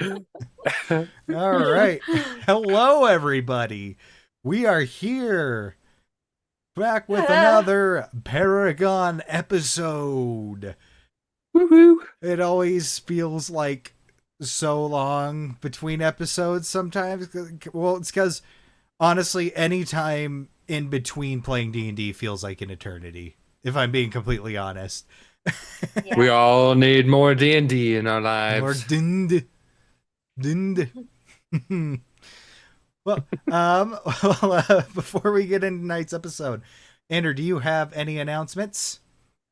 All right. Hello, everybody. We are here back with another Paragon episode. Woohoo! It always feels like so long between episodes sometimes. Well, it's because honestly, any time in between playing D&D feels like an eternity, if I'm being completely honest. We Yeah. all need more D&D in our More lives. dind, dind. Well, before we get into tonight's episode, Andrew, do you have any announcements?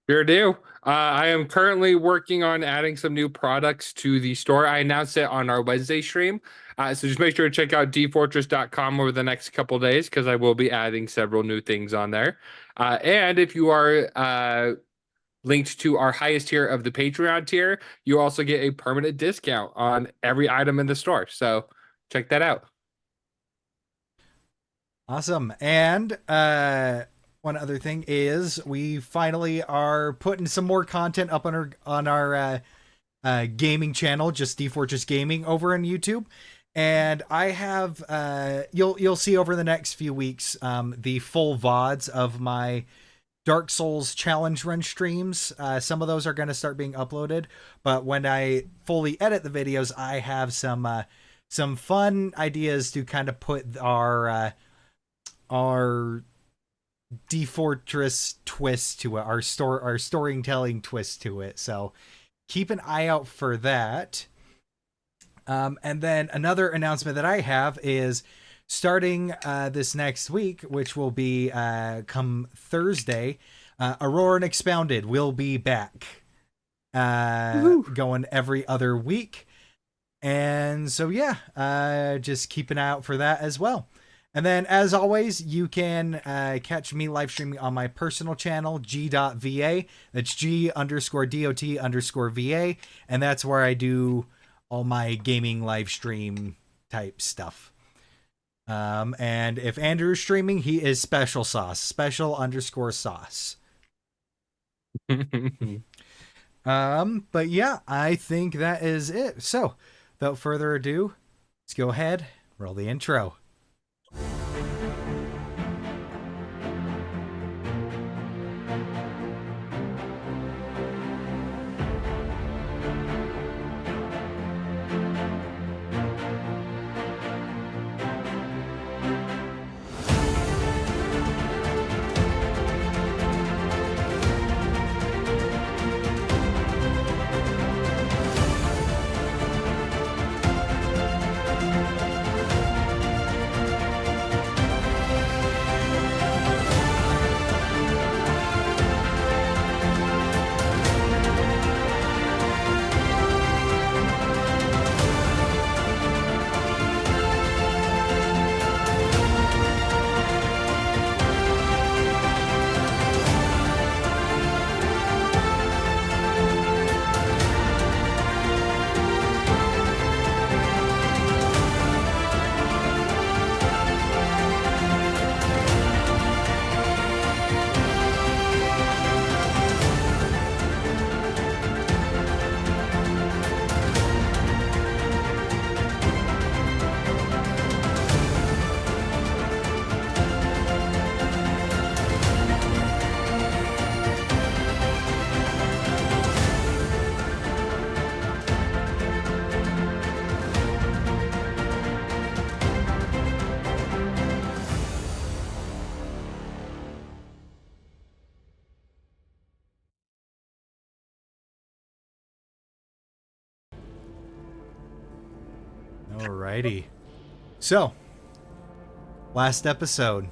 Sure do. I am currently working on adding some new products to the store. I announced it on our Wednesday stream. So just make sure to check out D-Fourtress.com over the next couple of days because I will be adding several new things on there. And if you are linked to our highest tier of the Patreon tier, you also get a permanent discount on every item in the store. So check that out. Awesome. And one other thing is we finally are putting some more content up on our gaming channel, just D-Fourtress Gaming over on YouTube. And I have you'll see over the next few weeks the full VODs of my Dark Souls challenge run streams. Some of those are going to start being uploaded, but when I fully edit the videos, I have some fun ideas to kind of put our D-Fourtress twist to it, our storytelling twist to it. So keep an eye out for that. And then another announcement that I have is starting this next week, which will be come Thursday, Aurora and Expounded will be back, going every other week. And so, yeah, just keep an eye out for that as well. And then, as always, you can catch me live streaming on my personal channel, g.va. That's G_DOT_VA. And that's where I do all my gaming live stream type stuff. And if Andrew's streaming, he is special sauce, special_sauce. But yeah, I think that is it. So, without further ado, let's go ahead, roll the intro. Alrighty. So, last episode.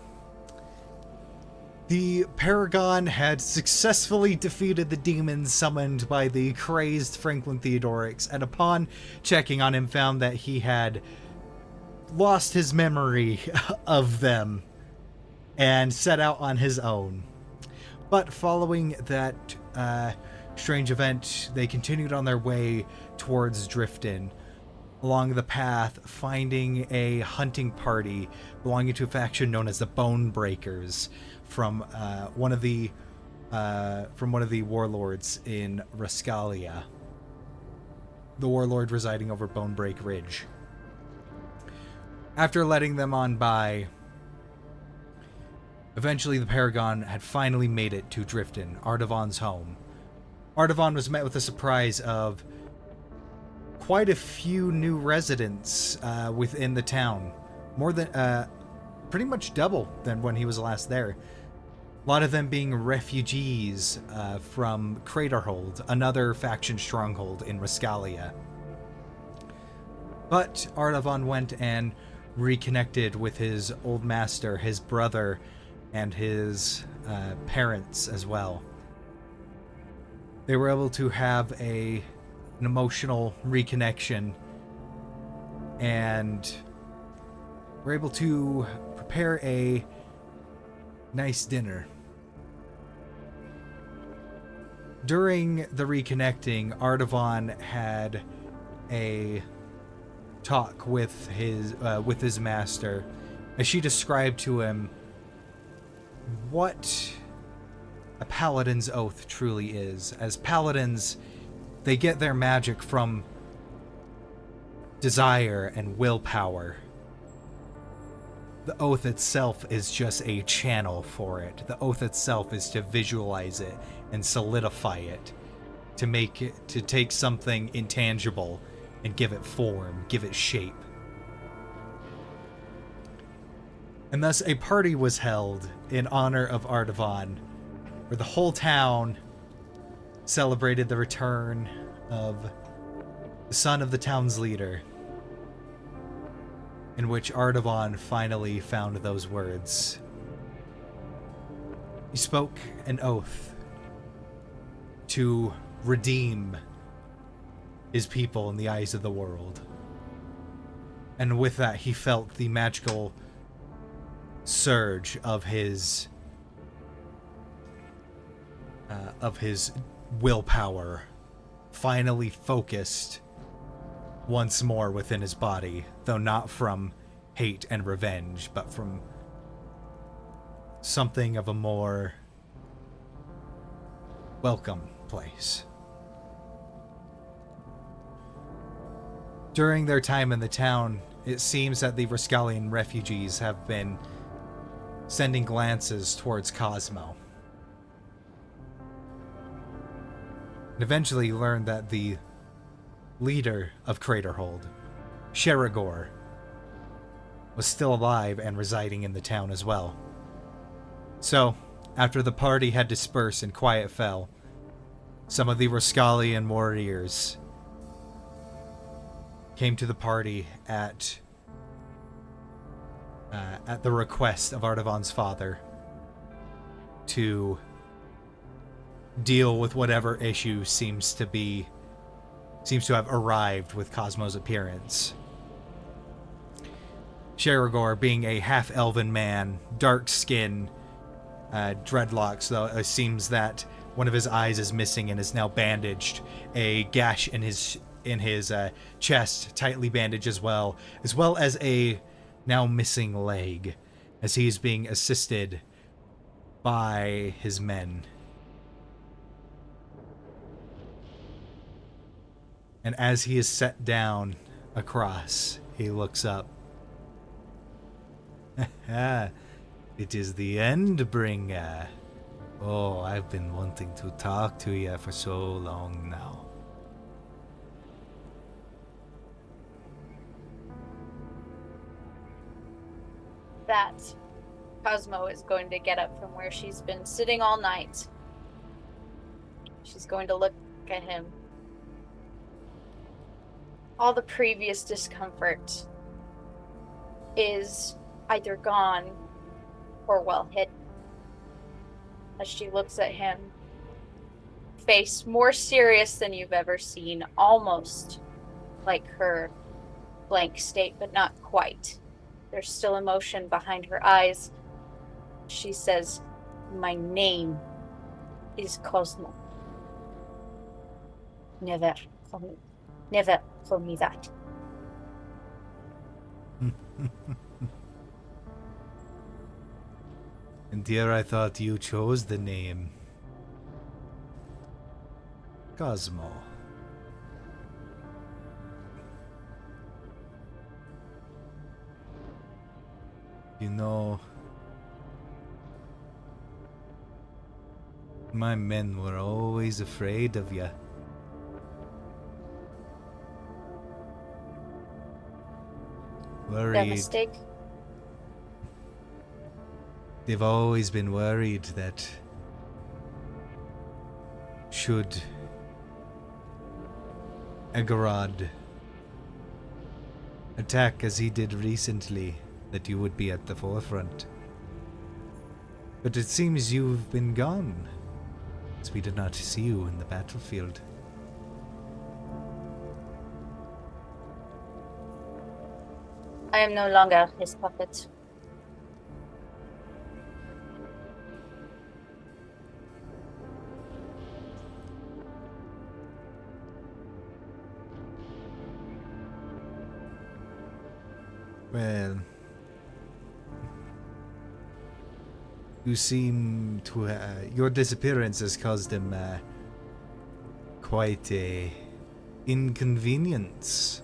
The Paragon had successfully defeated the demons summoned by the crazed Franklin Theodorix, and upon checking on him found that he had lost his memory of them and set out on his own. But following that strange event, they continued on their way towards Driftin. Along the path, finding a hunting party belonging to a faction known as the Bone Breakers from one of the warlords in Rascalia. the warlord residing over Bonebreak Ridge. After letting them on by, eventually the Paragon had finally made it to Drifton, Ardavon's home. Ardavon was met with a surprise of quite a few new residents within the town. More than, pretty much double than when he was last there. A lot of them being refugees from Craterhold, another faction stronghold in Rascalia. But Ardavon went and reconnected with his old master, his brother, and his parents as well. They were able to have an emotional reconnection and were able to prepare a nice dinner. During the reconnecting, Ardavon had a talk with his master as she described to him what a paladin's oath truly is. As paladins, they get their magic from desire and willpower. The oath itself is just a channel for it. The oath itself is to visualize it and solidify it, to take something intangible and give it form, give it shape. And thus a party was held in honor of Ardavon, where the whole town celebrated the return of the son of the town's leader, in which Ardavon finally found those words. He spoke an oath to redeem his people in the eyes of the world. And with that, he felt the magical surge of his willpower finally focused once more within his body, though not from hate and revenge, but from something of a more welcome place. During their time in the town, it seems that the Rascalian refugees have been sending glances towards Cosmo. And eventually learned that the leader of Craterhold, Sherigor, was still alive and residing in the town as well. So, after the party had dispersed and quiet fell, some of the Rascalian warriors came to the party at the request of Ardavon's father to deal with whatever issue seems to have arrived with Cosmo's appearance. Sherigor, being a half-elven man, dark skin, dreadlocks, though it seems that one of his eyes is missing and is now bandaged, a gash in his chest, tightly bandaged as well as a now missing leg, as he's being assisted by his men. And as he is set down across, he looks up. It is the Endbringer. Oh, I've been wanting to talk to you for so long now. That Cosmo is going to get up from where she's been sitting all night. She's going to look at him. All the previous discomfort is either gone or well hidden. As she looks at him, face more serious than you've ever seen, almost like her blank state, but not quite. There's still emotion behind her eyes. She says, "My name is Cosmo. Never call me that." And dear, I thought you chose the name Cosmo. You know, my men were always afraid of you. Their Worried. mistake. They've always been worried that should Agorod attack as he did recently, that you would be at the forefront. But it seems you've been gone, as we did not see you in the battlefield. I am no longer his puppet. Well, you seem to, your disappearance has caused him quite a inconvenience.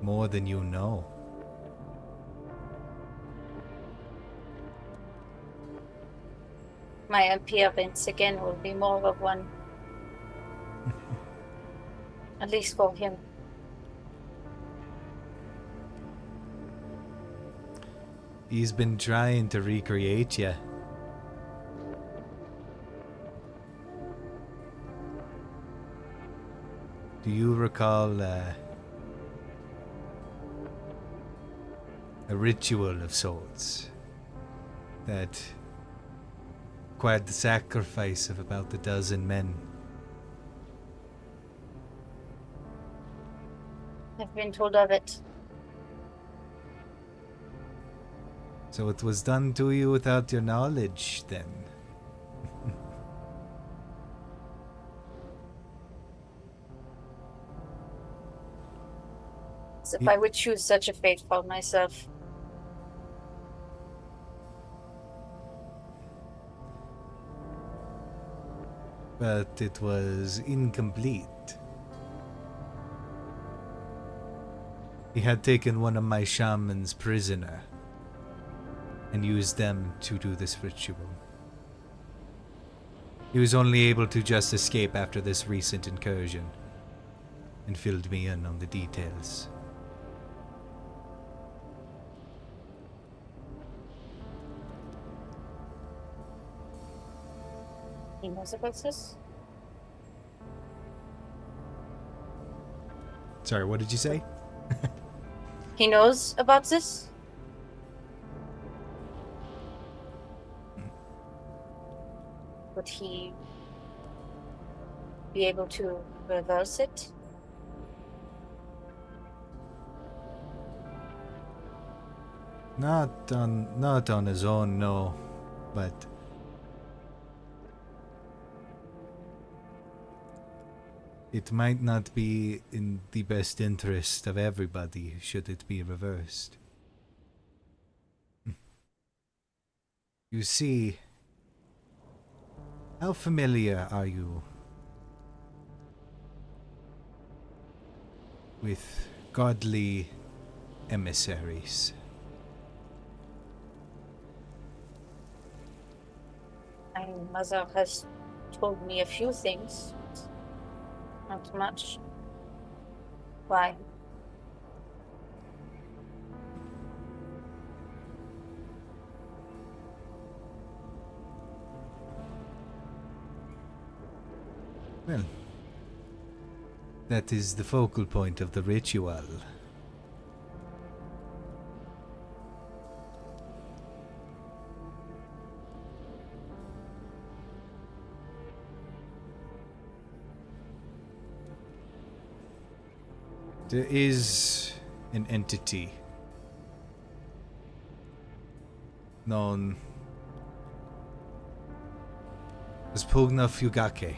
More than you know. My appearance again will be more of one. At least for him. He's been trying to recreate you. Do you recall a ritual of sorts that required the sacrifice of about a dozen men? I've been told of it. So it was done to you without your knowledge, then? As if I would choose such a fate for myself. But it was incomplete. He had taken one of my shamans prisoner and used them to do this ritual. He was only able to just escape after this recent incursion and filled me in on the details. He knows about this? Sorry, what did you say? He knows about this? Would he be able to reverse it? Not on his own, no. But it might not be in the best interest of everybody should it be reversed. You see, how familiar are you with godly emissaries? My mother has told me a few things. Not much. Why? Well, that is the focal point of the ritual. There is an entity known as Pugna Fugake.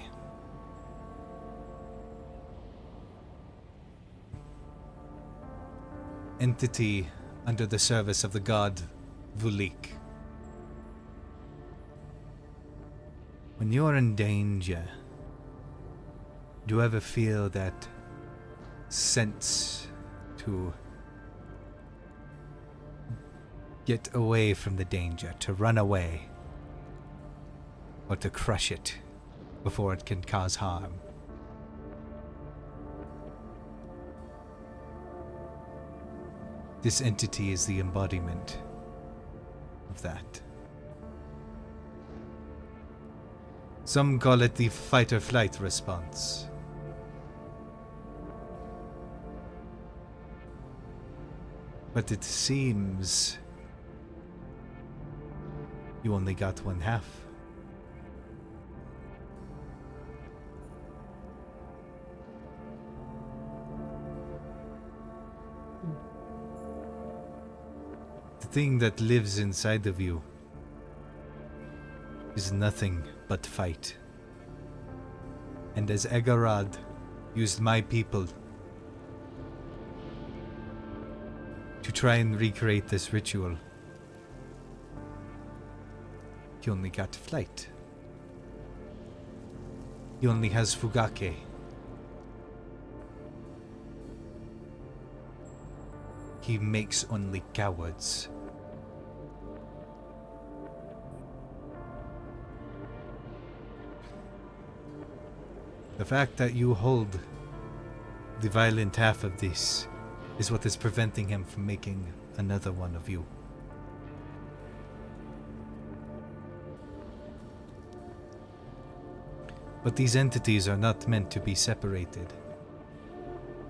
Entity under the service of the god Vulik. When you're in danger, do you ever feel that sense to get away from the danger, to run away, or to crush it before it can cause harm. This entity is the embodiment of that. Some call it the fight or flight response. But it seems you only got one half. The thing that lives inside of you is nothing but fight. And as Egarad used my people to try and recreate this ritual, he only got flight. He only has Fugake. He makes only cowards. The fact that you hold the violent half of this is what is preventing him from making another one of you. But these entities are not meant to be separated.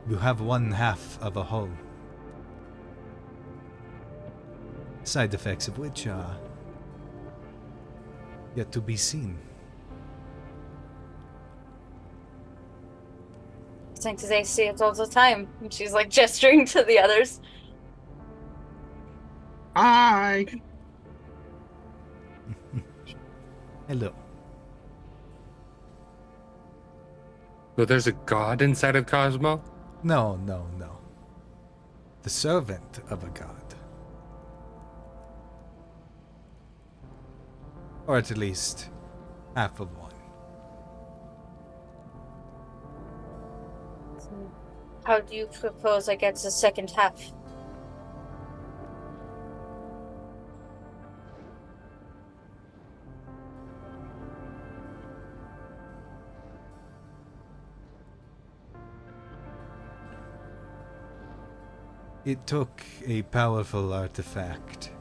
You have one half of a whole. Side effects of which are yet to be seen. I think they see it all the time. And she's like gesturing to the others. Hi. Hello. So there's a god inside of Cosmo? No, no, no. The servant of a god. Or at least half of one. How do you propose I get the second half? It took a powerful artifact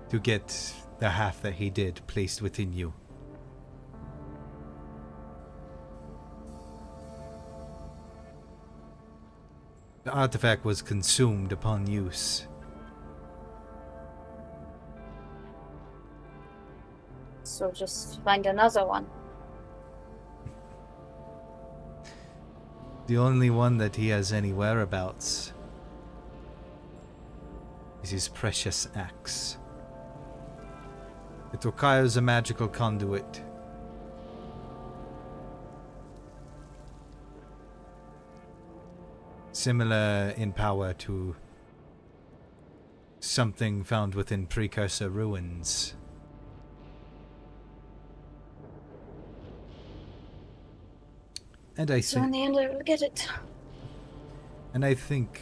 to get the half that he did placed within you. The artifact was consumed upon use. So just find another one. The only one that he has any whereabouts is his precious axe. It requires a magical conduit. Similar in power to something found within precursor ruins. And I So in think, the end, I will get it. and I think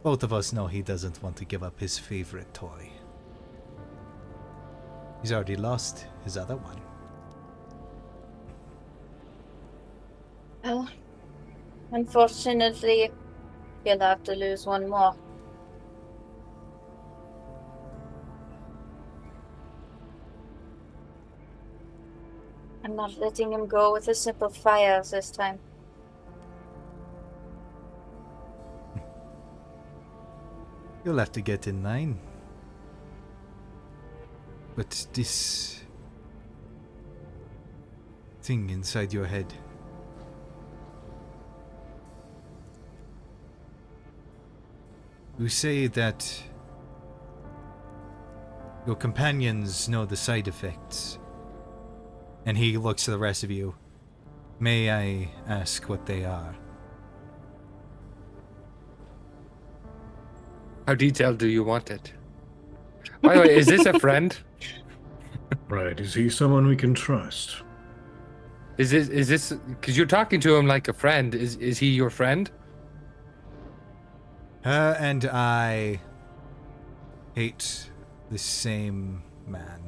both of us know he doesn't want to give up his favorite toy. He's already lost his other one. Well, unfortunately, you'll have to lose one more. I'm not letting him go with a simple fire this time. You'll have to get in line. But this thing inside your head, you say that your companions know the side effects. And he looks to the rest of you. May I ask what they are? How detailed do you want it? By the way, is this a friend? Right, is he someone we can trust? Is this because you're talking to him like a friend? Is he your friend? Her and I hate the same man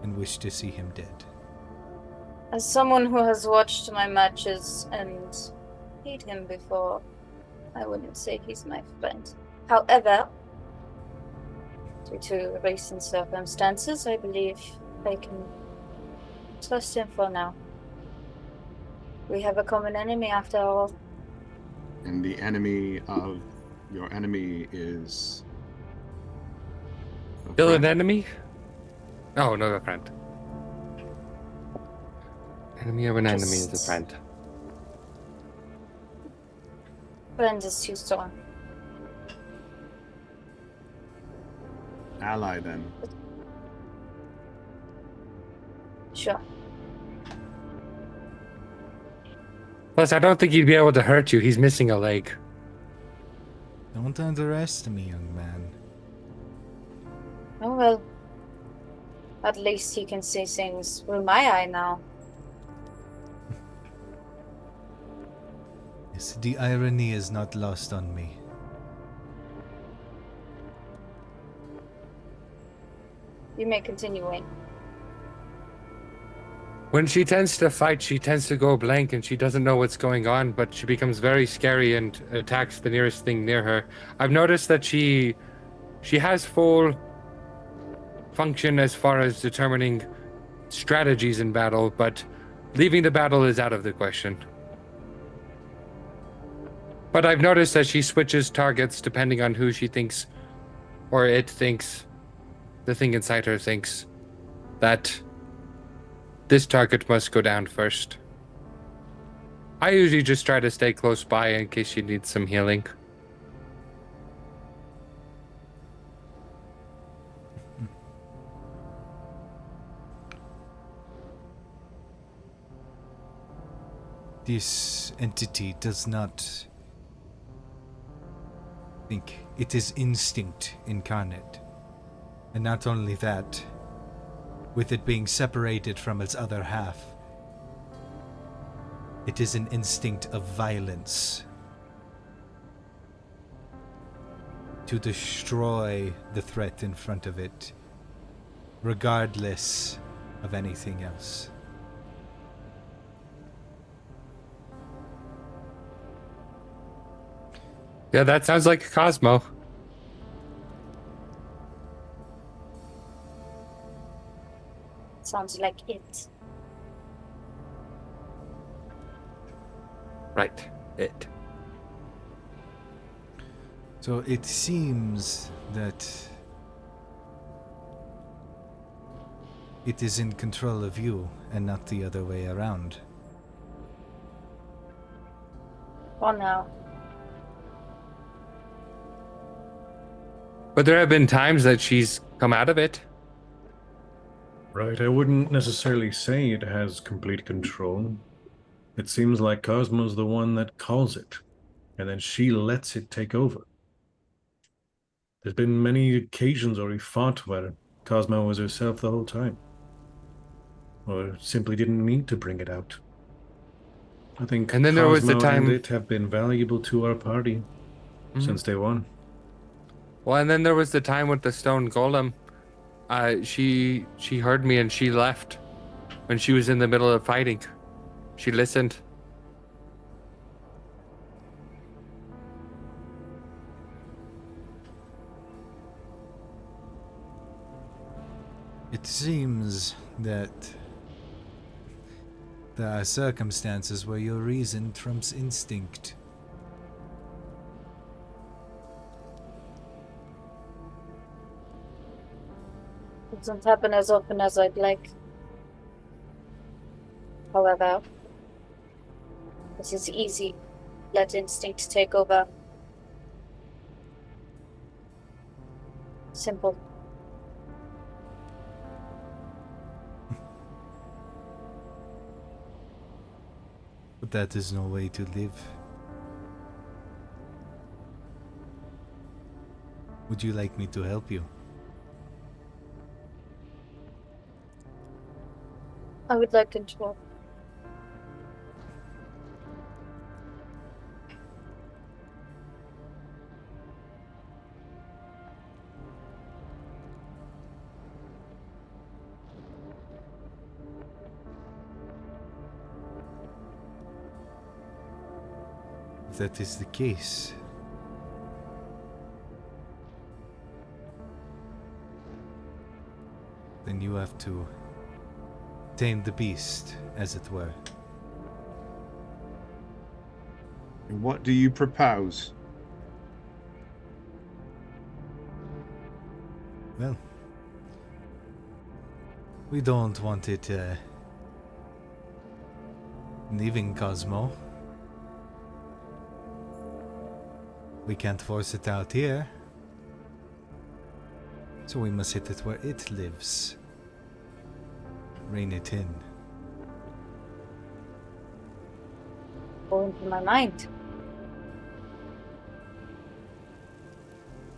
and wish to see him dead. As someone who has watched my matches and hate him before, I wouldn't say he's my friend. However, due to recent circumstances, I believe I can trust him for now. We have a common enemy after all. And the enemy of your enemy is a Still an friend. enemy? Oh, no, a friend. Enemy of an enemy is a Just- friend. Friend is too strong. Ally then. Sure. Plus, I don't think he'd be able to hurt you. He's missing a leg. Don't underestimate me, young man. Oh well. At least he can see things through my eye now. Yes, the irony is not lost on me. You may continue, Wayne. When she tends to fight, she tends to go blank and she doesn't know what's going on, but she becomes very scary and attacks the nearest thing near her. I've noticed that she has full function as far as determining strategies in battle, but leaving the battle is out of the question. But I've noticed that she switches targets depending on who she thinks, or it thinks, the thing inside her thinks, that this target must go down first. I usually just try to stay close by in case she needs some healing. This entity does not think. It is instinct incarnate. And not only that, with it being separated from its other half, it is an instinct of violence. To destroy the threat in front of it, regardless of anything else. Yeah, that sounds like Cosmo. Sounds like it. Right, it. So it seems that it is in control of you and not the other way around. For now. But there have been times that she's come out of it. Right, I wouldn't necessarily say it has complete control. It seems like Cosmo's the one that calls it, and then she lets it take over. There's been many occasions where we fought where Cosmo was herself the whole time. Or simply didn't need to bring it out. I think And then there was the Cosmo and time- it have been valuable to our party since day one. Well, and then there was the time with the stone golem. She heard me and she left when she was in the middle of fighting. She listened. It seems that there are circumstances where your reason trumps instinct. It doesn't happen as often as I'd like. However, it is easy. Let instinct take over. Simple. But that is no way to live. Would you like me to help you? I would like control. that is the case, then you have to tame the beast, as it were. And what do you propose? Well, we don't want it leaving Cosmo. We can't force it out here. So we must hit it where it lives. Rein it in. Going through my mind.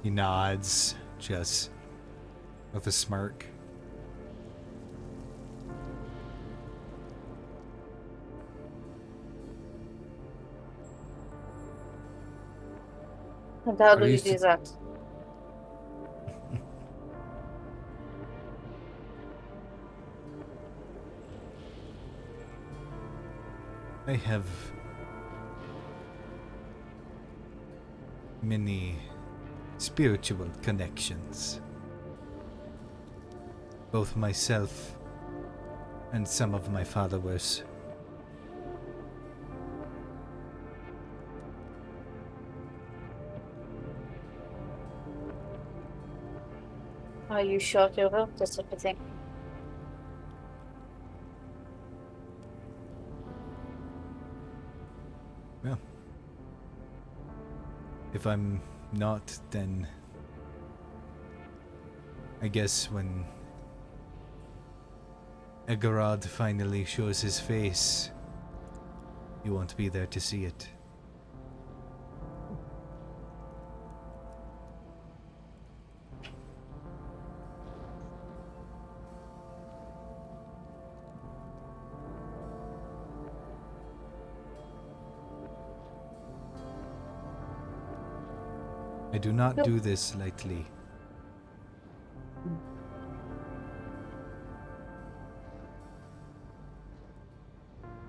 He nods, just with a smirk. And how Are do you you do that? I have many spiritual connections. Both myself and some of my followers. Are you sure you wrote this type of thing? Well, if I'm not, then I guess when Egarad finally shows his face, you won't be there to see it. I do not Nope. do this lightly.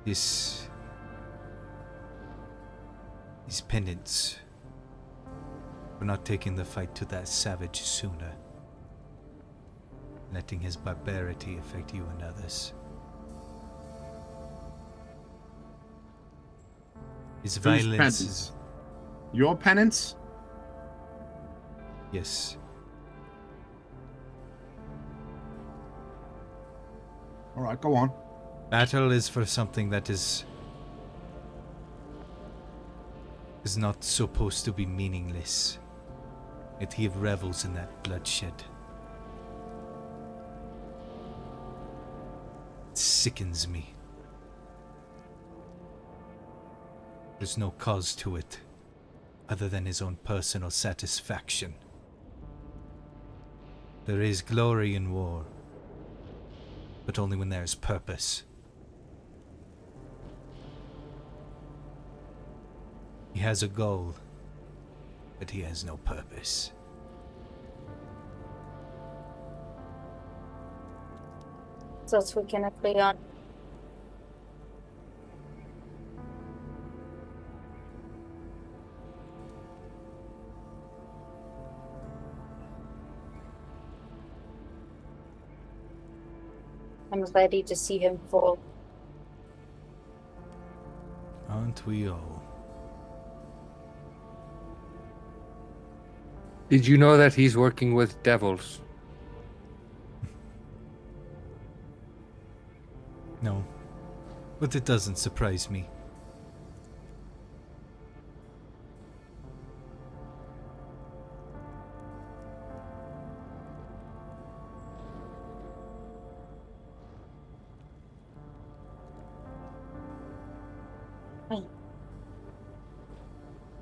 This is penance for not taking the fight to that savage sooner, letting his barbarity affect you and others. His Whose violence penance? is... Your penance? Yes. All right, go on. Battle is for something that is not supposed to be meaningless. Yet he revels in that bloodshed. It sickens me. There's no cause to it, other than his own personal satisfaction. There is glory in war, but only when there is purpose. He has a goal, but he has no purpose. That we can agree on. I'm ready to see him fall. Aren't we all? Did you know that he's working with devils? No, but it doesn't surprise me.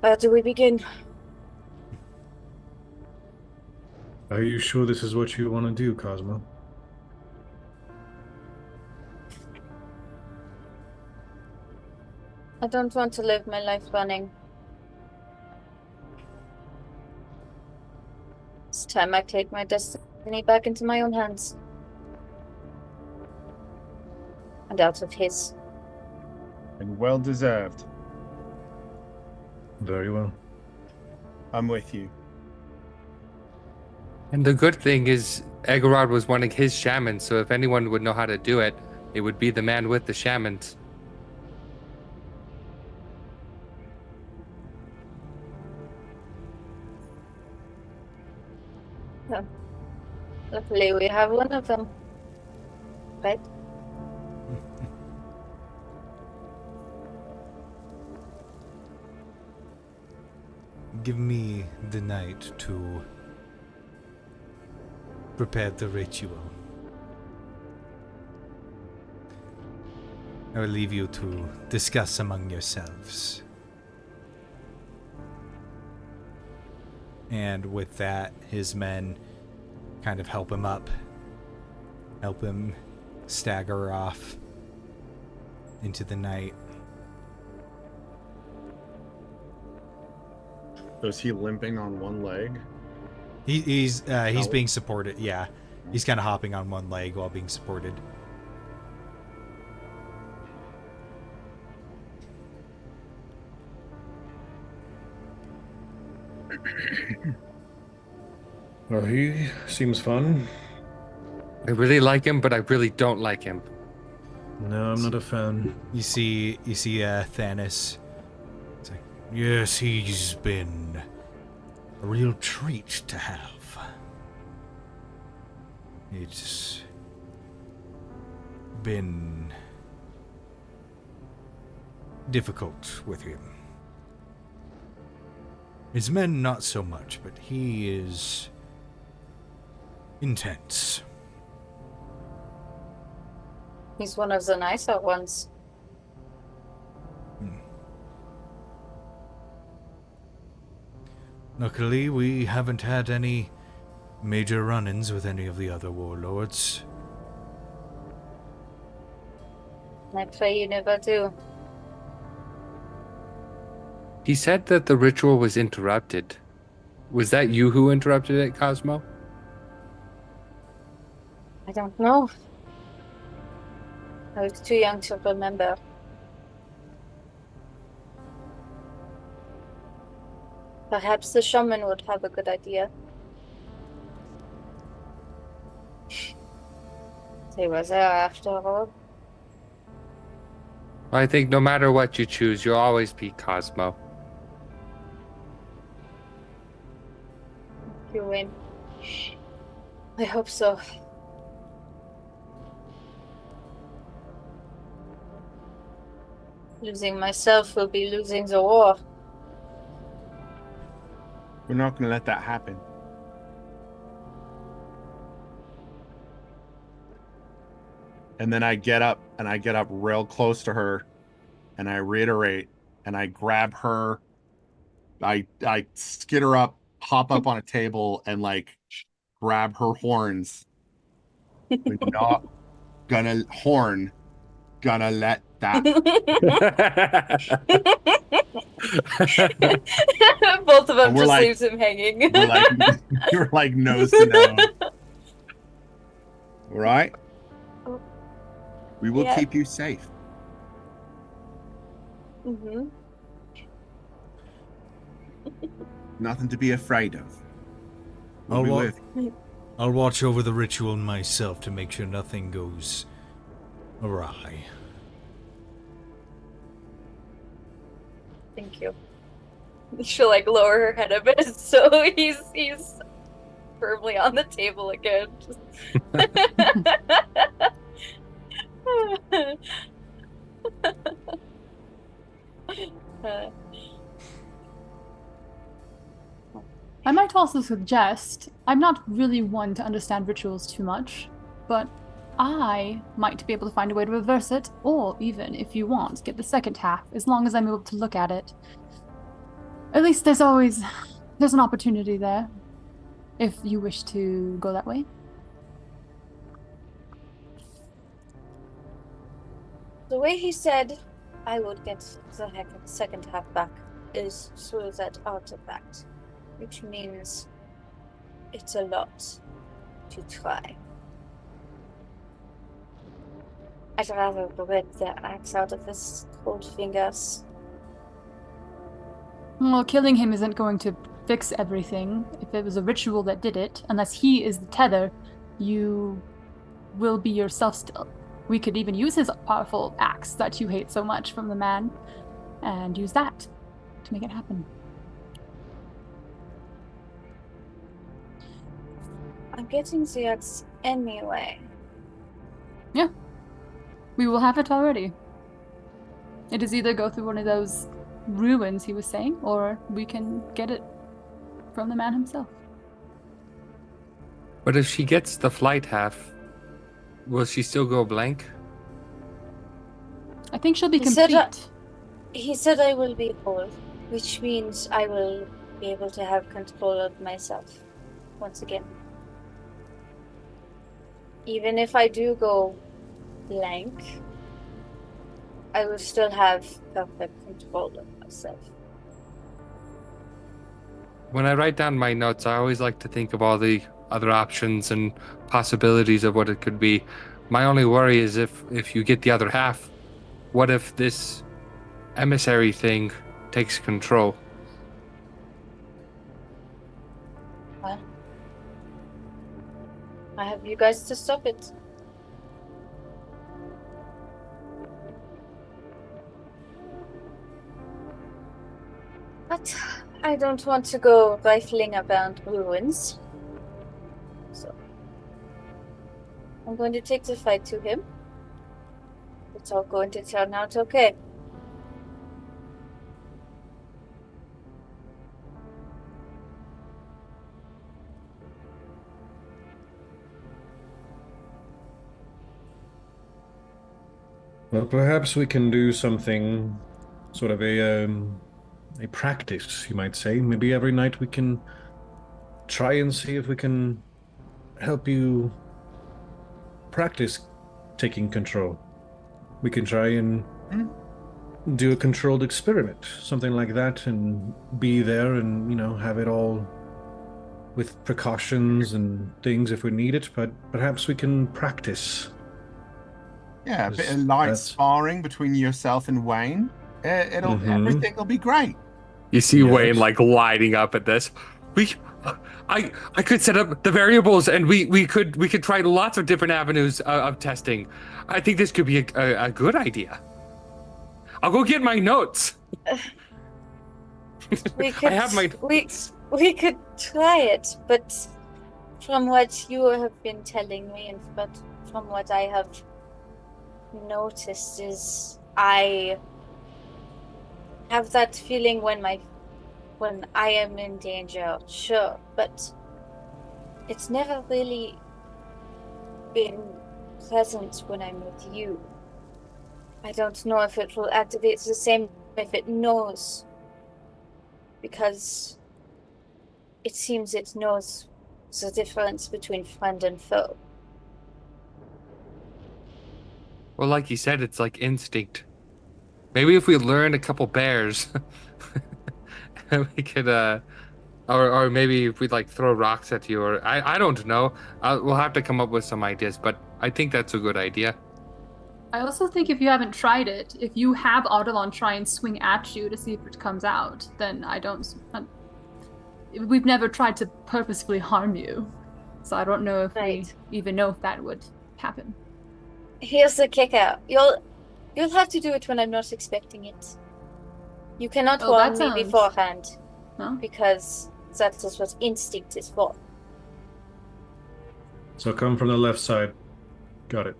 Where do we begin? Are you sure this is what you want to do, Cosmo? I don't want to live my life running. It's time I take my destiny back into my own hands. And out of his. And well deserved. Very well. I'm with you. And the good thing is, Egorod was one of his shamans, so if anyone would know how to do it, it would be the man with the shamans. Luckily, we have one of them. Right? Give me the night to prepare the ritual. I will leave you to discuss among yourselves. And with that, his men kind of help him up, help him stagger off into the night. So is he limping on one leg? He's being supported. Yeah, he's kind of hopping on one leg while being supported. Well, he seems fun. I really like him, but I really don't like him. No, I'm not a fan. You see Thanos. It's like, yes, he's been a real treat to have. It's been difficult with him. His men, not so much, but he is intense. He's one of the nicer ones. Luckily, we haven't had any major run-ins with any of the other warlords. I pray you never do. He said that the ritual was interrupted. Was that you who interrupted it, Cosmo? I don't know. I was too young to remember. Perhaps the shaman would have a good idea. They were there after all. I think no matter what you choose, you'll always be Cosmo. You win. I hope so. Losing myself will be losing the war. We're not going to let that happen. And then I get up real close to her and I reiterate and I grab her. I skid her up, hop up on a table and like grab her horns. We're not gonna let that. Both of them And we're just like- leaves him hanging. We're like nose to nose. All right? We will Yeah. keep you safe. Mm-hmm. Nothing to be afraid of. We'll I'll be wa- with you. I'll watch over the ritual myself to make sure nothing goes awry. Thank you. She'll like lower her head a bit so he's firmly on the table again. I might also suggest, I'm not really one to understand rituals too much, but I might be able to find a way to reverse it, or even, if you want, get the second half, as long as I'm able to look at it. At least there's an opportunity there, if you wish to go that way. The way he said I would get the second half back is through that artifact, which means it's a lot to try. I'd rather rip the axe out of his cold fingers. Well, killing him isn't going to fix everything. If it was a ritual that did it, unless he is the tether, you will be yourself still. We could even use his powerful axe that you hate so much from the man, and use that to make it happen. I'm getting the axe anyway. Yeah. We will have it already. It is either go through one of those ruins he was saying, or we can get it from the man himself. But if she gets the flight half, will she still go blank? I think she'll be He said, complete. He said I will be whole, which means I will be able to have control of myself once again. Even if I do go blank, I will still have perfect control of myself. When I write down my notes, I always like to think of all the other options and possibilities of what it could be. My only worry is if you get the other half, what if this emissary thing takes control? Well, I have you guys to stop it. But I don't want to go rifling around ruins. So I'm going to take the fight to him. It's all going to turn out okay. Well, perhaps we can do something, sort of a practice, you might say. Maybe every night we can try and see if we can help you practice taking control. We can try and do a controlled experiment, something like that, and be there and, have it all with precautions and things if we need it, but perhaps we can practice. Yeah, a bit of light sparring between yourself and Wayne. Everything will be great. You see Wayne like lighting up at this. I could set up the variables, and we could try lots of different avenues of testing. I think this could be a good idea. I'll go get my notes. We could, I have my notes. we could try it, but from what you have been telling me, and from what I have noticed, is I have that feeling when I am in danger, sure, but it's never really been present when I'm with you. I don't know if it will activate the same if it knows, because it seems it knows the difference between friend and foe. Well, like you said, it's like instinct. Maybe if we learn a couple bears, we could, or maybe if we like throw rocks at you, or I don't know. We'll have to come up with some ideas, but I think that's a good idea. I also think if you haven't tried it, if you have Audilon try and swing at you to see if it comes out, then we've never tried to purposefully harm you. So I don't know if we even know if that would happen. Here's the kicker. You'll have to do it when I'm not expecting it. You cannot warn me beforehand. Huh? Because that is what instinct is for. So come from the left side. Got it.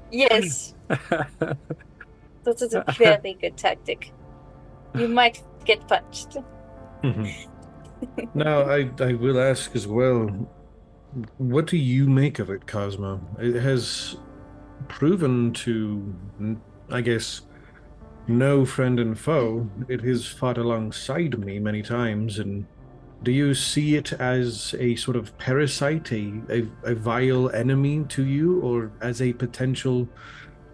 Yes. That is a very good tactic. You might get punched. Now, I will ask as well, what do you make of it, Cosmo? It has proven to, I guess, know friend and foe. It has fought alongside me many times, and do you see it as a sort of parasite, a vile enemy to you, or as a potential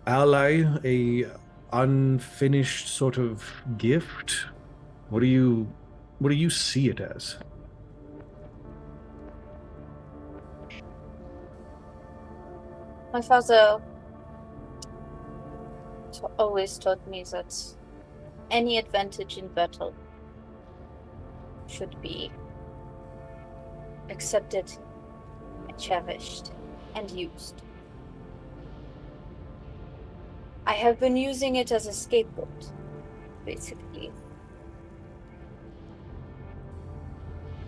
ally, a unfinished sort of gift? What do you see it as? My father always taught me that any advantage in battle should be accepted and cherished and used. I have been using it as a scapegoat, basically.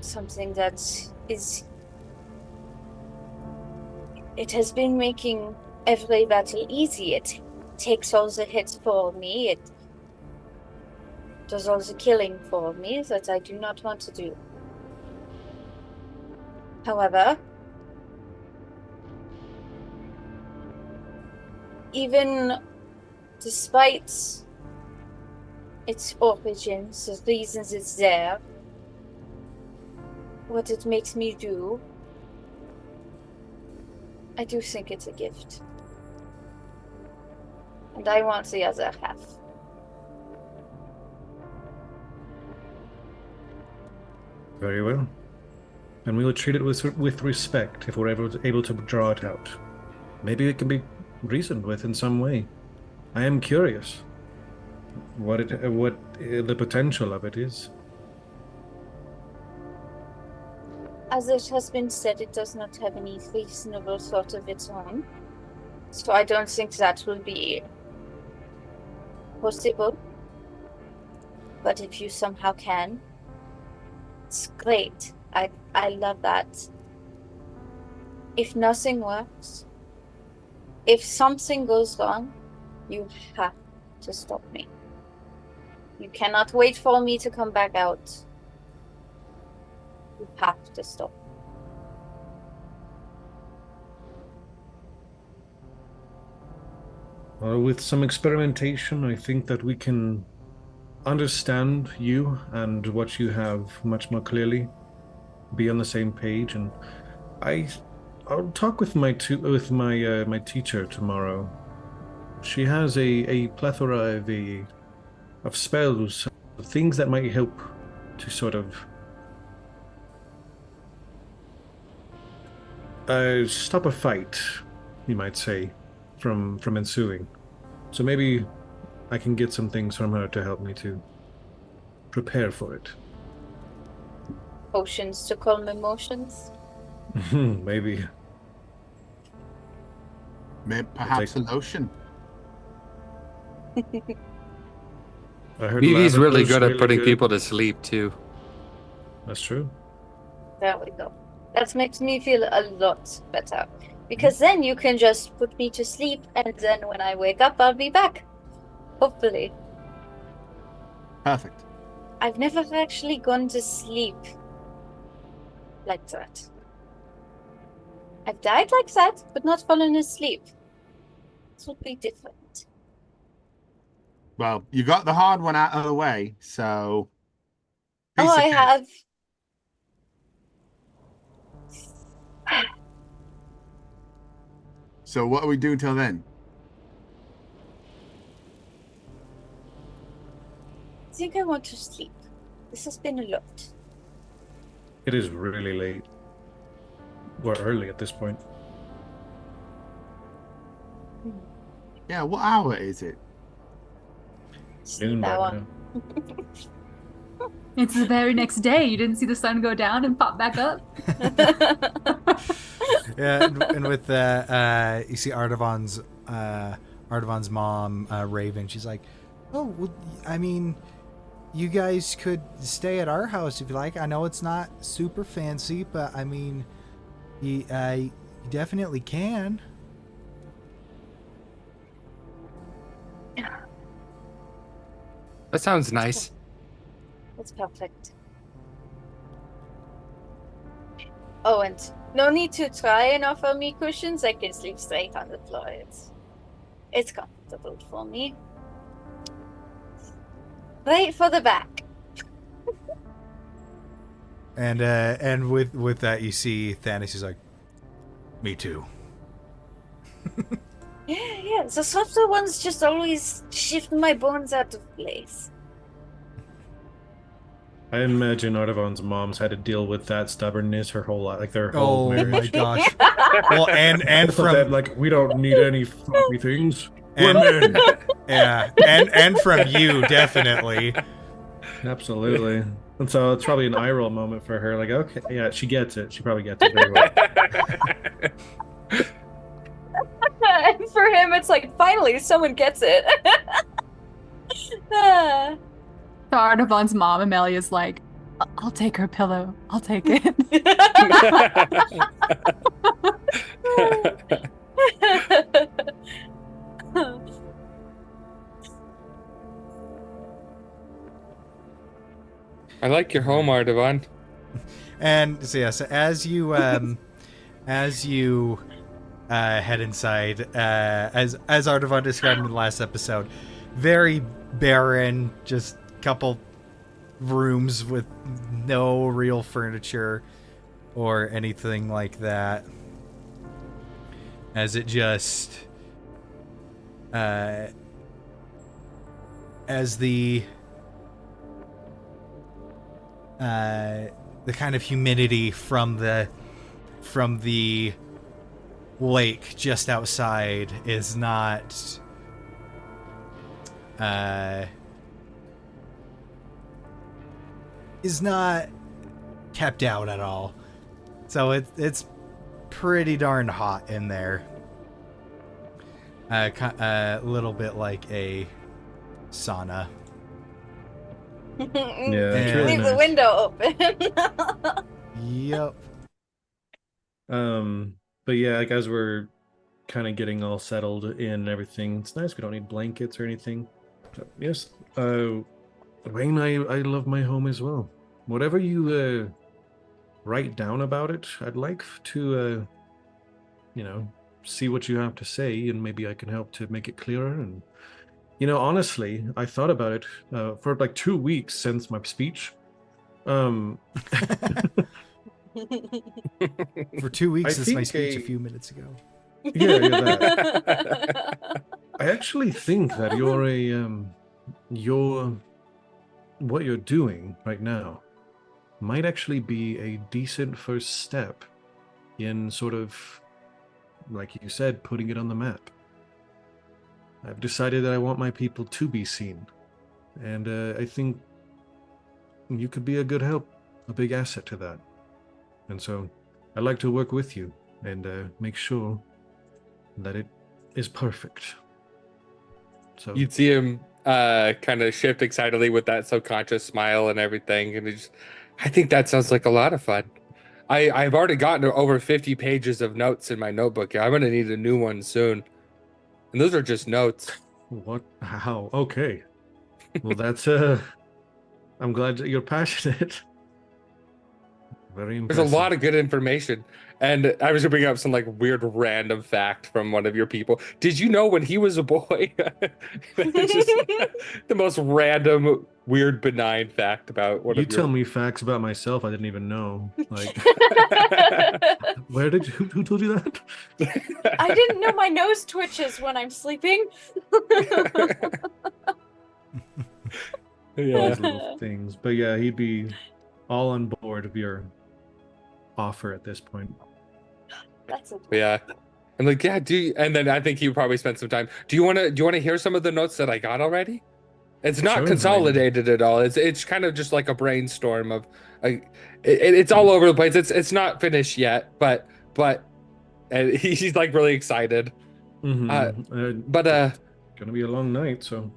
Something that is... It has been making every battle easy. It takes all the hits for me. It does all the killing for me that I do not want to do. However, even despite its origins, the reasons it's there, what it makes me do, I do think it's a gift. And I want the other half. Very well. And we will treat it with respect if we're able to draw it out. Maybe it can be reasoned with in some way. I am curious what the potential of it is. As it has been said, it does not have any reasonable thought of its own. So I don't think that will be possible. But if you somehow can, it's great. I love that. If nothing works, if something goes wrong, you have to stop me. You cannot wait for me to come back out. You have to stop. Well, with some experimentation, I think that we can understand you and what you have much more clearly, be on the same page, and I'll talk with my teacher tomorrow. She has a plethora of spells, things that might help to sort of stop a fight, you might say, from ensuing. So maybe I can get some things from her to help me to prepare for it. Potions to calm emotions? Maybe. Perhaps a lotion. I heard Vivi's really lavender's good at putting good. people to sleep too. That's true. There we go. That makes me feel a lot better. Because then you can just put me to sleep, and then when I wake up, I'll be back. Hopefully. Perfect. I've never actually gone to sleep like that. I've died like that, but not fallen asleep. This would be different. Well, you got the hard one out of the way, so. Oh, piece of I cake. have. So what do we do till then? I think I want to sleep. This has been a lot. It is really late. We're early at this point. Yeah, what hour is it? Sleep Noon hour. right now. It's the very next day. You didn't see the sun go down and pop back up? Yeah, and with that, you see Ardavon's mom, Raven. She's like, "Oh, well, I mean, you guys could stay at our house if you like. I know it's not super fancy, but I mean, you definitely can." That sounds nice. That's perfect. Oh, and no need to try and offer me cushions. I can sleep straight on the floor. It's comfortable for me. Right for the back. And with that, you see Thanos is like, "Me too." Yeah. The softer ones just always shift my bones out of place. I imagine Ardavon's mom's had to deal with that stubbornness her whole life, like their whole Oh marriage. my gosh. Well, and Both of from them, like, we don't need any floppy things. And Women. yeah, and from you definitely. Absolutely. And so it's probably an eye roll moment for her. Like, okay, yeah, she gets it. She probably gets it very well. And for him, it's like, finally, someone gets it. Ah. So Artavan's mom, Amelia's like, I'll take her pillow. I'll take it. I like your home, Artavan. And so yes, as you head inside, as Artavan described in the last episode, very barren, just couple rooms with no real furniture or anything like that. As it just as the kind of humidity from the lake just outside is not kept out at all. So it's pretty darn hot in there. A little bit like a sauna. Yeah, it's really Leave the nice. window open. Yep. But yeah, like as we're kind of getting all settled in and everything, it's nice. We don't need blankets or anything. So, yes, Wayne, I love my home as well. Whatever you write down about it, I'd like to see what you have to say, and maybe I can help to make it clearer. And honestly, I thought about it for like 2 weeks since my speech. For 2 weeks I since my think speech a few minutes ago. Yeah, that. I actually think that what you're doing right now might actually be a decent first step in sort of, like you said, putting it on the map. I've decided that I want my people to be seen, and I think you could be a good help, a big asset to that. And so I'd like to work with you and make sure that it is perfect. So You'd see him kind of shift excitedly with that subconscious smile and everything, and I think that sounds like a lot of fun. I've already gotten to over 50 pages of notes in my notebook. I'm gonna need a new one soon, and those are just notes. What? How? Okay. Well, that's I'm glad that you're passionate. Very There's impressive. a lot of good information. And I was gonna bring up some like weird random fact from one of your people. Did you know when he was a boy? It's just the most random, weird, benign fact about one You of your... tell me facts about myself I didn't even know. Like, who told you that? I didn't know my nose twitches when I'm sleeping. Yeah. Those little things. But yeah, he'd be all on board of your offer at this point. That's a Yeah. I'm like, yeah, and then I think he would probably spend some time. Do you wanna hear some of the notes that I got already? It's not Sure, consolidated at all. It's kind of just like a brainstorm of it's all over the place. It's not finished yet, but and he's like really excited. But gonna be a long night, so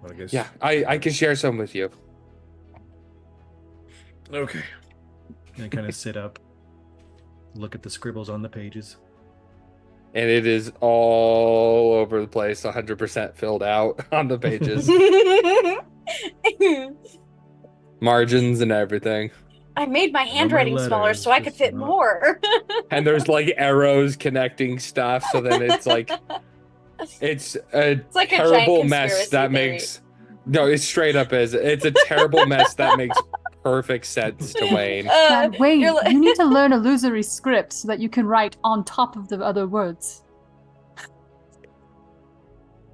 I guess. yeah, I can share some with you. Okay. I kind of sit up, look at the scribbles on the pages. And it is all over the place, 100% filled out on the pages. Margins and everything. I made my handwriting smaller so I could fit more. And there's like arrows connecting stuff, so then it's like it's like a terrible giant mess conspiracy that theory. makes no, it straight up is. It's a terrible mess that makes perfect sense to Wayne. Man, Wayne, you're like- you need to learn illusory script so that you can write on top of the other words.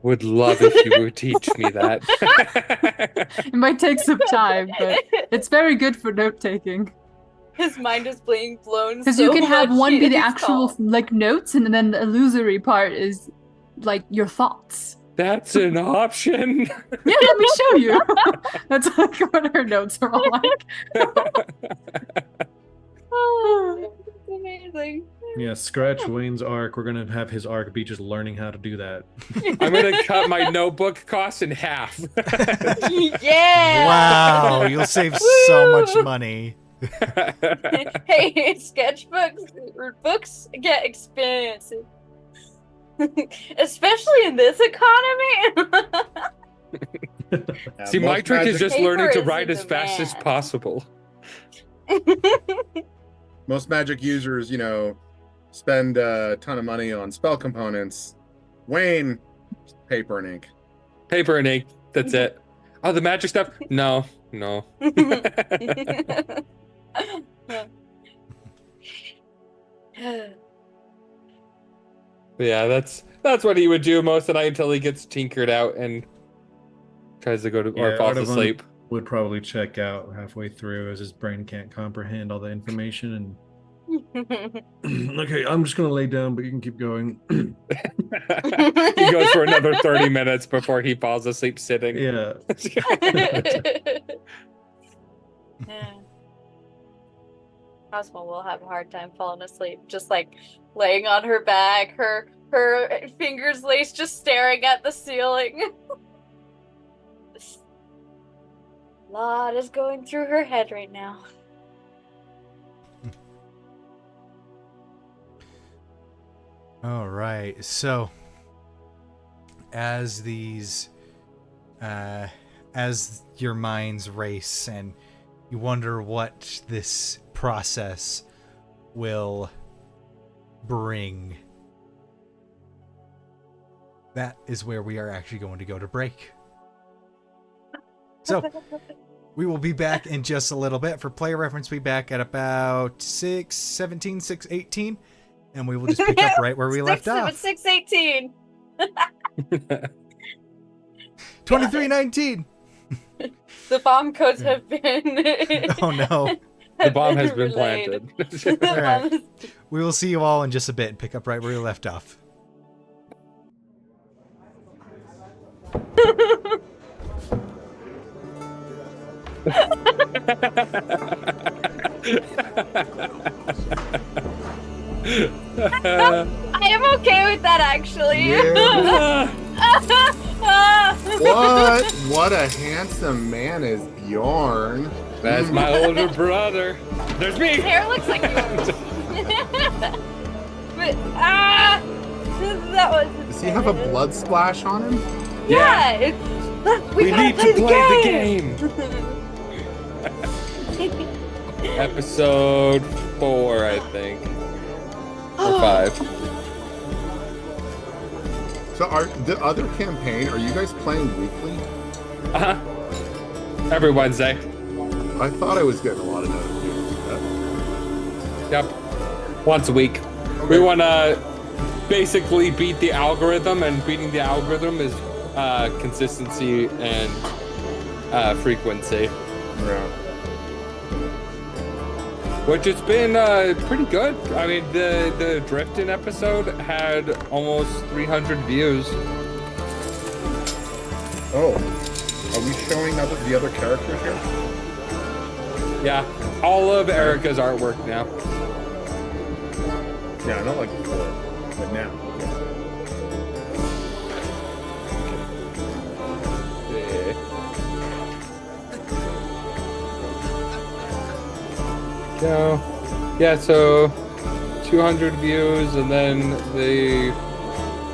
Would love if you would teach me that. It might take some time, but it's very good for note taking. His mind is being blown. Because so you can have much one be the he's actual calm. like notes, and then the illusory part is like your thoughts. That's an option. Yeah, let me show you. That's like what her notes are all like. Oh, that's amazing. Yeah, scratch Wayne's arc. We're gonna have his arc be just learning how to do that. I'm gonna cut my notebook costs in half. Yeah. Wow, you'll save so much money. Hey, sketchbooks or books get expensive. Especially in this economy. See, my trick is just Paper learning to is write in as fast as demand. possible. Most magic users, spend a ton of money on spell components. Wayne, paper and ink. Paper and ink. That's it. Oh, the magic stuff? No. Yeah, that's what he would do most of the night until he gets tinkered out and tries to go to or falls Artavan asleep. would probably check out halfway through as his brain can't comprehend all the information and okay, I'm just gonna lay down, but you can keep going. He goes for another 30 minutes before he falls asleep sitting. Yeah. Yeah. Cosmo will have a hard time falling asleep, just like laying on her back, her fingers laced, just staring at the ceiling. A lot is going through her head right now. All right. So, as these, as your minds race and you wonder what this process will bring, that is where we are actually going to go to break. So, we will be back in just a little bit. For player reference, we'll be back at about 6:17, 6:18. And we will just pick up right where we left off. 6:18. 2319. The bomb codes have been. Oh no. The bomb has been relayed. planted. The All right. bomb is- We will see you all in just a bit and pick up right where we left off. I am okay with that, actually. What a handsome man is Bjorn. That's my older brother. There's His me. hair looks like yours. But, that was. Does he have a blood splash on him? Yeah. It's, We gotta need to play the game. game. Episode 4, I think. Or 5. So are the other campaign, are you guys playing weekly? Uh-huh. Every Wednesday. I thought I was getting a lot of notifications for that. Yep. Once a week. We want to basically beat the algorithm, and beating the algorithm is consistency and frequency. Yeah. Which has been pretty good. I mean, the Drifting episode had almost 300 views. Oh, are we showing the other characters here? Yeah, all of Erica's artwork now. Yeah, not like before, but now. Yeah. Go. Yeah, so 200 views, and then the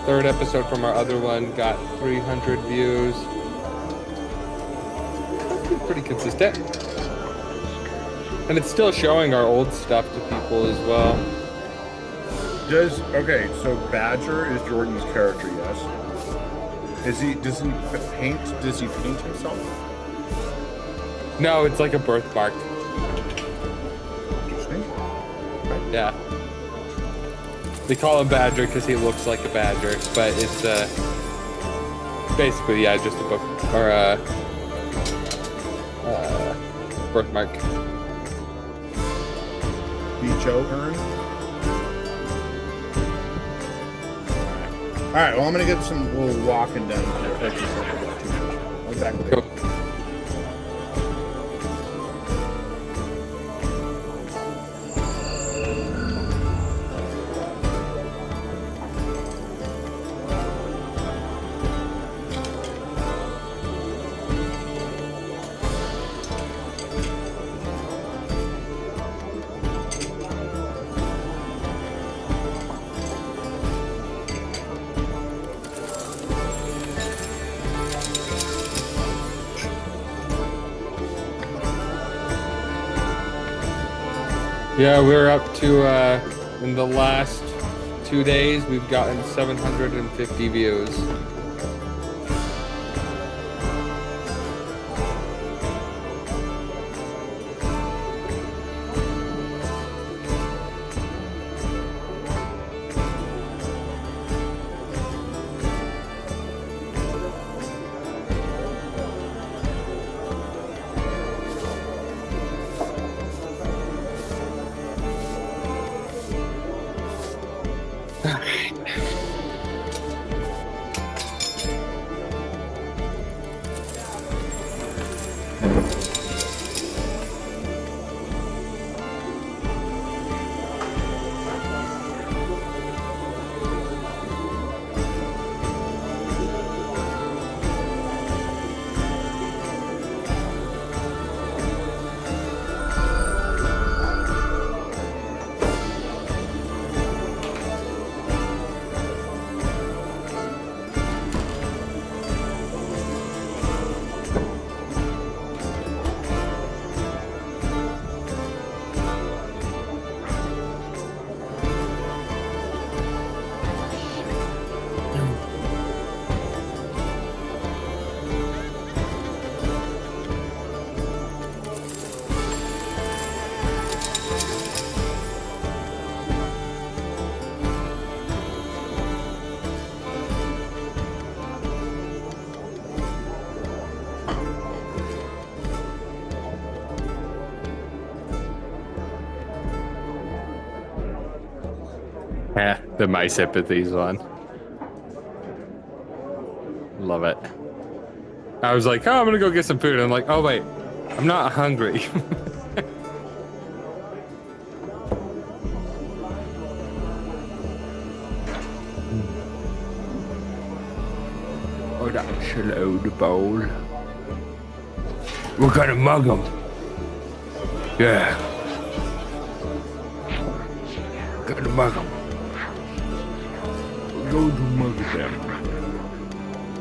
third episode from our other one got 300 views. That's been pretty consistent. And it's still showing our old stuff to people as well. Okay, so Badger is Jordan's character, yes? Does he paint himself? No, it's like a birthmark. Interesting. Yeah. They call him Badger because he looks like a badger, but it's basically, yeah, just a book or a birthmark. The Joe urn? All right. Well, I'm gonna get some. We'll walking down there. I'll be back with you. Yeah, we're up to in the last 2 days we've gotten 750 views. Yeah, the My Sympathies one. Love it. I was like, oh, I'm gonna go get some food. And I'm like, oh wait, I'm not hungry. Oh, that's a load bowl. We're gonna mug them. Yeah. Gonna mug them. Go to mug them.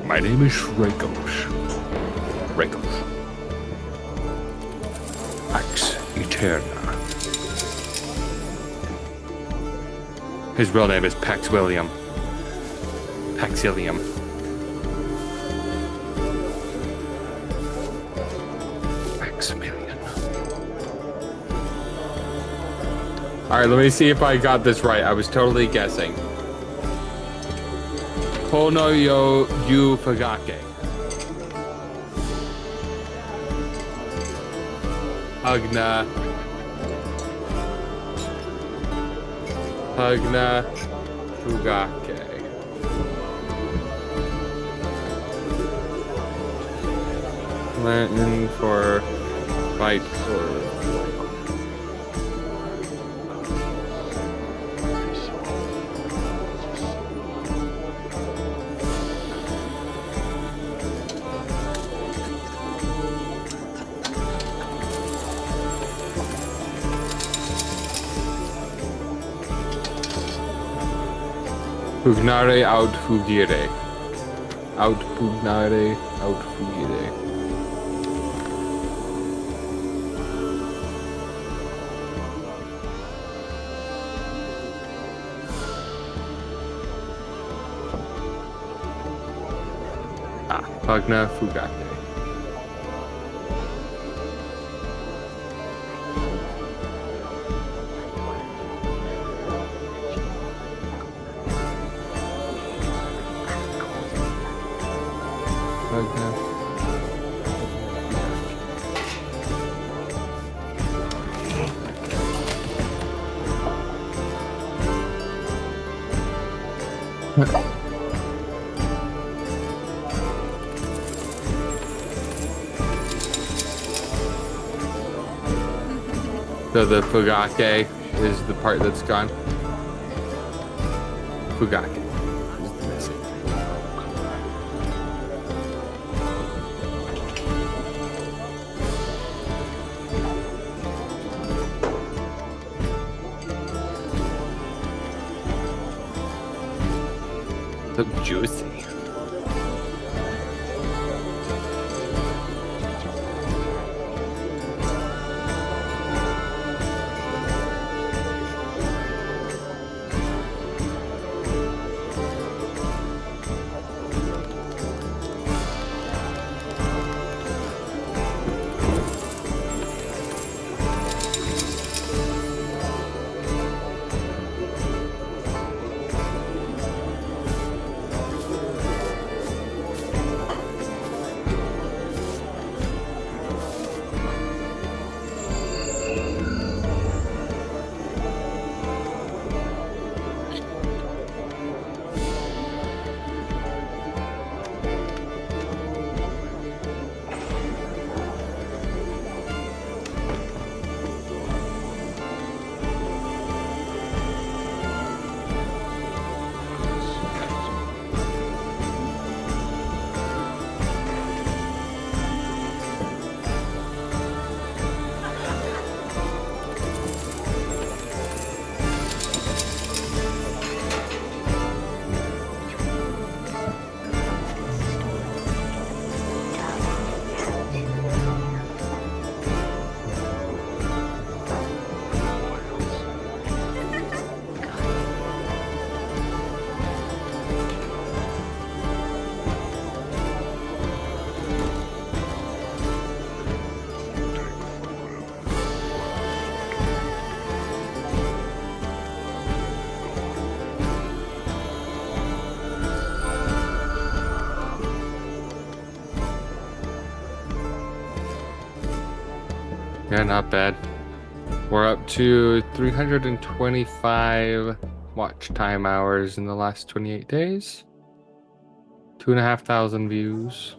My name is Rakos. Rakos. Pax Eterna. His real name is Pax William. Paxilium. Maximilian. Alright, let me see if I got this right. I was totally guessing. Kono yo yu fagake. Hugna. Hugna fugake. Latin for fight for. Pugnare aut fugire. Aut pugnare aut fugire. Ah, pugna fugate. So the fugake is the part that's gone. Fugake is the missing. So juicy. Yeah, not bad. We're up to 325 watch time hours in the last 28 days. 2,500 views.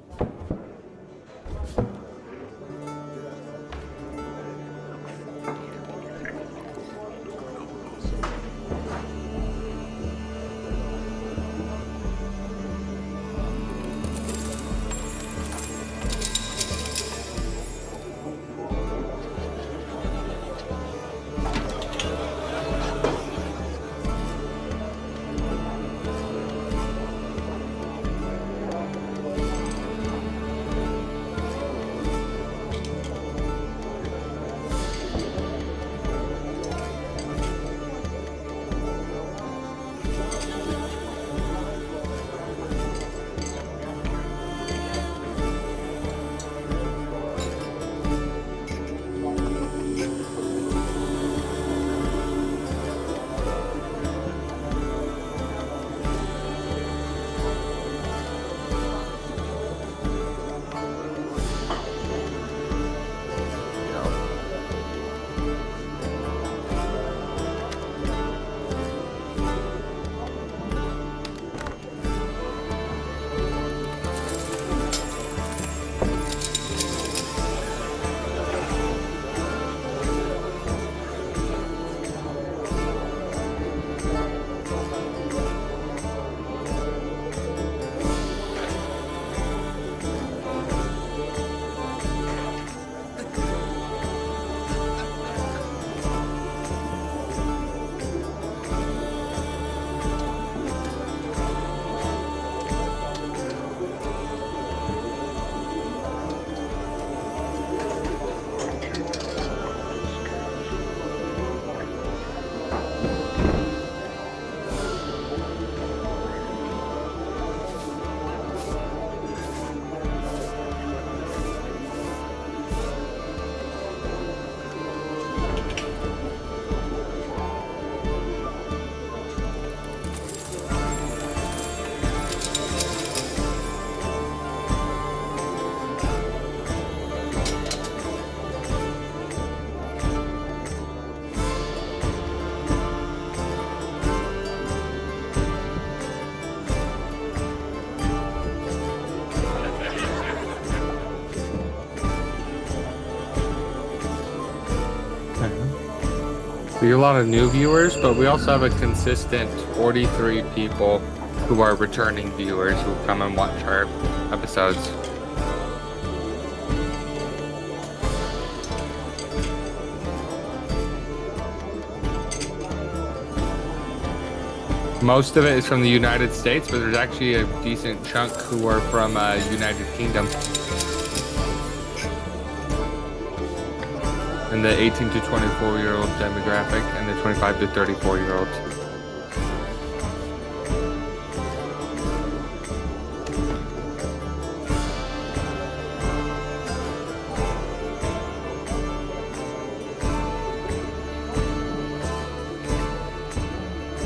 We get a lot of new viewers, but we also have a consistent 43 people who are returning viewers who come and watch our episodes. Most of it is from the United States, but there's actually a decent chunk who are from United Kingdom. And the 18 to 24-year-old demographic and the 25 to 34-year-olds.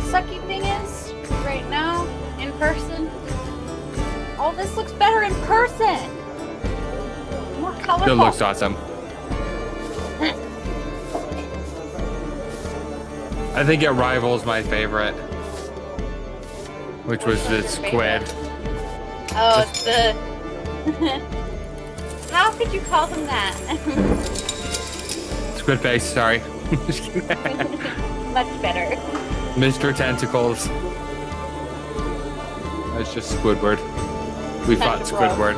Sucky thing is, right now, in person, all this looks better in person. More colorful. It looks awesome. I think it rivals my favorite, which was the squid. Oh, it's the... How could you call them that? Squid face, sorry. Much better. Mr. Tentacles. That's just Squidward. We fought Squidward.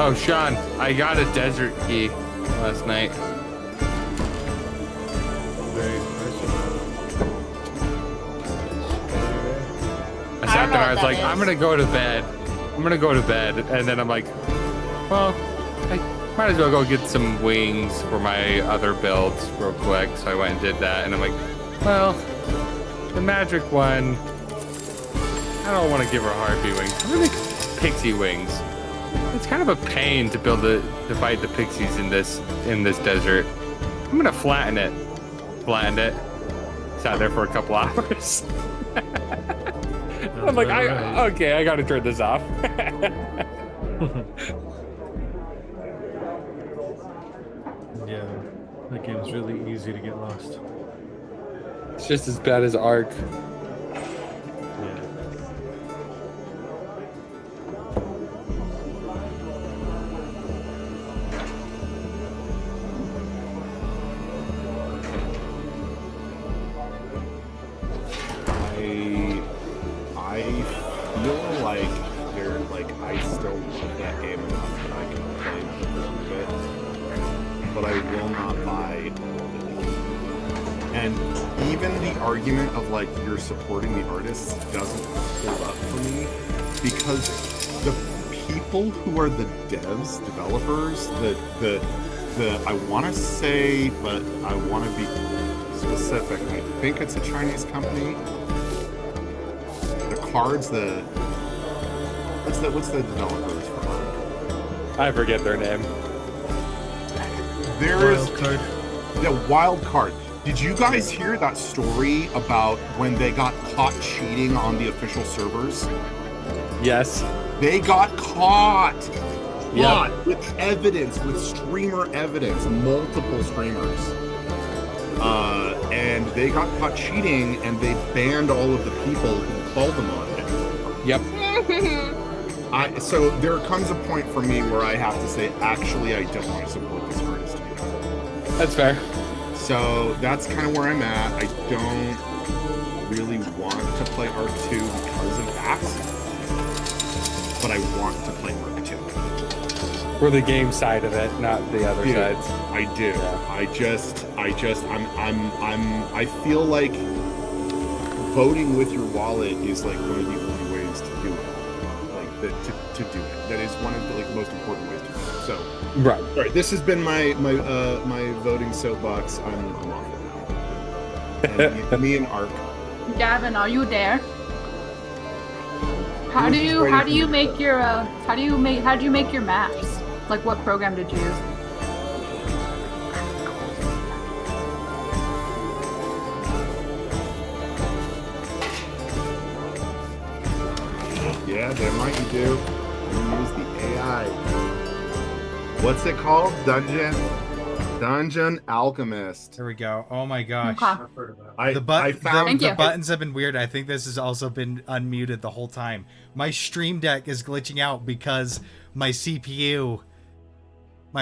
Oh, Sean, I got a desert key last night. I sat there, I was like, I'm gonna go to bed. I'm gonna go to bed. And then I'm like, well, I might as well go get some wings for my other builds real quick. So I went and did that. And I'm like, well, the magic one, I don't want to give her Harpy wings. I'm gonna make pixie wings. It's kind of a pain to to fight the pixies in this desert. I'm gonna flatten it. Flattened it. Sat there for a couple hours. I'm like, okay, I gotta turn this off. Yeah, that game's really easy to get lost. It's just as bad as Ark. Yeah. I feel like I still love that game enough that I can play a little bit, but I will not buy all of it. And even the argument of like you're supporting the artists doesn't hold up for me, because the people who are the developers, the I want to say, but I want to be specific. I think it's a Chinese company. Cards, what's the developers for Ark? I forget their name. There is the Wild Card. Did you guys hear that story about when they got caught cheating on the official servers? Yes. They got caught. Yep. With evidence, with streamer evidence, multiple streamers. And they got caught cheating, and they banned all of the people who called them on it. Yep. So there comes a point for me where I have to say, actually, I don't want to support this artist anymore. That's fair. So that's kind of where I'm at. I don't really want to play Ark 2 because of that, but I want to play Ark 2. For the game side of it, not the other sides. I do. Yeah. I feel like voting with your wallet is like one of the only ways to do it. Like to do it. That is one of the most important ways to do it. So right. All right. This has been my voting soapbox. I'm off it now. And me and Ark. Gavin, are you there? How do you make your how do you make your maps? Like, what program did you use? Yeah, damn right you do. You use the AI. What's it called? Dungeon? Dungeon Alchemist. There we go. Oh my gosh. Okay. I've heard of that. I The found Thank you. buttons have been weird. I think this has also been unmuted the whole time. My stream deck is glitching out because my CPU.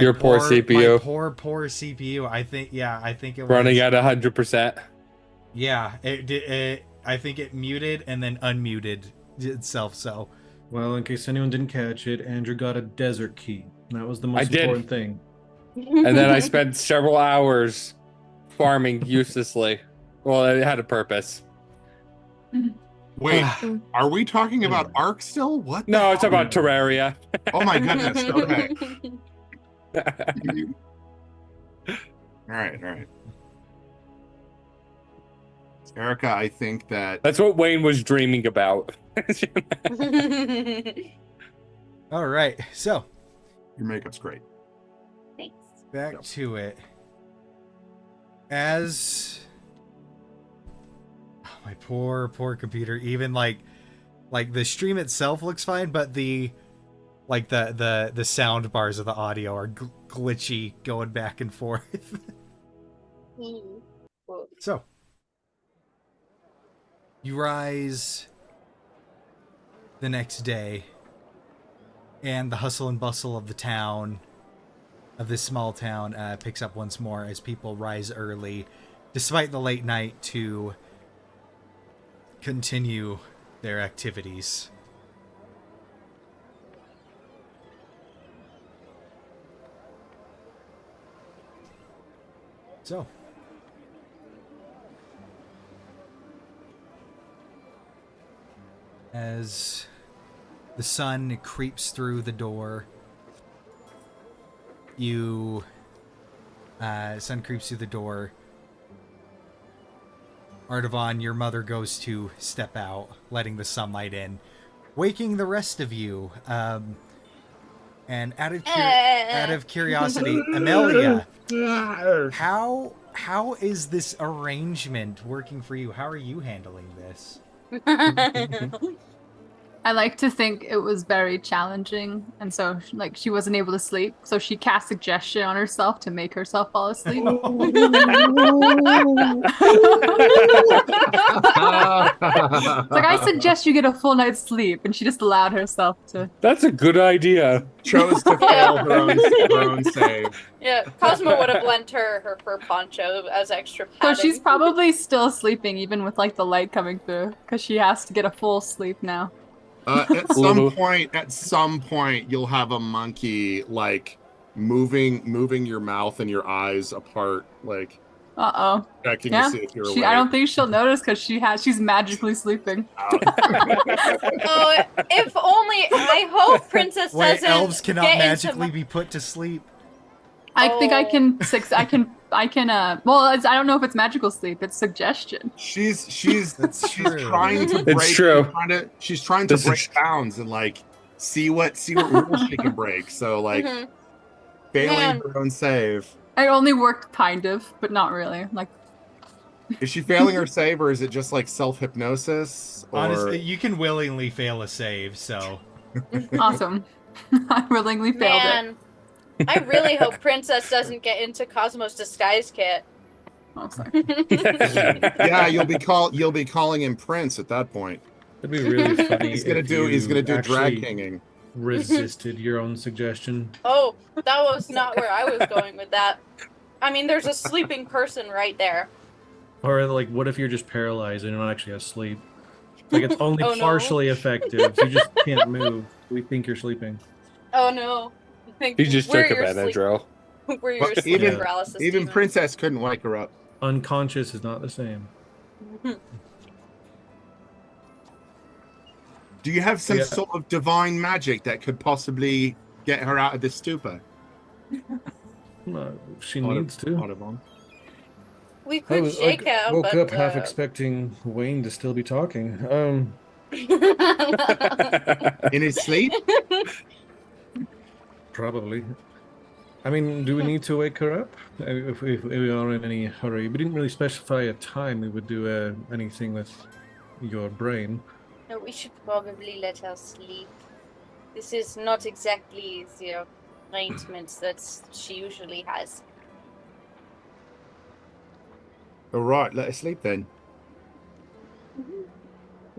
Your poor CPU. My poor CPU. I think it was Running at 100%. Yeah, I think it muted and then unmuted itself. So, Well, in case anyone didn't catch it, Andrew got a desert key. That was the I most did. important thing. And then I spent several hours farming uselessly. Well, it had a purpose. Wait, are we talking about Ark still? What? No, it's about Terraria. Oh my goodness. Okay. All right. Erica, I think that That's what Wayne was dreaming about. all right. So your makeup's great. Thanks. back to it. As my poor computer. Even like the stream itself looks fine, but the sound bars of the audio are glitchy, going back and forth. So you rise the next day, and the hustle and bustle of the town, of this small town, picks up once more as people rise early, despite the late night, to continue their activities. So, as the sun creeps through the door, Artavan, your mother goes to step out, letting the sunlight in, waking the rest of you. And out of curiosity, Amelia, how is this arrangement working for you? How are you handling this? I like to think it was very challenging, and so like she wasn't able to sleep, so she cast suggestion on herself to make herself fall asleep. Oh. Like, I suggest you get a full night's sleep, and she just allowed herself to. That's a good idea. Chose to fail her own save. Yeah, Cosmo would have lent her fur poncho as extra So padding. she's probably still sleeping, even with like the light coming through, because she has to get a full sleep now. At some point, you'll have a monkey like moving your mouth and your eyes apart, like checking to see if you're awake. I don't think she'll notice because she's magically sleeping. Oh, if only! I hope Princess Wait, doesn't. elves cannot get magically be put to sleep. I think I can. Well, I don't know if it's magical sleep. It's suggestion. She's That's true. trying to break. It's true. She's trying to break bounds and like see what rules she can break. So like failing her own save. I only worked kind of, but not really. Like, is she failing her save, or is it just like self-hypnosis? Or... Honestly, you can willingly fail a save, so awesome. I willingly failed it. I really hope Princess doesn't get into Cosmo's disguise kit. Oh, sorry. Yeah, you'll be calling him Prince at that point. It'd be really funny. He's gonna do drag kinging. Resisted your own suggestion. Oh, that was not where I was going with that. I mean, there's a sleeping person right there. Or like, what if you're just paralyzed and you're not actually asleep? Like, it's only Oh, no. partially effective. You just can't move. We think you're sleeping. Oh no. He just took a Benadryl. Where your sleep paralysis. Even demon. Princess couldn't wake her up. Unconscious is not the same. Do you have some sort of divine magic that could possibly get her out of this stupor? She needs to. We could shake him. Woke but, up half expecting Wayne to still be talking. In his sleep? Probably. I mean, do we need to wake her up? If we are in any hurry. We didn't really specify a time we would do anything with your brain. No, we should probably let her sleep. This is not exactly the arrangements that she usually has. All right, let her sleep then.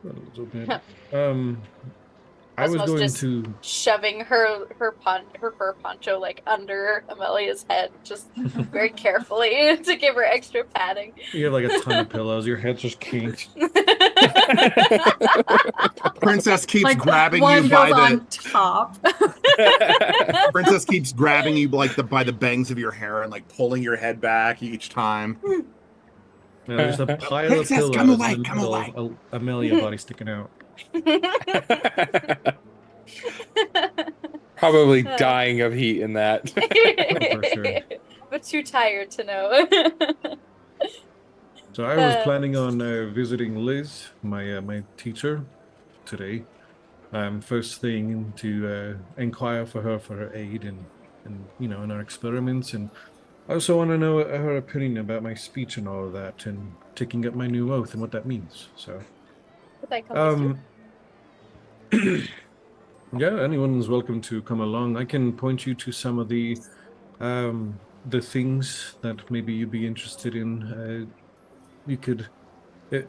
A little bit. I was Cosmo's going just to. shoving her fur poncho like under Amelia's head, just very carefully to give her extra padding. You have like a ton of pillows. Your head's just kinked. Princess keeps Like grabbing one you goes by the. on top. Princess keeps grabbing you like by the bangs of your hair and like pulling your head back each time. There's a pile Princess, of come pillows away, in the come middle away. of Amelia body sticking out. Probably dying of heat in that. Oh, for sure. But too tired to know. So I was planning on visiting Liz, my teacher, today. First thing to inquire for her aid and in our experiments, and I also want to know her opinion about my speech and all of that, and taking up my new oath and what that means. So, What I call yeah, anyone's welcome to come along. I can point you to some of the things that maybe you'd be interested in. You could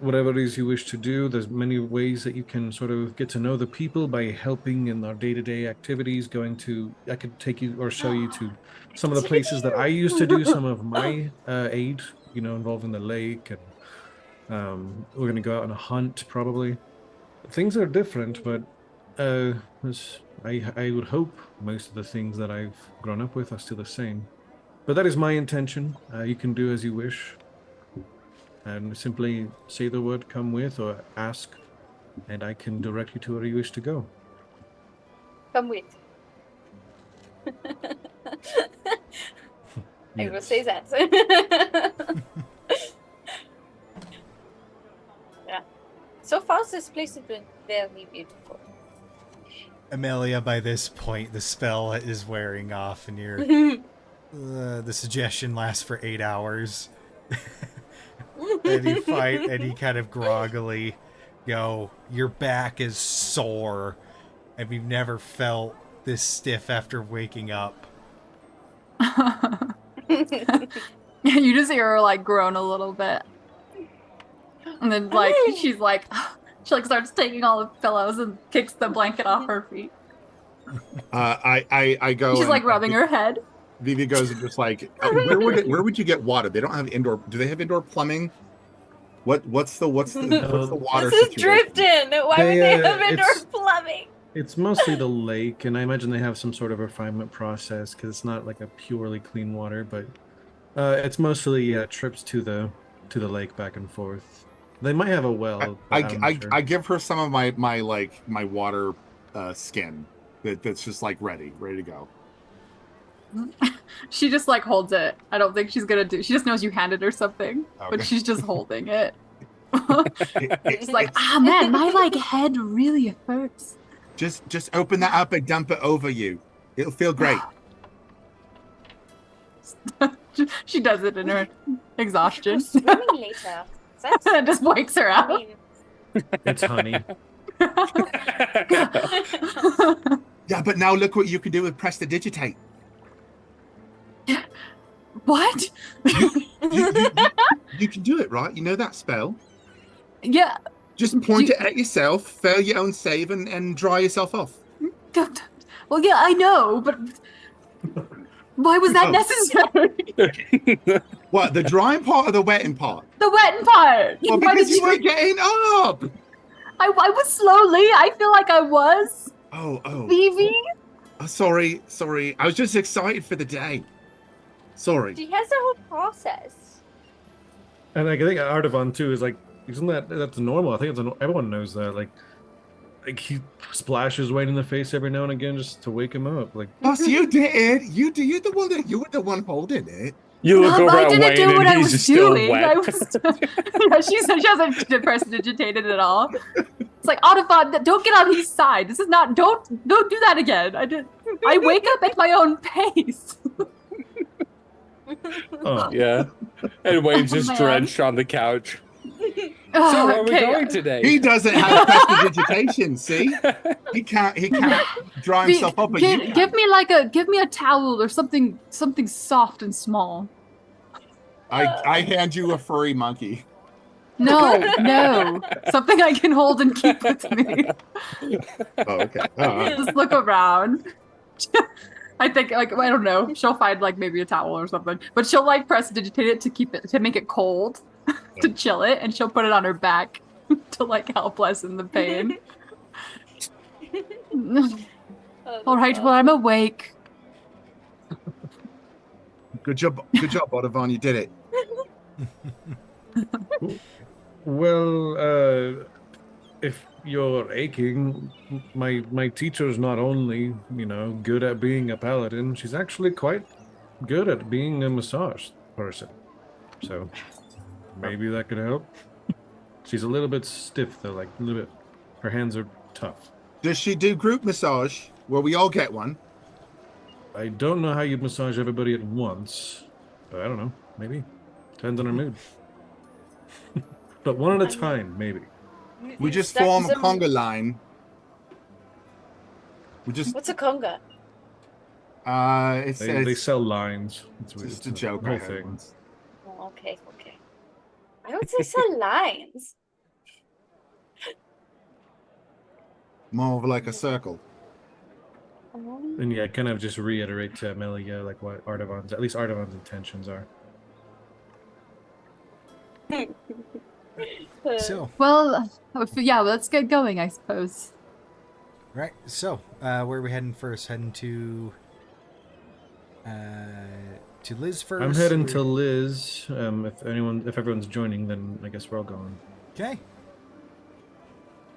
whatever it is you wish to do. There's many ways that you can sort of get to know the people by helping in our day-to-day activities. I could take you or show you to some of the places that I used to do some of my aid, involving the lake, and we're going to go out on a hunt probably. Things are different, but I would hope most of the things that I've grown up with are still the same. But that is my intention. You can do as you wish. And simply say the word "come with" or ask, and I can direct you to where you wish to go. Come with. I will say that. Yeah. So far, this place has been very beautiful. Amelia, by this point, the spell is wearing off, and you're the suggestion lasts for 8 hours. And you fight, and you kind of groggily go, your back is sore, and you've never felt this stiff after waking up. You just hear her like groan a little bit. And then she starts taking all the pillows and kicks the blanket off her feet. I go. She's like rubbing her head. Vivi goes and just like, where would you get water? They don't have indoor. Do they have indoor plumbing? What's the water This is situation? Drifton. Why would they have indoor plumbing? It's mostly the lake, and I imagine they have some sort of refinement process because it's not like a purely clean water, but it's mostly trips to the lake back and forth. They might have a well. I give her some of my water skin that's just like ready to go. She just like holds it. I don't think she's gonna do. She just knows you handed her something, but she's just holding it. It's like, man, my head really hurts. Just open that up and dump it over you. It'll feel great. She does it in her exhaustion. Swimming later. It just wakes her up. It's honey. Yeah, but now look what you can do with prestidigitate. What? You can do it, right? You know that spell? Yeah. Just point it at yourself, fail your own save, and dry yourself off. Well, yeah, I know, but why was that necessary? What, the drying part or the wetting part? The wetting part. Well, because you were getting up. I was slowly. I feel like I was. Oh. Vivi? Oh, sorry. I was just excited for the day. Sorry. She has a whole process. And I think Artavan too is like, isn't that's normal? I think everyone knows that. Like he splashes Wayne in the face every now and again just to wake him up. Like, boss, you did. You were the one holding it. You look over at Wayne do what and I he's was just still doing. wet. She hasn't prestidigitated at all. It's like, Artavan, don't get on his side. This is not. Don't do that again. I wake up at my own pace. oh Yeah. And Wayne's just drenched on the couch. So where are we going today? He doesn't have prestidigitation. See, he can't dry himself up. Give me a towel or something soft and small. I hand you a furry monkey. No. Something I can hold and keep with me. Oh, okay. Just look around. I think like I don't know. She'll find like maybe a towel or something, but she'll like press digitate it to keep it to make it cold, to chill it, and she'll put it on her back to like help lessen the pain. All right, well I'm awake. Good job, Audubon. You did it. Well, if you're aching, my teacher's not only, good at being a paladin, she's actually quite good at being a massage person. So maybe that could help. She's a little bit stiff though, like a little bit. Her hands are tough. Does she do group massage where we all get one? I don't know how you massage everybody at once, but I don't know. Maybe depends on her mood. But one at a time, maybe. We just form a conga line. What's a conga? They sell lines. It's just a joke. The whole thing. Once. Oh, okay. I would say some lines. More of like a circle. And yeah, kind of just reiterate to Amelia like what at least Artavan's intentions are. So, Well, yeah, let's get going, I suppose. right. So, where are we heading first? Heading to Liz first. I'm heading to Liz. If everyone's joining, then I guess we're all going. Okay.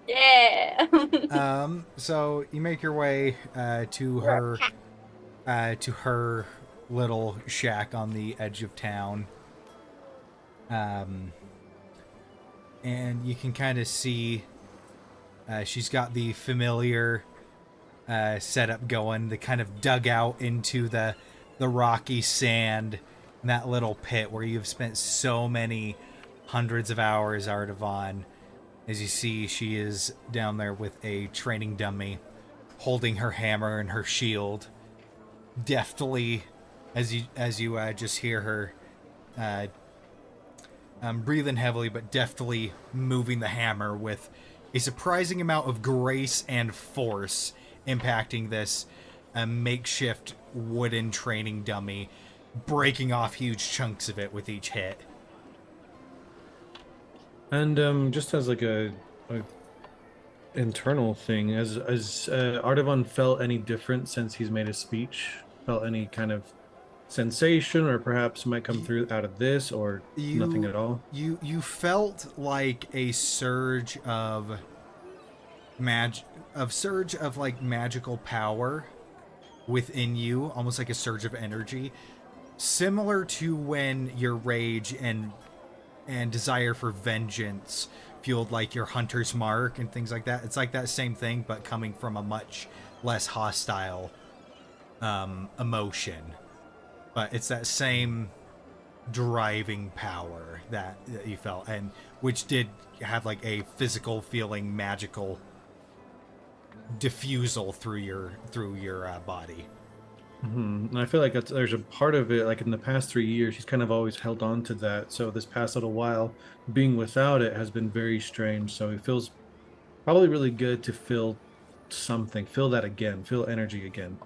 Yeah. So you make your way to her little shack on the edge of town. And you can kind of see she's got the familiar setup going, the kind of dugout into the rocky sand, and that little pit where you've spent so many hundreds of hours, Artavan. As you see, she is down there with a training dummy, holding her hammer and her shield, deftly, as you just hear her breathing heavily, but deftly moving the hammer with a surprising amount of grace and force, impacting this makeshift wooden training dummy, breaking off huge chunks of it with each hit. And just as like a internal thing, has Artavan felt any different since he's made his speech? Felt any kind of sensation, or perhaps might come through out of this, or nothing at all? You felt like a surge of magical power within you, almost like a surge of energy, similar to when your rage and desire for vengeance fueled like your hunter's mark and things like that. It's like that same thing, but coming from a much less hostile emotion. But it's that same driving power that you felt, and which did have like a physical feeling, magical diffusal through your body. Mm-hmm. And I feel like there's a part of it, like in the past 3 years, she's kind of always held on to that. So this past little while, being without it has been very strange. So it feels probably really good to feel something, feel that again, feel energy again.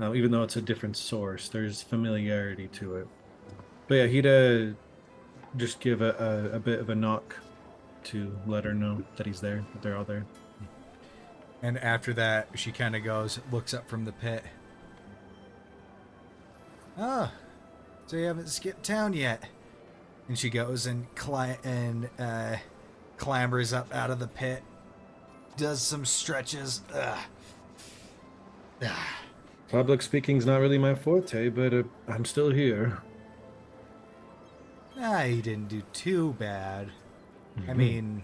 Even though it's a different source, there's familiarity to it. But yeah, he'd just give a bit of a knock to let her know that he's there, that they're all there. And after that, she kind of looks up from the pit. Ah, so you haven't skipped town yet. And she goes and clambers up out of the pit, does some stretches. Public speaking's not really my forte, but I'm still here. You didn't do too bad. Mm-hmm. I mean,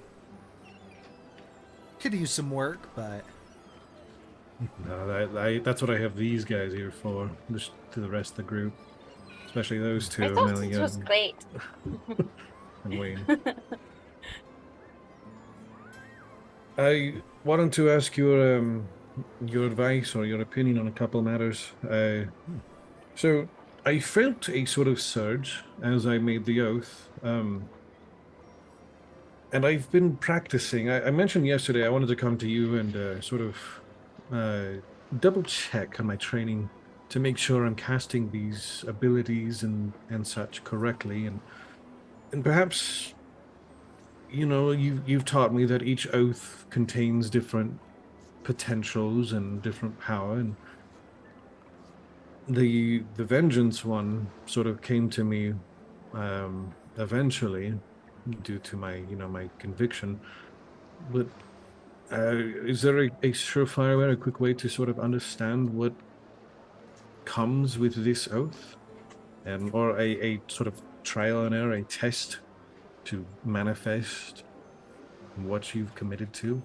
could use some work, but... No, that's what I have these guys here for, just to the rest of the group. Especially those two. I thought this was great. And Wayne. I wanted to ask your advice or your opinion on a couple of matters. So, I felt a sort of surge as I made the oath. And I've been practicing. I mentioned yesterday I wanted to come to you and sort of double check on my training to make sure I'm casting these abilities and such correctly. And perhaps, you've taught me that each oath contains different potentials and different power, and the vengeance one sort of came to me eventually due to my conviction. But is there a surefire way, a quick way to sort of understand what comes with this oath, and or a sort of trial and error, a test to manifest what you've committed to?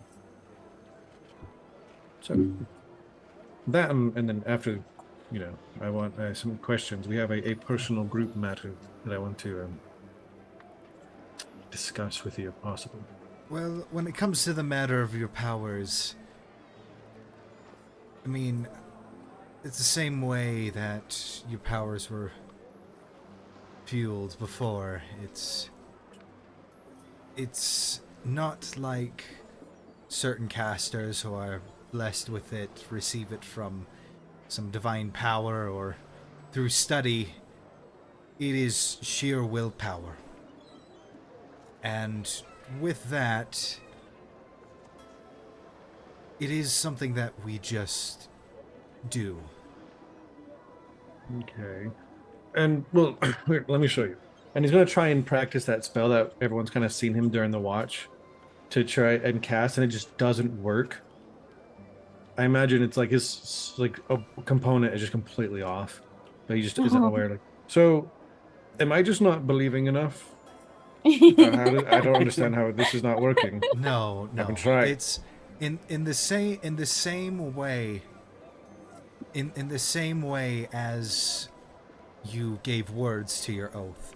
So that, and then after, I want some questions. We have a personal group matter that I want to discuss with you if possible. Well, when it comes to the matter of your powers, I mean, it's the same way that your powers were fueled before. It's not like certain casters who are blessed with it receive it from some divine power or through study. It is sheer willpower. And with that, it is something that we just do. Okay. And, well, here, let me show you. And he's going to try and practice that spell that everyone's kind of seen him during the watch to try and cast, and it just doesn't work. I imagine it's like his a component is just completely off, but he just isn't aware. So, am I just not believing enough? I don't understand how this is not working. No. I've been trying. It's in the same way as you gave words to your oath.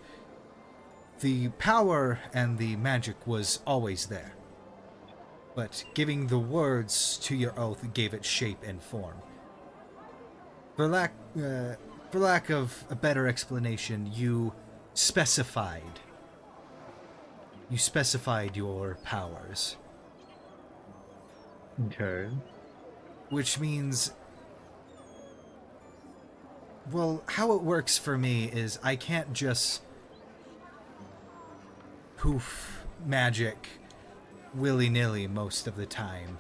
The power and the magic was always there. But giving the words to your oath gave it shape and form. For lack of a better explanation, you specified your powers. Okay. Which means, well, how it works for me is I can't just poof magic willy-nilly most of the time.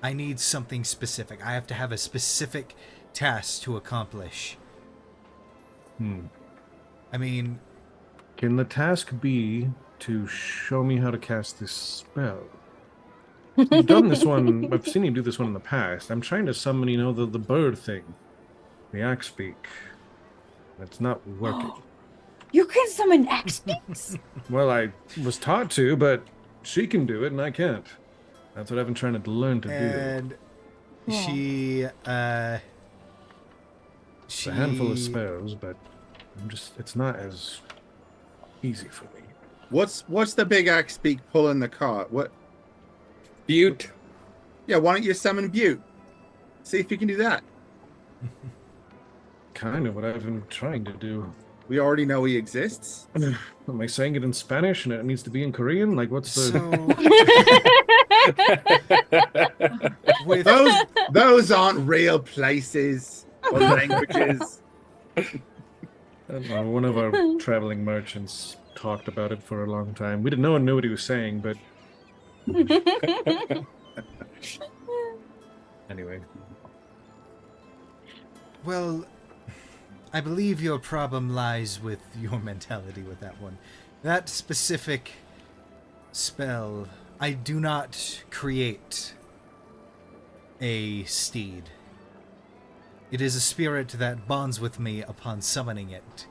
I need something specific. I have to have a specific task to accomplish. I mean, can the task be to show me how to cast this spell? You've done this one. I've seen you do this one in the past. I'm trying to summon, the bird thing, the axe beak. It's not working. You can summon X-Beaks? Well, I was taught to, but she can do it and I can't. That's what I've been trying to learn to do. And she It's a handful of spells, but it's not as easy for me. What's the big axe beak pulling the cart? What? Butte. Yeah, why don't you summon Butte? See if you can do that. Kind of what I've been trying to do. We already know he exists. Am I saying it in Spanish and it needs to be in Korean? Like, what's the... with Those aren't real places or languages. I don't know, one of our traveling merchants talked about it for a long time. No one knew what he was saying, but... Anyway. Well, I believe your problem lies with your mentality with that one. That specific spell, I do not create a steed. It is a spirit that bonds with me upon summoning it.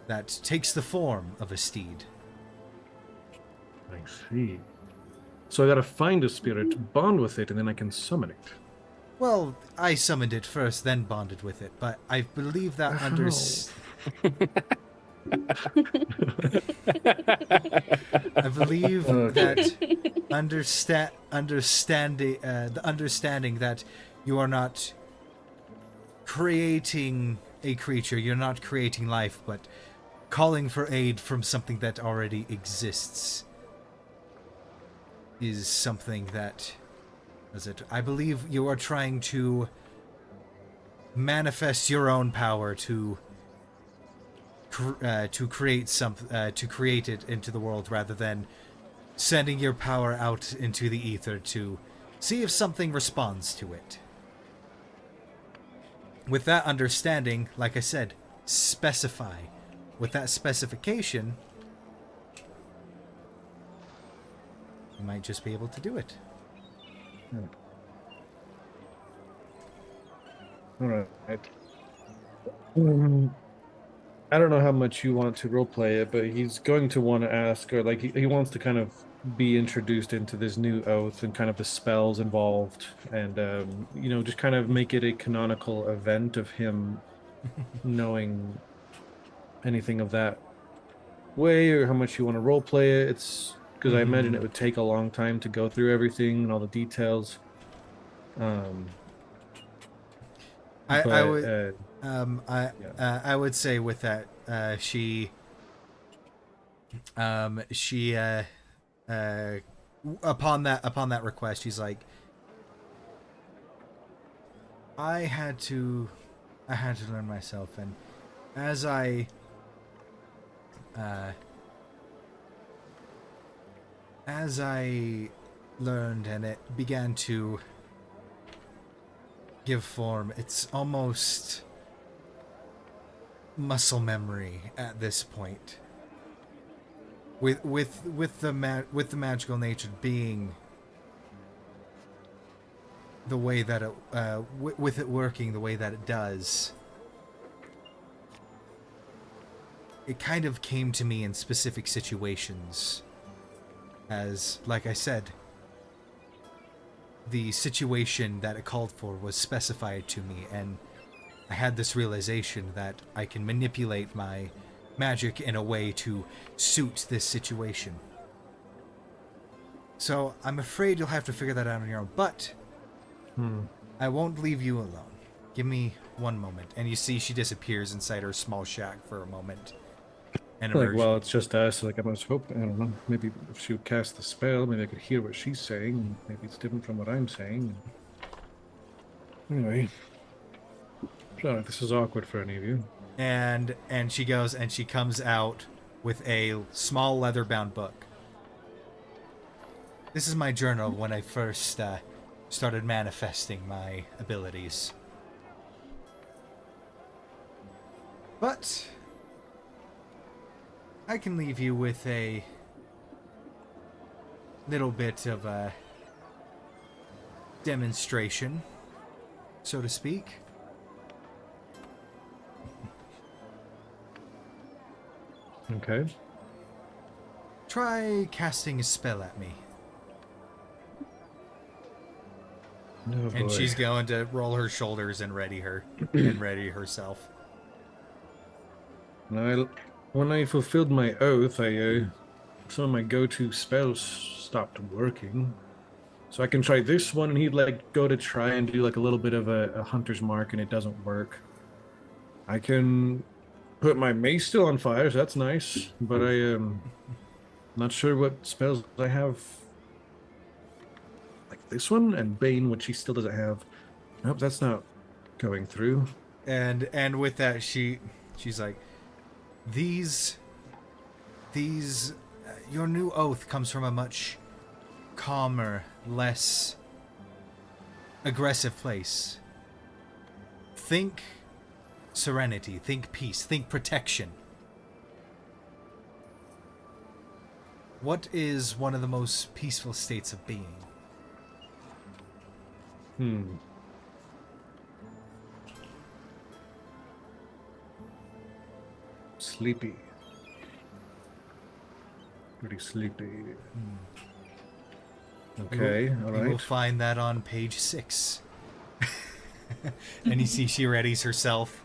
That takes the form of a steed. I see. So I gotta find a spirit, bond with it, and then I can summon it. Well, I summoned it first, then bonded with it, but I believe that I believe that the understanding that you are not creating a creature. You're not creating life, but calling for aid from something that already exists is something that... Is it? I believe you are trying to manifest your own power to create it into the world, rather than sending your power out into the ether to see if something responds to it. With that understanding, like I said, specify. With that specification, you might just be able to do it. All right. I don't know how much you want to roleplay it, but he's going to want to ask, or like he wants to kind of be introduced into this new oath and kind of the spells involved, and just kind of make it a canonical event of him knowing anything of that way, or how much you want to roleplay it. It's because I imagine it would take a long time to go through everything and all the details. I would say with that, she upon that request, she's like, I had to learn myself, and as I learned and it began to give form, it's almost muscle memory at this point. With the magical nature being the way that it with it working the way that it does, it kind of came to me in specific situations. As, like I said, the situation that it called for was specified to me, and I had this realization that I can manipulate my magic in a way to suit this situation. So I'm afraid you'll have to figure that out on your own, but I won't leave you alone. Give me one moment. And you see she disappears inside her small shack for a moment. And like, well, it's just us. Like, I was hoping, I don't know, maybe if she would cast the spell, maybe I could hear what she's saying. Maybe it's different from what I'm saying. Anyway, I don't know if this is awkward for any of you. And she goes and she comes out with a small leather-bound book. This is my journal when I first started manifesting my abilities. But I can leave you with a little bit of a demonstration, so to speak. Okay. Try casting a spell at me. Oh, and boy. she's going to roll her shoulders and ready herself. When I fulfilled my oath, some of my go-to spells stopped working. So I can try this one, and he'd like go to try and do like a little bit of a hunter's mark, and it doesn't work. I can put my mace still on fire, so that's nice, but I am not sure what spells I have. Like this one and Bane, which he still doesn't have. Nope, that's not going through. And with that, she's like, these your new oath comes from a much calmer, less aggressive place. Think serenity, think peace, think protection. What is one of the most peaceful states of being? Sleepy. Pretty sleepy. Okay, all right. You will find that on page 6. And you see she readies herself.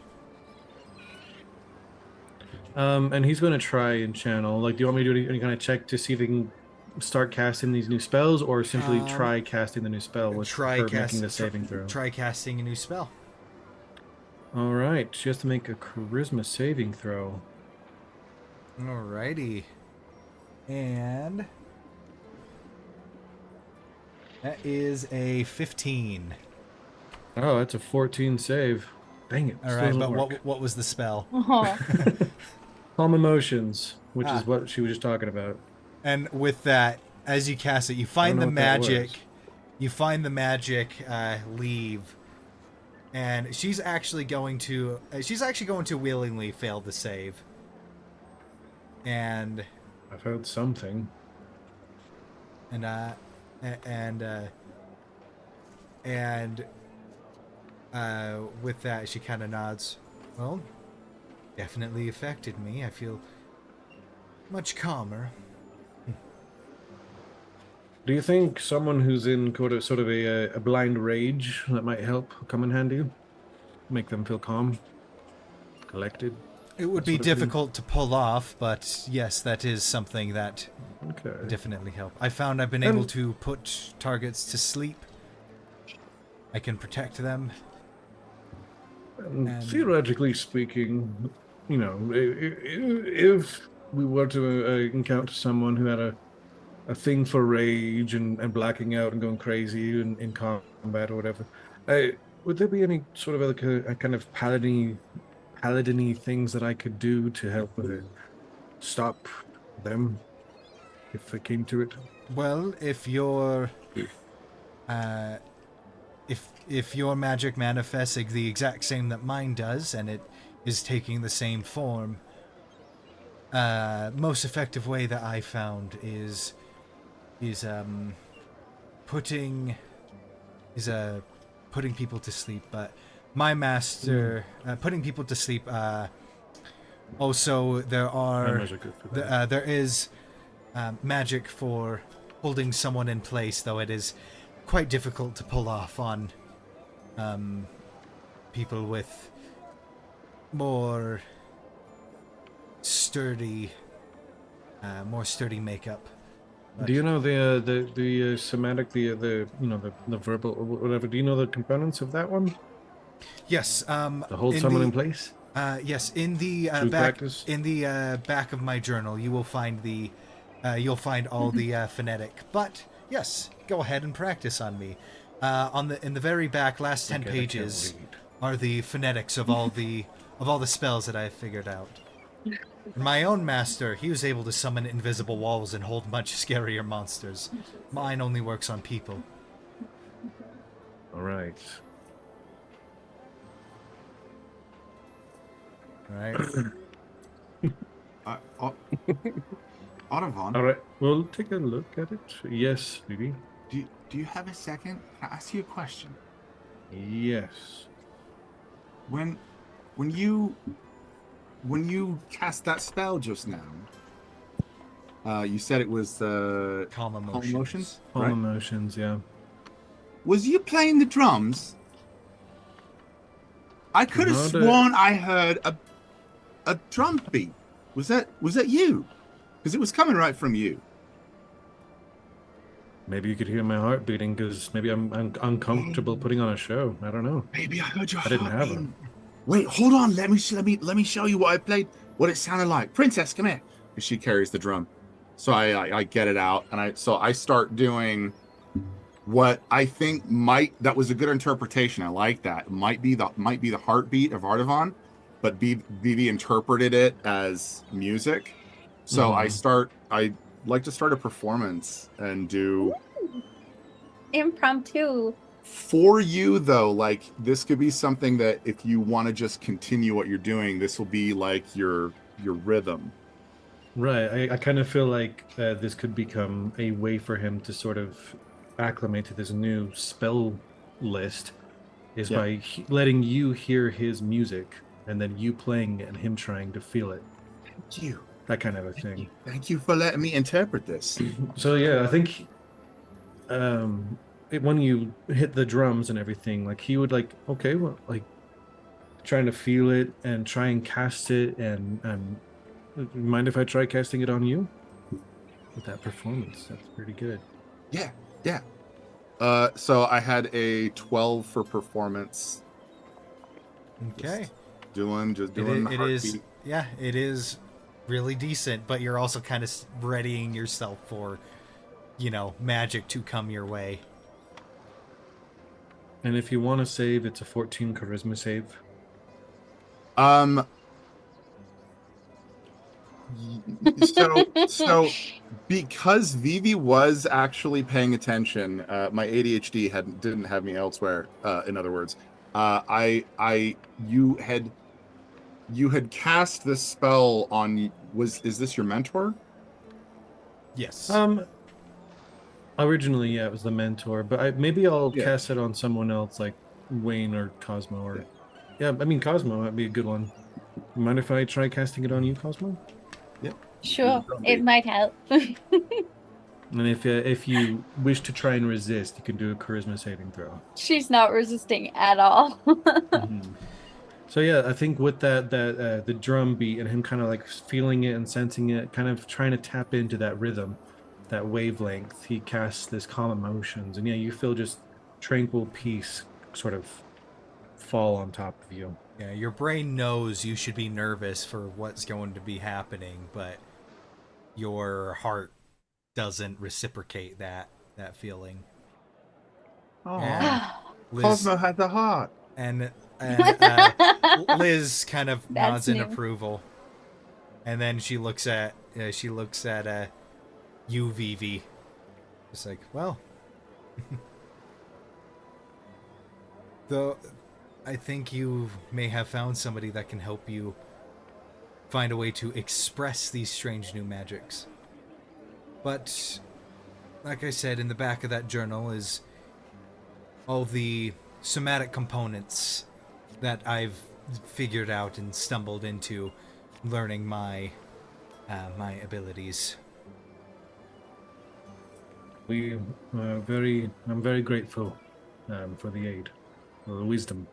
And he's going to try and channel. Like, do you want me to do any kind of check to see if he can start casting these new spells, or simply try casting the new spell with her making the saving throw? Try casting a new spell. All right, she has to make a charisma saving throw. Alrighty. And that is a 15. Oh, that's a 14 save. Dang it! All Still right, doesn't but work. what was the spell? Oh, Calm emotions, which Ah. is what she was just talking about. And with that, as you cast it, you I don't find know the what that was. magic. You find the magic leave, and she's actually going to willingly fail the save. And I found something. and with that, she kind of nods. Well, definitely affected me. I feel much calmer. Do you think someone who's in sort of a blind rage that might help come in handy? Make them feel calm, collected? It would that be sort of thing? difficult to pull off, but yes, that is something that Okay. definitely help. I found I've been able to put targets to sleep. I can protect them. And theoretically speaking, you know, if we were to encounter someone who had a thing for rage and blacking out and going crazy in combat or whatever, would there be any sort of other kind of paladin-y things that I could do to help with it? Stop them if it came to it? Well, if your if your magic manifests the exact same that mine does, and it is taking the same form, most effective way that I found is putting putting people to sleep. But my master putting people to sleep. Also, there are there is magic for holding someone in place, though it is quite difficult to pull off on people with more sturdy makeup. Do you know the somatic, the you know the verbal or whatever? Do you know the components of that one? Yes. To hold someone in place. Yes, in the Through back practice? in the back of my journal, you will find you'll find all the phonetic. But yes, go ahead and practice on me. In the very back, last 10 Okay, I can't pages read. are the phonetics of all the spells that I have figured out. My own master, he was able to summon invisible walls and hold much scarier monsters. Mine only works on people. All right. All right. Audubon, All right. We'll take a look at it. Yes, Vivi. do you have a second? Can I ask you a question? Yes. When you cast that spell just now, you said it was Calm Calm emotions. Emotions, Calm right? emotions. Yeah. Was you playing the drums? I could have No, sworn I heard a drum beat. Was that you? Because it was coming right from you. Maybe you could hear my heart beating because maybe I'm uncomfortable putting on a show. I don't know. Maybe I heard your I didn't heart have beating. Wait, hold on. Let me show you what I played. What it sounded like. Princess, come here. And she carries the drum. So I get it out, and I start doing what I think that was a good interpretation. I like that. It might be the heartbeat of Artavan, but Vivi interpreted it as music. So I like to start a performance and do Impromptu. for you though. Like this could be something that if you want to just continue what you're doing, this will be like your rhythm. Right. I kind of feel like this could become a way for him to sort of acclimate to this new spell list is Yeah. by letting you hear his music and then you playing it and him trying to feel it. Thank you. That kind of a thing. Thank you for letting me interpret this. So yeah, I think when you hit the drums and everything, like he would like, okay, well, like trying to feel it and try and cast it and mind if I try casting it on you? With that performance, that's pretty good. Yeah. So I had a 12 for performance. Okay. Just doing the It heartbeat. is. Yeah, it is really decent, but you're also kind of readying yourself for, magic to come your way. And if you want to save, it's a 14 charisma save. So because Vivi was actually paying attention, my ADHD didn't have me elsewhere. In other words, you had cast this spell on. Is this your mentor? Yes. Originally, yeah, it was the mentor, but maybe I'll Yeah. cast it on someone else, like Wayne or Cosmo, or yeah. I mean, Cosmo might be a good one. Mind if I try casting it on you, Cosmo? Yeah. Sure, it might help. And if you wish to try and resist, you can do a charisma saving throw. She's not resisting at all. So yeah, I think with that the drum beat and him kind of like feeling it and sensing it, kind of trying to tap into that rhythm, that wavelength, he casts this calm emotions, and yeah, you feel just tranquil peace sort of fall on top of you. Yeah, your brain knows you should be nervous for what's going to be happening, but your heart doesn't reciprocate that feeling. Oh, And Cosmo had the heart. and Liz kind of nods in new. approval, and then she looks at you, Vivi. It's like, well, though I think you may have found somebody that can help you find a way to express these strange new magics. But like I said, in the back of that journal is all the somatic components that I've figured out and stumbled into learning my abilities. I'm very grateful for the aid, for the wisdom.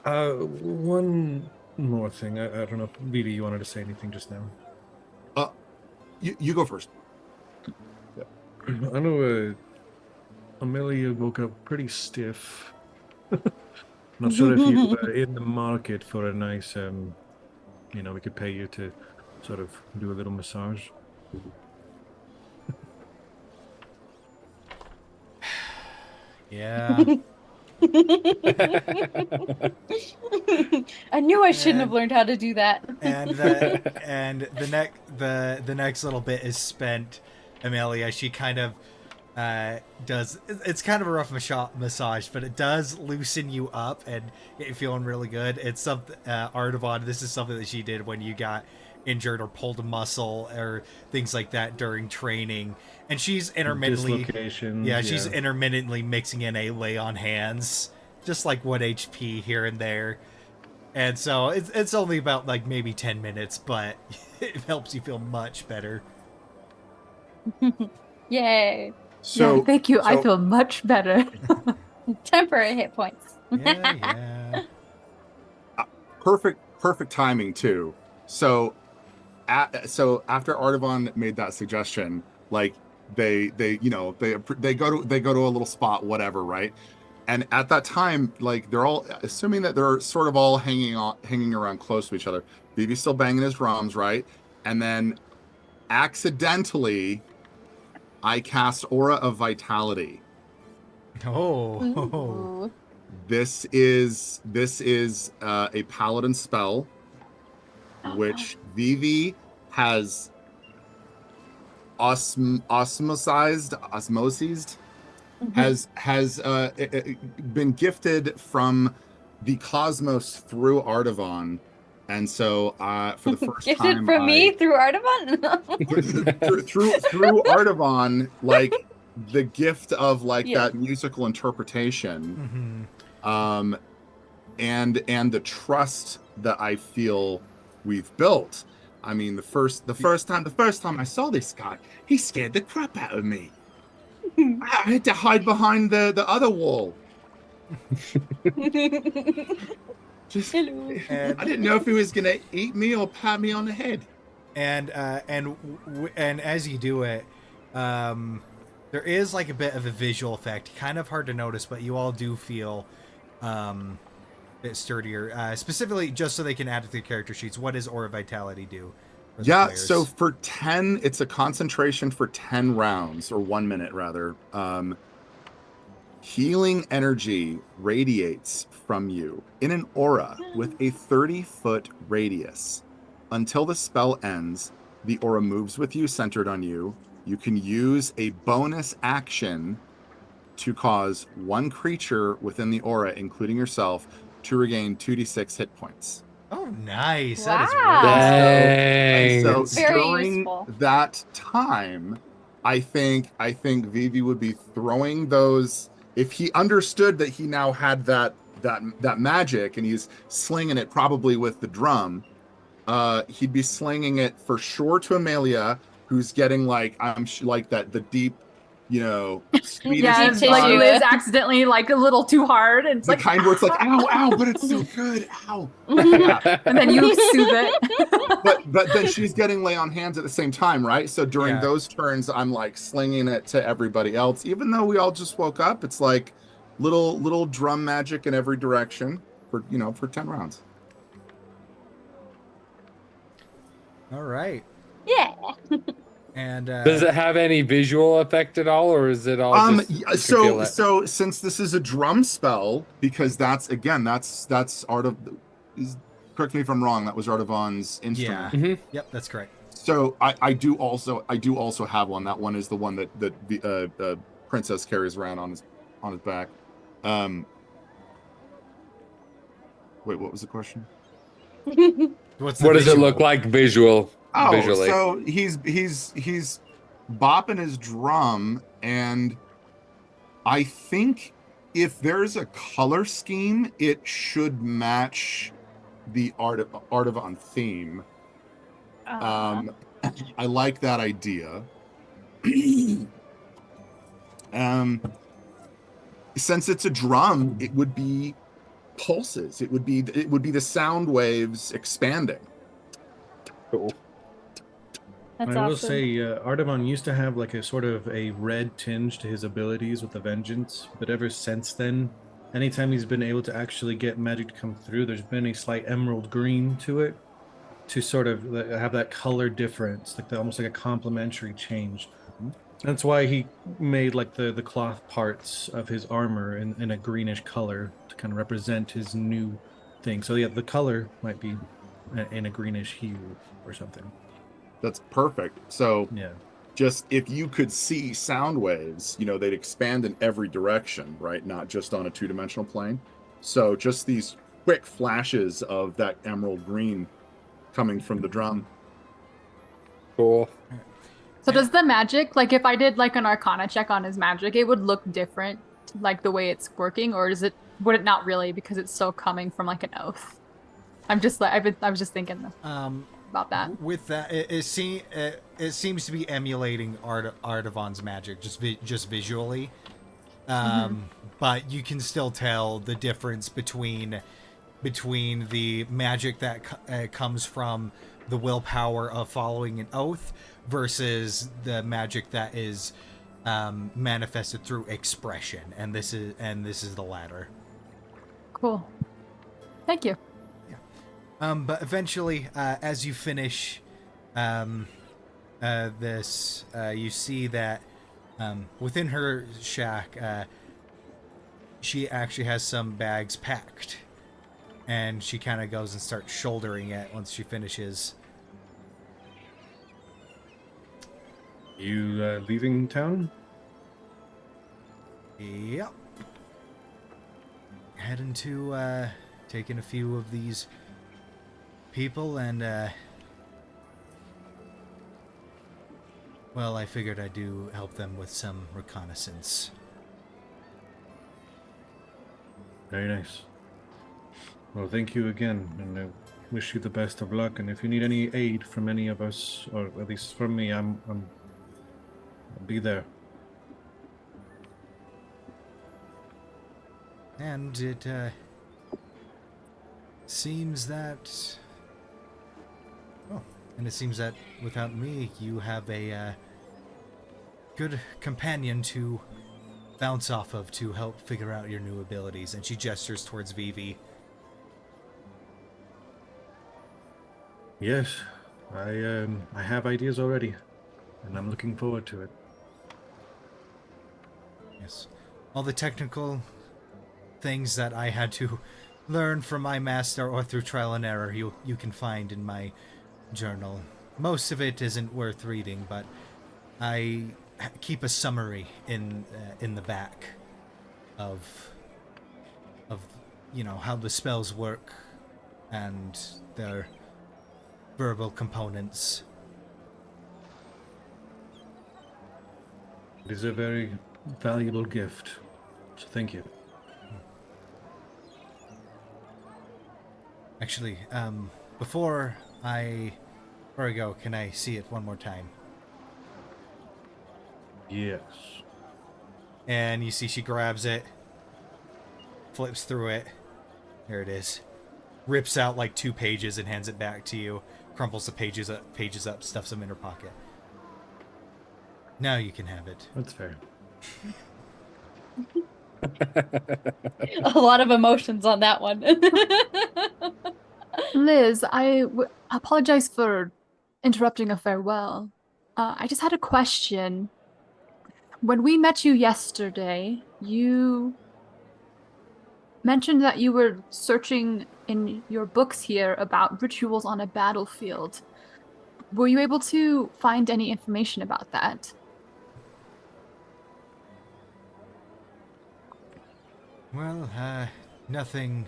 One more thing. I don't know, Vivi, you wanted to say anything just now? You go first. Yeah. I know Amelia woke up pretty stiff. Not sure if you were in the market for a nice, we could pay you to sort of do a little massage. Yeah. I knew I shouldn't have learned how to do that. And the next little bit is spent. Amelia, she kind of does. It's kind of a rough massage, but it does loosen you up and get you feeling really good. It's something Artavon. This is something that she did when you got injured or pulled a muscle or things like that during training. And she's intermittently, she's intermittently mixing in a lay on hands, just like 1 HP here and there. And so it's only about like maybe 10 minutes, but it helps you feel much better. Yay. So yeah, thank you. I feel much better. Temporary hit points. Yeah. Perfect timing too. So after Artavon made that suggestion, like they go to a little spot, whatever, right? And at that time, like they're all assuming that they're sort of all hanging around close to each other. Vivi's still banging his drums, right? And then accidentally, I cast Aura of Vitality. Oh. Ooh. This is a paladin spell, which Vivi has osmosized, has been gifted from the cosmos through Artavon, and so for the first Gifted time, from me through Artavon. through Artavon, like the gift of like Yeah. that musical interpretation, and the trust that I feel we've built. I mean, the first time I saw this guy, he scared the crap out of me. I had to hide behind the other wall. Hello. I didn't know if he was gonna eat me or pat me on the head. And as you do it, There is like a bit of a visual effect, kind of hard to notice, but you all do feel a bit sturdier. Specifically, just so they can add it to the character sheets, what does Aura Vitality do for the Yeah, players? so for 10, it's a concentration for 10 rounds, or 1 minute rather. Healing energy radiates from you in an aura with a 30-foot radius. Until the spell ends, the aura moves with you, centered on you. You can use a bonus action to cause one creature within the aura, including yourself, to regain 2d6 hit points. Oh, nice. Wow. That is And really so Dang. Very during useful. that time, I think Vivi would be throwing those. If he understood that he now had that magic and he's slinging it probably with the drum, he'd be slinging it for sure to Amelia, who's getting like like the deep, Swedish Yeah, Deep it's like tissue. Liz accidentally like a little too hard, and it's the like kind where it's like ow, ow, but it's so good, ow. Yeah. and then you soothe it. But then she's getting lay on hands at the same time, right? So during Yeah. those turns, I'm like slinging it to everybody else, even though we all just woke up. It's like little drum magic in every direction for 10 rounds. all right. Yeah. And Does it have any visual effect at all, or is it all just you can feel it? So since this is a drum spell, because that's art of, correct me if I'm wrong, that was Ardavon's instrument. yeah. Mhm. Yep, that's correct. So I do also have one. That one is the one that the princess carries around on his back. Wait, what was the question? What's the What does it visual? look like visually? So he's bopping his drum, and I think if there's a color scheme, it should match the Ardavon theme. I like that idea. Since it's a drum, it would be pulses. It would be the sound waves expanding. Cool. That's I will awesome. say, Artavan used to have like a sort of a red tinge to his abilities with the Vengeance, but ever since then, anytime he's been able to actually get magic to come through, there's been a slight emerald green to it, to sort of have that color difference, like almost like a complementary change. That's why he made like the cloth parts of his armor in a greenish color to kind of represent his new thing. So yeah, the color might be in a greenish hue or something. That's perfect. So Yeah. just if you could see sound waves, they'd expand in every direction, right? Not just on a two-dimensional plane. So just these quick flashes of that emerald green coming from the drum. Cool. So does the magic, like if I did like an Arcana check on his magic, it would look different, like the way it's working, or would it not really because it's still coming from like an oath? I'm just like I was just thinking about that. With that, it seems to be emulating Ardavon's magic, just visually. But you can still tell the difference between the magic that comes from the willpower of following an oath versus the magic that is manifested through expression, and this is the latter. Cool. Thank you. But eventually, as you finish this, you see that within her shack, she actually has some bags packed. And she kind of goes and starts shouldering it once she finishes. You leaving town? Yep. Heading to taking a few of these people and well, I figured I'd help them with some reconnaissance. Very nice. Well, thank you again, and I wish you the best of luck. And if you need any aid from any of us, or at least from me, I'll be there. And it seems that without me, you have a good companion to bounce off of to help figure out your new abilities. And she gestures towards Vivi. Yes, I have ideas already, and I'm looking forward to it. Yes. All the technical things that I had to learn from my master or through trial and error you can find in my journal. Most of it isn't worth reading, but I keep a summary in the back of how the spells work and their verbal components. It is a very valuable gift, so thank you. Actually, before I go, can I see it one more time? Yes. And you see she grabs it, flips through it. There it is. Rips out like 2 pages and hands it back to you. Crumples the pages up, stuffs them in her pocket. Now you can have it. That's fair. A lot of emotions on that one. Liz, apologize for interrupting a farewell. I just had a question. When we met you yesterday, you mentioned that you were searching in your books here about rituals on a battlefield. Were you able to find any information about that? Well, nothing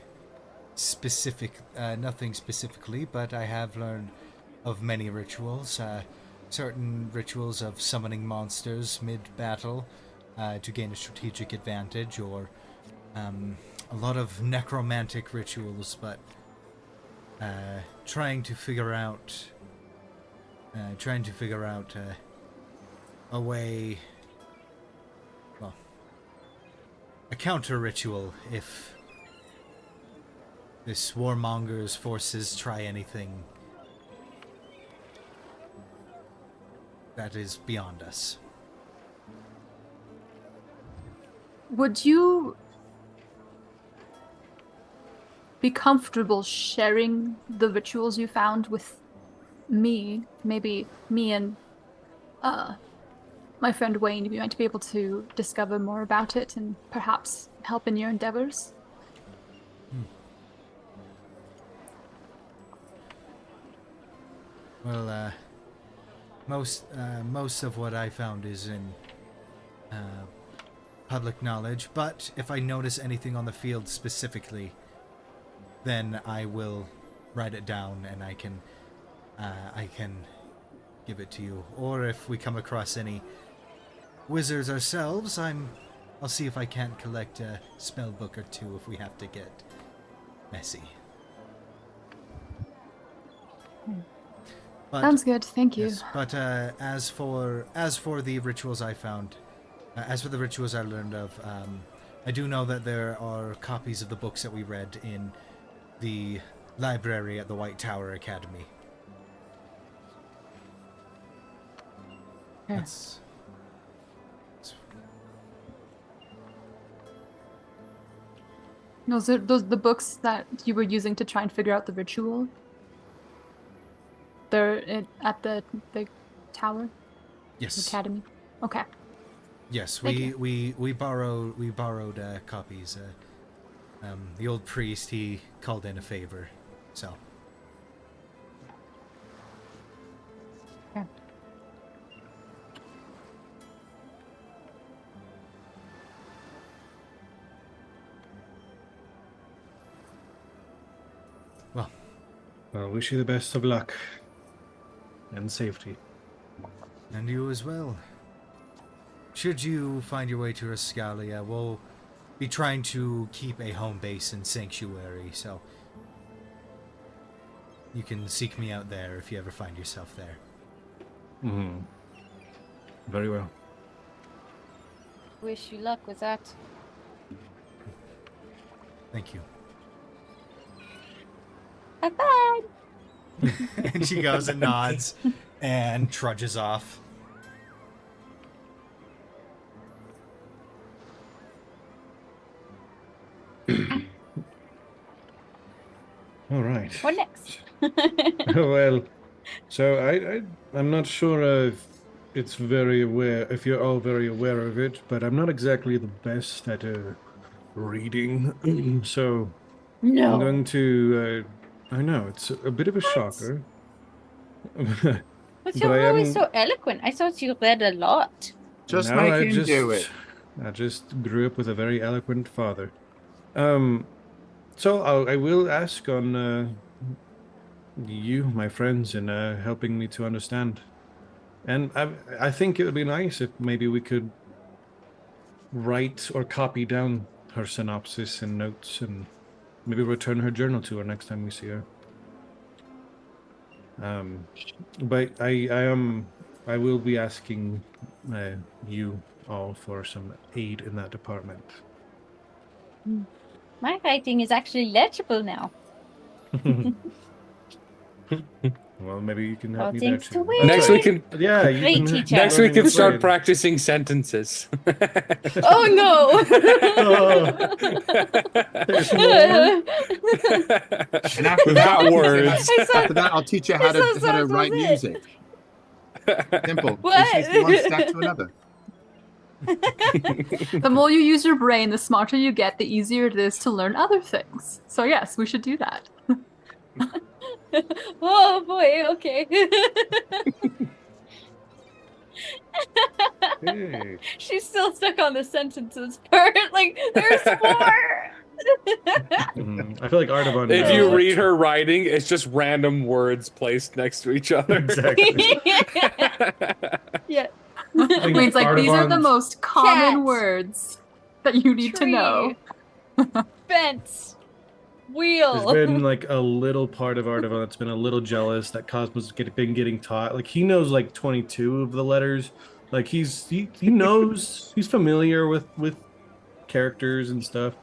specifically, but I have learned of many rituals. Certain rituals of summoning monsters mid-battle to gain a strategic advantage, or a lot of necromantic rituals, but trying to figure out a way, well, a counter ritual if this warmonger's forces try anything that is beyond us. Would you be comfortable sharing the rituals you found with me? Maybe me and my friend Wayne, we might be able to discover more about it and perhaps help in your endeavors. Well, most of what I found is in public knowledge, but if I notice anything on the field specifically, then I will write it down and I can give it to you. Or if we come across any wizards ourselves, I'll see if I can't collect a spell book or 2 if we have to get messy. But, sounds good, thank you. yes, but as for the rituals I found, as for the rituals I learned of, I do know that there are copies of the books that we read in the library at the White Tower Academy. Yeah. That's Those are the books that you were using to try and figure out the ritual? They're at the tower? yes. Academy? Okay. Yes, Thank we borrowed copies. The old priest, he called in a favor, so. Okay. Well, Well, wish you the best of luck and safety. and you as well. Should you find your way to Rascalia, we'll be trying to keep a home base in Sanctuary, so you can seek me out there if you ever find yourself there. Mm-hmm. Very well. Wish you luck with that. Thank you. High five! And she goes and nods and trudges off. All right. What next? Well, so I'm not sure if it's very aware, if you're all very aware of it, but I'm not exactly the best at reading. So I'm No. going to. I know it's a bit of a What? shocker, But but I you're always am. so eloquent. I thought you read a lot. Just No, make him do it. I just grew up with a very eloquent father. So I will ask on you, my friends, in helping me to understand. And I think it would be nice if maybe we could write or copy down her synopsis and notes and maybe return her journal to her next time we see her. Um, but I will be asking you all for some aid in that department. My writing is actually legible now. Well, maybe you can help All me there thanks to too. Wade. Next we can Yeah, you Great can. teacher. next we learning can with start Wade. practicing sentences. Oh no! There's more. And after that, Without words. after that, I'll teach you how to write music. Simple. It's just one step to another. The more you use your brain, the smarter you get, the easier it is to learn other things. So yes, we should do that. Oh boy, okay. Hey. She's still stuck on the sentences part. Like, there's more. I feel like Artaban If knows, you like, read her writing, it's just random words placed next to each other. Exactly. Yeah. Means like these are the Artaban's- most common Cat. words that you need to know. Fence. There's Wheel. been like a little part of Artaban that's been a little jealous that Cosmo's been getting taught. Like he knows like 22 of the letters. Like he knows he's familiar with characters and stuff.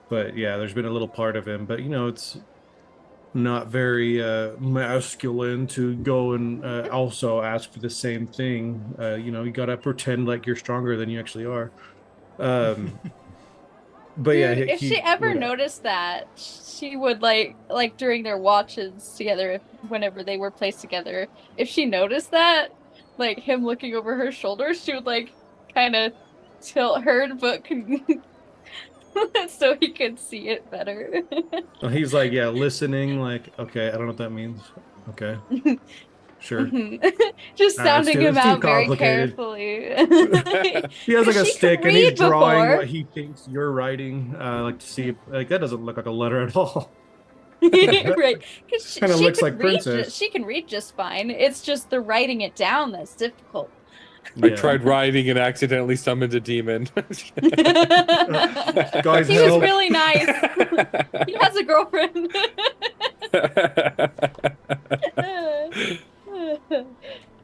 But yeah, there's been a little part of him. But you know, it's not very masculine to go and also ask for the same thing. You know, you gotta pretend like you're stronger than you actually are. But Dude, yeah, if she ever noticed that, she would like during their watches together, whenever they were placed together, if she noticed that, like him looking over her shoulder, she would like kind of tilt her book so he could see it better. he's like, yeah, listening. Like, okay, I don't know what that means. Okay, sure. Just sounding him it's too out very complicated. carefully. He has like a She stick could and he's read drawing before. what he thinks you're writing, like to see if, like that doesn't look like a letter at all. Right, because Kind of she looks can like read. princess. She can read just fine. It's just the writing it down that's difficult. I Yeah. tried writing and accidentally summoned a demon. Guys, He was help. really nice. He has a girlfriend.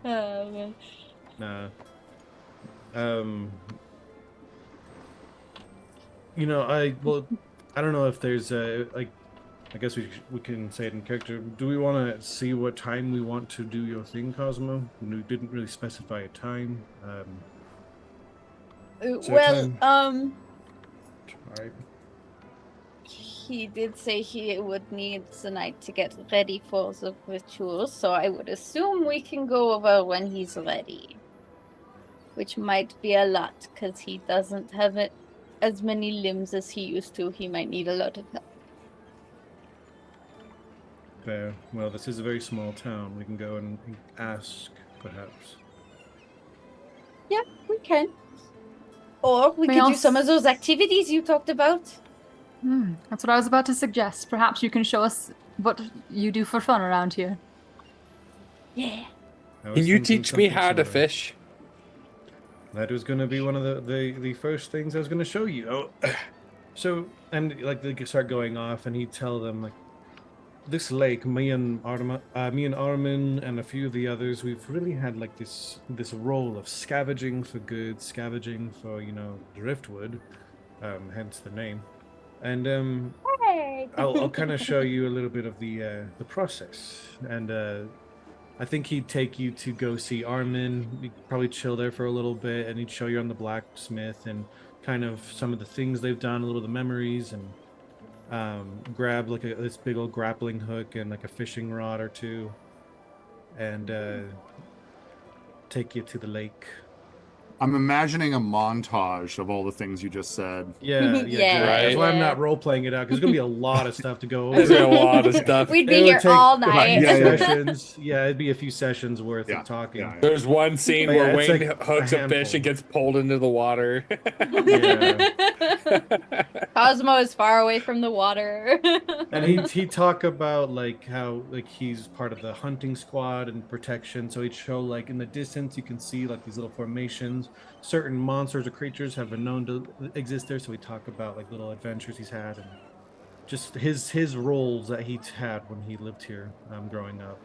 Oh, man. Nah. You know, I don't know if there's like, I guess we can say it in character. Do we want to see what time we want to do your thing, Cosmo? We didn't really specify a time. Well, all right. he did say he would need the night to get ready for the ritual, so I would assume we can go over when he's ready. Which might be a lot, because he doesn't have as many limbs as he used to. He might need a lot of help. Fair. Well, this is a very small town. We can go and ask, perhaps. Yeah, we can. Or we May could do I some of those activities you talked about. That's what I was about to suggest. Perhaps you can show us what you do for fun around here. Yeah. Can you teach me how to fish? That was going to be one of the first things I was going to show you. Oh, so, and like they start going off, and he'd tell them like, this lake, me and Armin and a few of the others, we've really had like this role of scavenging for goods, scavenging for driftwood, hence the name. And Hey. I'll kind of show you a little bit of the process. And I think he'd take you to go see Armin. You'd probably chill there for a little bit, and he'd show you on the blacksmith and kind of some of the things they've done, a little of the memories, and grab like this big old grappling hook and like a fishing rod or two, and take you to the lake. I'm imagining a montage of all the things you just said. Yeah, Yeah, exactly. That's why I'm yeah. not role playing it out because there's gonna be a lot of stuff to go There's over. a lot of stuff. We'd It be would here take all a night. few Yeah, yeah. sessions. Yeah, it'd be a few sessions worth Yeah, of talking. yeah, yeah. There's one scene But yeah, where it's Wayne like hooks a fish handful. and gets pulled into the water. Yeah. Cosmo is far away from the water. And he'd talk about like how like he's part of the hunting squad and protection. So he'd show like in the distance you can see like these little formations. Certain monsters or creatures have been known to exist there. So we talk about like little adventures he's had and just his roles that he had when he lived here growing up.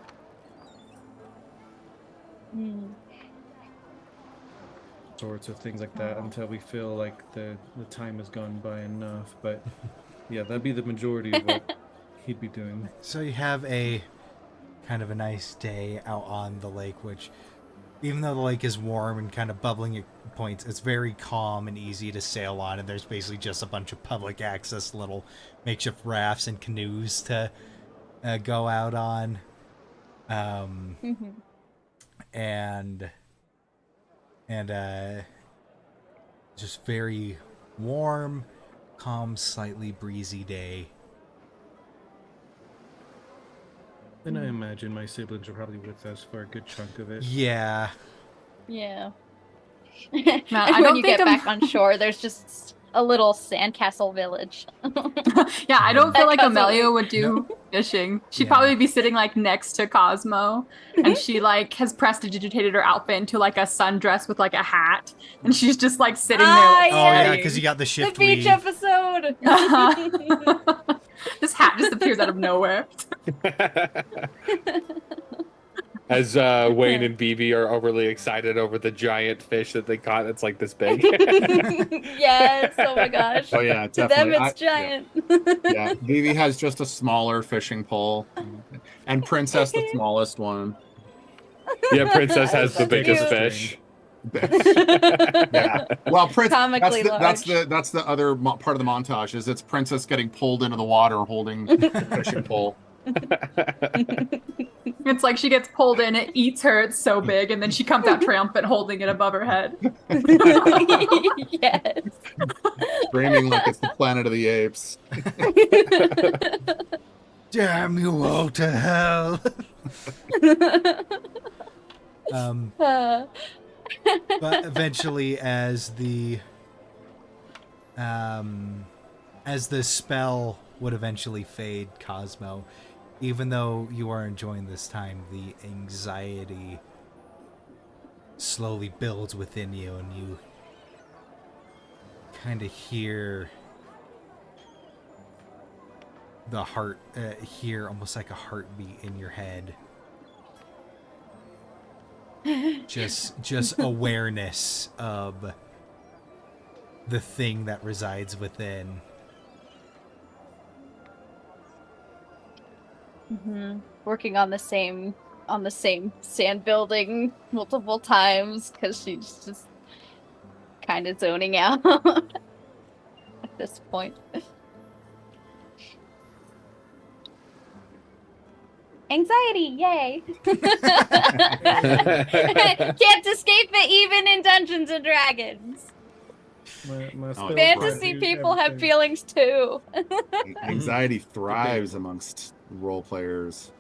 Sorts of things like that until we feel like the time has gone by enough. But yeah, that'd be the majority of what he'd be doing. So you have a kind of a nice day out on the lake, which, even though the lake is warm and kind of bubbling at points, it's very calm and easy to sail on, and there's basically just a bunch of public access little makeshift rafts and canoes to go out on. And just very warm, calm, slightly breezy day. And I imagine my siblings are probably with us for a good chunk of it. Yeah. Yeah. Man, And I when don't you think get I'm- back on shore, there's just a little sandcastle village. Yeah, I don't feel like Cosmo- Amelia would do fishing. She'd Yeah. probably be sitting like next to Cosmo, and she like has prestidigitated her outfit into like a sundress with like a hat, and she's just like sitting Ah, there. Oh yeah, Yeah. because you got the The shift beach weave. episode. This hat just appears out of nowhere. As Wayne and BB are overly excited over the giant fish that they caught that's like this big. Yes. Oh my gosh. Oh yeah, To them, definitely. it's giant. Yeah, Vivi has just a smaller fishing pole, and Princess the smallest one. Yeah, Princess has the That's biggest cute. fish. Yeah. Well, Comically that's the other part of the montage is it's Princess getting pulled into the water holding the fishing pole. It's like she gets pulled in, it eats her, it's so big, and then she comes out triumphant holding it above her head. Yes. Screaming like it's the Planet of the Apes. Damn you all to hell. But eventually, as the spell would eventually fade, Cosmo, even though you are enjoying this time, the anxiety slowly builds within you, and you kind of hear the heart, hear almost like a heartbeat in your head. Just awareness of the thing that resides within. Working on the same sand building multiple times because she's just kind of zoning out at this point. Anxiety, yay! Can't escape it even in Dungeons and Dragons. My spell Fantasy do people have everything. feelings too. Anxiety thrives amongst role players.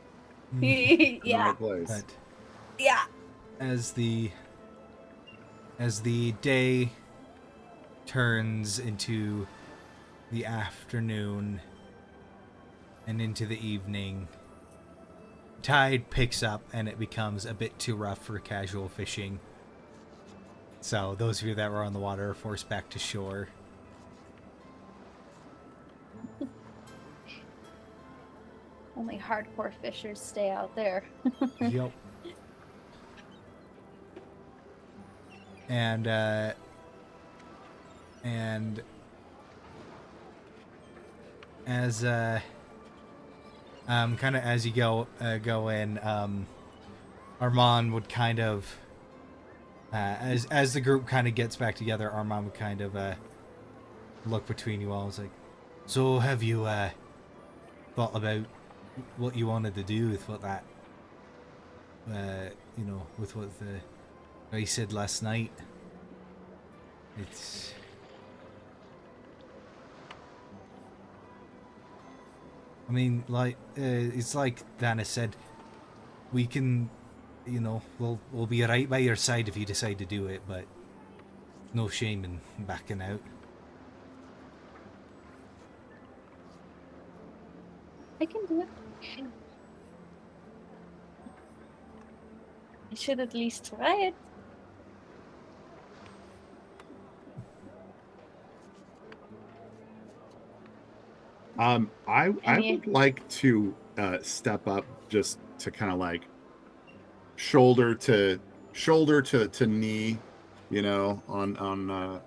In the Yeah, right place. But yeah. as the day turns into the afternoon and into the evening, tide picks up and it becomes a bit too rough for casual fishing. So those of you that were on the water are forced back to shore. Only hardcore fishers stay out there. Yep. And as kind of as you go in, Armand would kind of as the group kind of gets back together, Armand would kind of look between you all. It's like, So have you thought about what you wanted to do with what that, with what the guy said last night? It's... I mean, like, it's like Dana said, we can, we'll be right by your side if you decide to do it, but no shame in backing out. I can do it. I should at least try it. I would like to step up just to kind of like shoulder to knee, on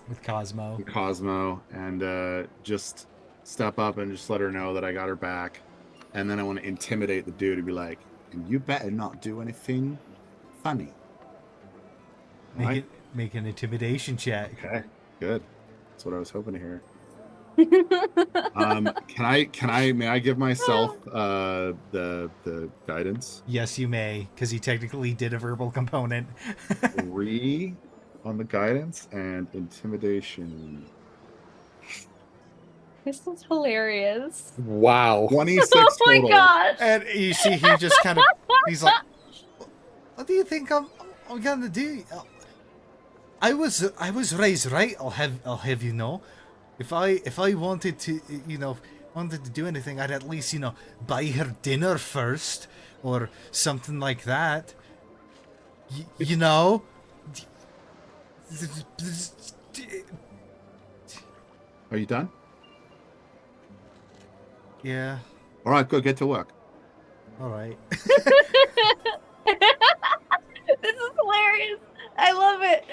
With Cosmo, and just step up and just let her know that I got her back, and then I want to intimidate the dude and be like, "And you better not do anything funny." Make an intimidation check. Okay, good. That's what I was hoping to hear. May I give myself the guidance? Yes, you may, because you technically did a verbal component. 3 on the guidance and intimidation. This is hilarious. Wow. 26 Oh my total. gosh! And you see, he just kind of, he's like, "What do you think I'm gonna do? I was raised right. I'll have you know. If I wanted to, wanted to do anything, I'd at least, buy her dinner first, or something like that. You know." Are you done? Yeah. All right, go get to work. All right. This is hilarious. I love it.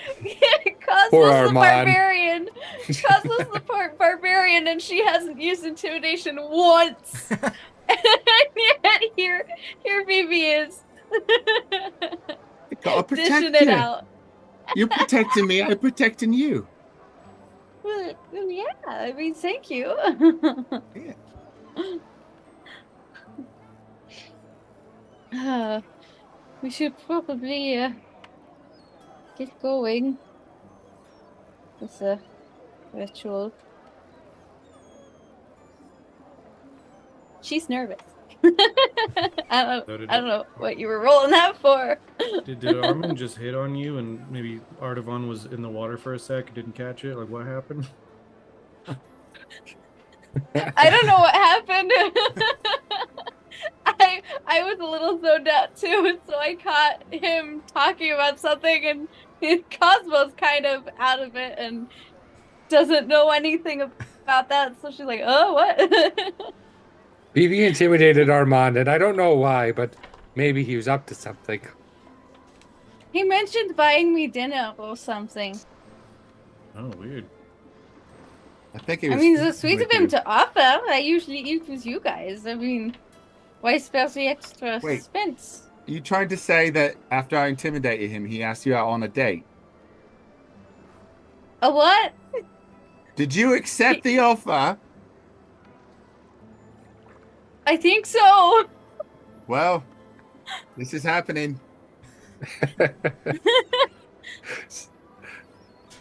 Poor Cosmo's the Armand. barbarian. Cosmo's the barbarian, and she hasn't used intimidation once. And yet here Phoebe is I gotta protect dishing it you. out. You're protecting me. I'm protecting you. Well, yeah, I mean, thank you. Yeah. We should probably get going with the ritual. She's nervous. I don't know what you were rolling that for. Did Armin just hit on you and maybe Artavan was in the water for a sec and didn't catch it? Like, what happened? I don't know what happened. I was a little zoned out too, so I caught him talking about something, and Cosmo's kind of out of it and doesn't know anything about that. So she's like, "Oh, what?" BB intimidated Armand, and I don't know why, but maybe he was up to something. He mentioned buying me dinner or something. Oh, weird. I think it was. I mean, it's sweet of him to offer. I usually eat with you guys. I mean, why spare the extra Wait. expense? You tried to say that after I intimidated him, he asked you out on a date. A what? Did you accept the offer? I think so. Well, this is happening.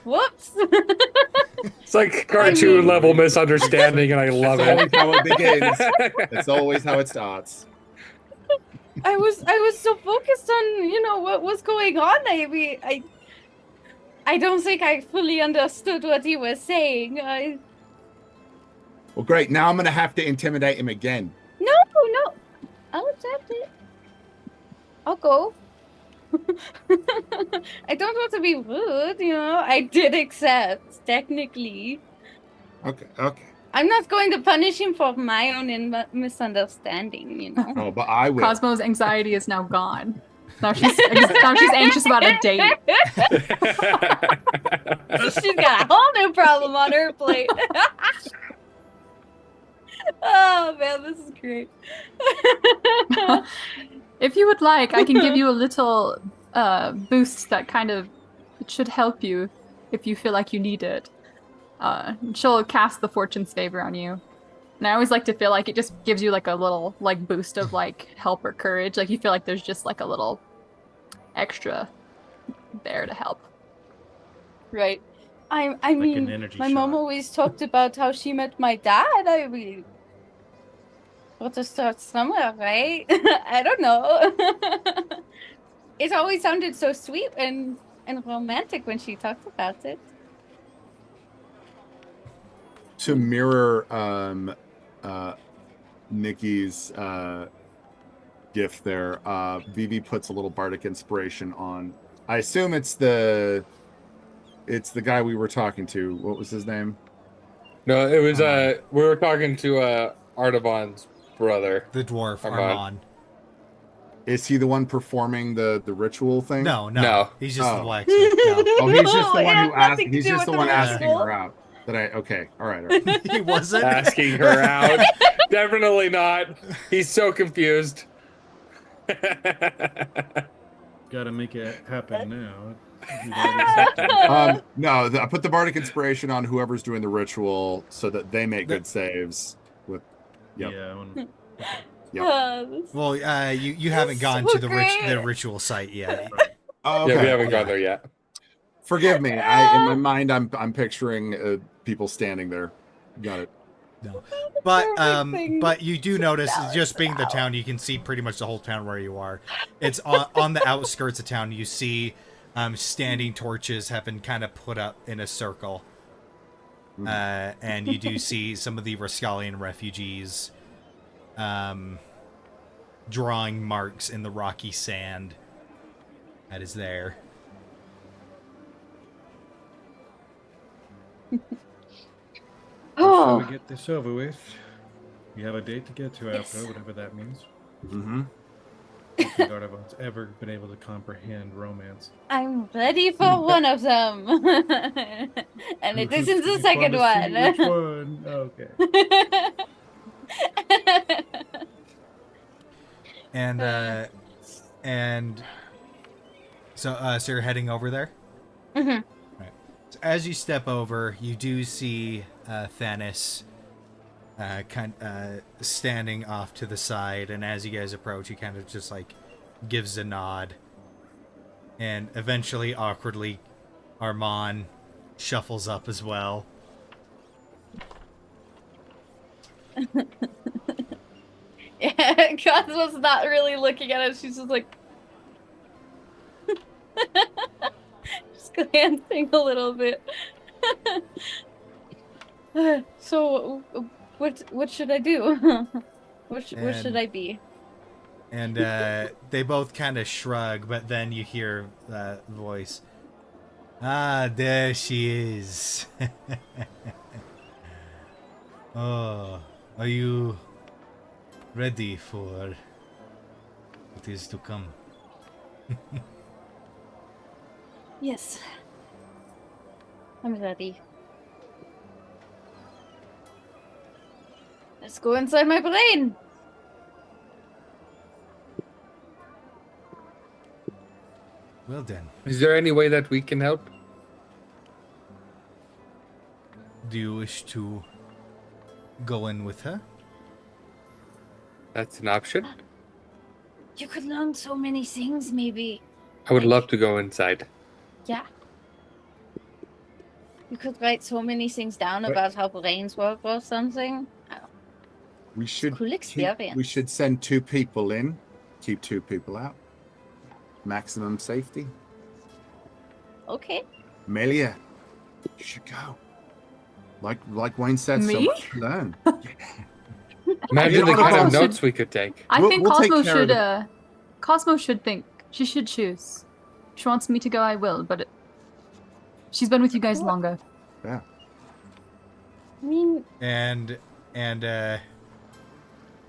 Whoops. It's like cartoon level misunderstanding, and I love That's it. always how it begins. That's always how it starts. I was so focused on, what was going on. I don't think I fully understood what he was saying. Well, great. Now I'm going to have to intimidate him again. No. I'll accept it. I'll go. I don't want to be rude, I did accept, technically. Okay. I'm not going to punish him for my own misunderstanding, Oh, but I will. Cosmo's anxiety is now gone. Now she's anxious about a date. She's got a whole new problem on her plate. Oh man, this is great. If you would like, I can give you a little boost that kind of should help you if you feel like you need it. She'll cast the Fortune's favor on you. And I always like to feel like it just gives you like a little like boost of like help or courage. Like you feel like there's just like a little extra there to help. Right. I an mean, energy my mom shot. always talked about how she met my dad. I mean, got to start somewhere, right? I don't know. It always sounded so sweet and romantic when she talked about it. To mirror Nikki's gift there, Vivi puts a little bardic inspiration on. I assume it's the guy we were talking to. What was his name? No, it was we were talking to Artavan's brother. The dwarf Armand. Armand. Is he the one performing the ritual thing? No. He's just the Oh. blacksmith. No. Oh, he's just the No, one it who has asked. nothing to He's do just with the the one asking ritual. her out. Okay. All right. He wasn't Asking her out. Definitely not. He's so confused. Gotta make it happen now. We've already accepted. No, I put the bardic inspiration on whoever's doing the ritual so that they make good saves. With Yep. Yeah. Yep. Well, you haven't gone so to the great. ritual site yet. Oh, okay. Yeah, we haven't gone there yet. Forgive me. In my mind, I'm picturing people standing there. Got it. No. Perfect thing But you do notice, balance just it being the out. town, you can see pretty much the whole town where you are. It's on the outskirts of town. You see standing torches have been kind of put up in a circle. And you do see some of the Rascalian refugees drawing marks in the rocky sand that is there. Shall we get this over with? You have a date to get to after, whatever that means. Mm-hmm. I don't think Artavan's ever been able to comprehend romance. I'm ready for one of them. And it isn't the Just second wanna one. see which one? Okay. And so you're heading over there? Mhm. Right. So as you step over, you do see Thanos standing off to the side, and as you guys approach, he kind of just like gives a nod. And eventually, awkwardly, Armand shuffles up as well. Yeah, Cosmo's not really looking at it. She's just like, just glancing a little bit. So, what should I do? What should I be? And they both kind of shrug, but then you hear that voice. Ah, there she is. Oh, are you ready for what is to come? Yes, I'm ready. Let's go inside my brain. Well then, Is there any way that we can help? do you wish to go in with her? That's an option. You could learn so many things, maybe. I would love to go inside. Yeah. You could write so many things down about how brains work or something. We should Cool experience. we should send 2 people in, keep 2 people out. Maximum safety. Okay. Melia, you should go. Like Wayne said, so Me? much to learn. Imagine the kind of notes we could take. I think We'll take Cosmo care of should. Cosmo should think. She should choose. She wants me to go. I will. But she's been with you guys longer. Yeah. I mean, And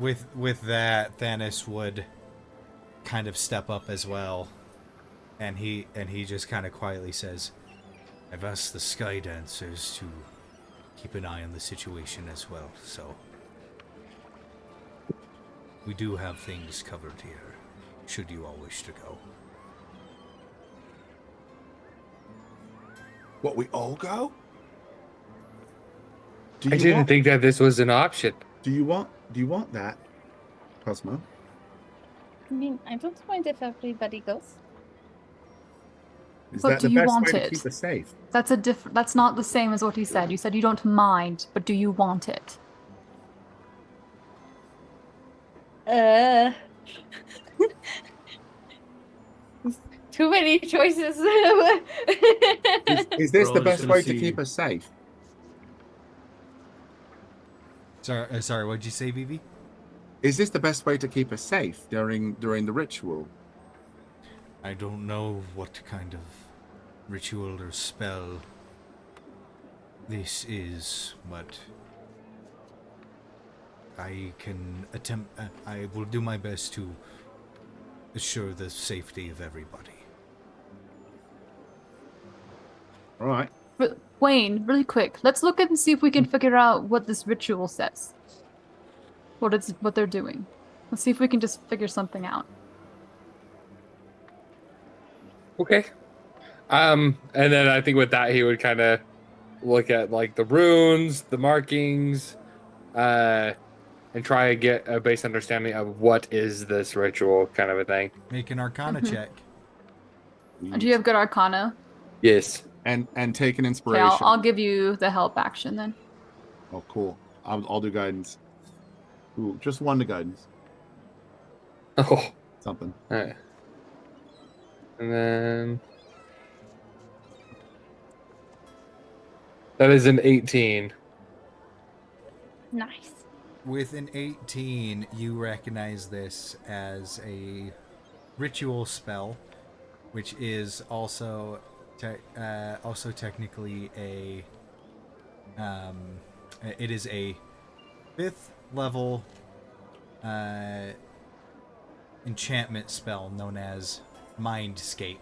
with that, Thanos would kind of step up as well, and he just kind of quietly says, "I've asked the Sky Dancers to keep an eye on the situation as well, so we do have things covered here, should you all wish to go." What, we all go? Do I you didn't want? think that this was an option. Do you want? Do you want that, Cosmo? I mean, I don't mind if everybody goes. Is But that do the you best way want to it? keep us safe? That's That's not the same as what he said. You said you don't mind, but do you want it? Uh, too many choices. Is We're this the all just best gonna way to see. keep us safe? Sorry, what'd you say, Vivi? Is this the best way to keep us safe during the ritual? I don't know what kind of ritual or spell this is, but I can attempt. I will do my best to assure the safety of everybody. All right. But Wayne, really quick, let's look and see if we can figure out what this ritual says. What they're doing. Let's see if we can just figure something out. Okay. And then I think with that he would kind of look at like the runes, the markings, and try to get a base understanding of what is this ritual kind of a thing. Make an Arcana Mhm. check. Do you have good Arcana? Yes. And take an Okay, inspiration. I'll give you the help action then. Oh, cool. I'll do guidance. Ooh, just one to guidance. Oh. Something. All right. And then that is an 18. Nice. With an 18, you recognize this as a ritual spell, which is also technically a it is a 5th level enchantment spell known as Mindscape.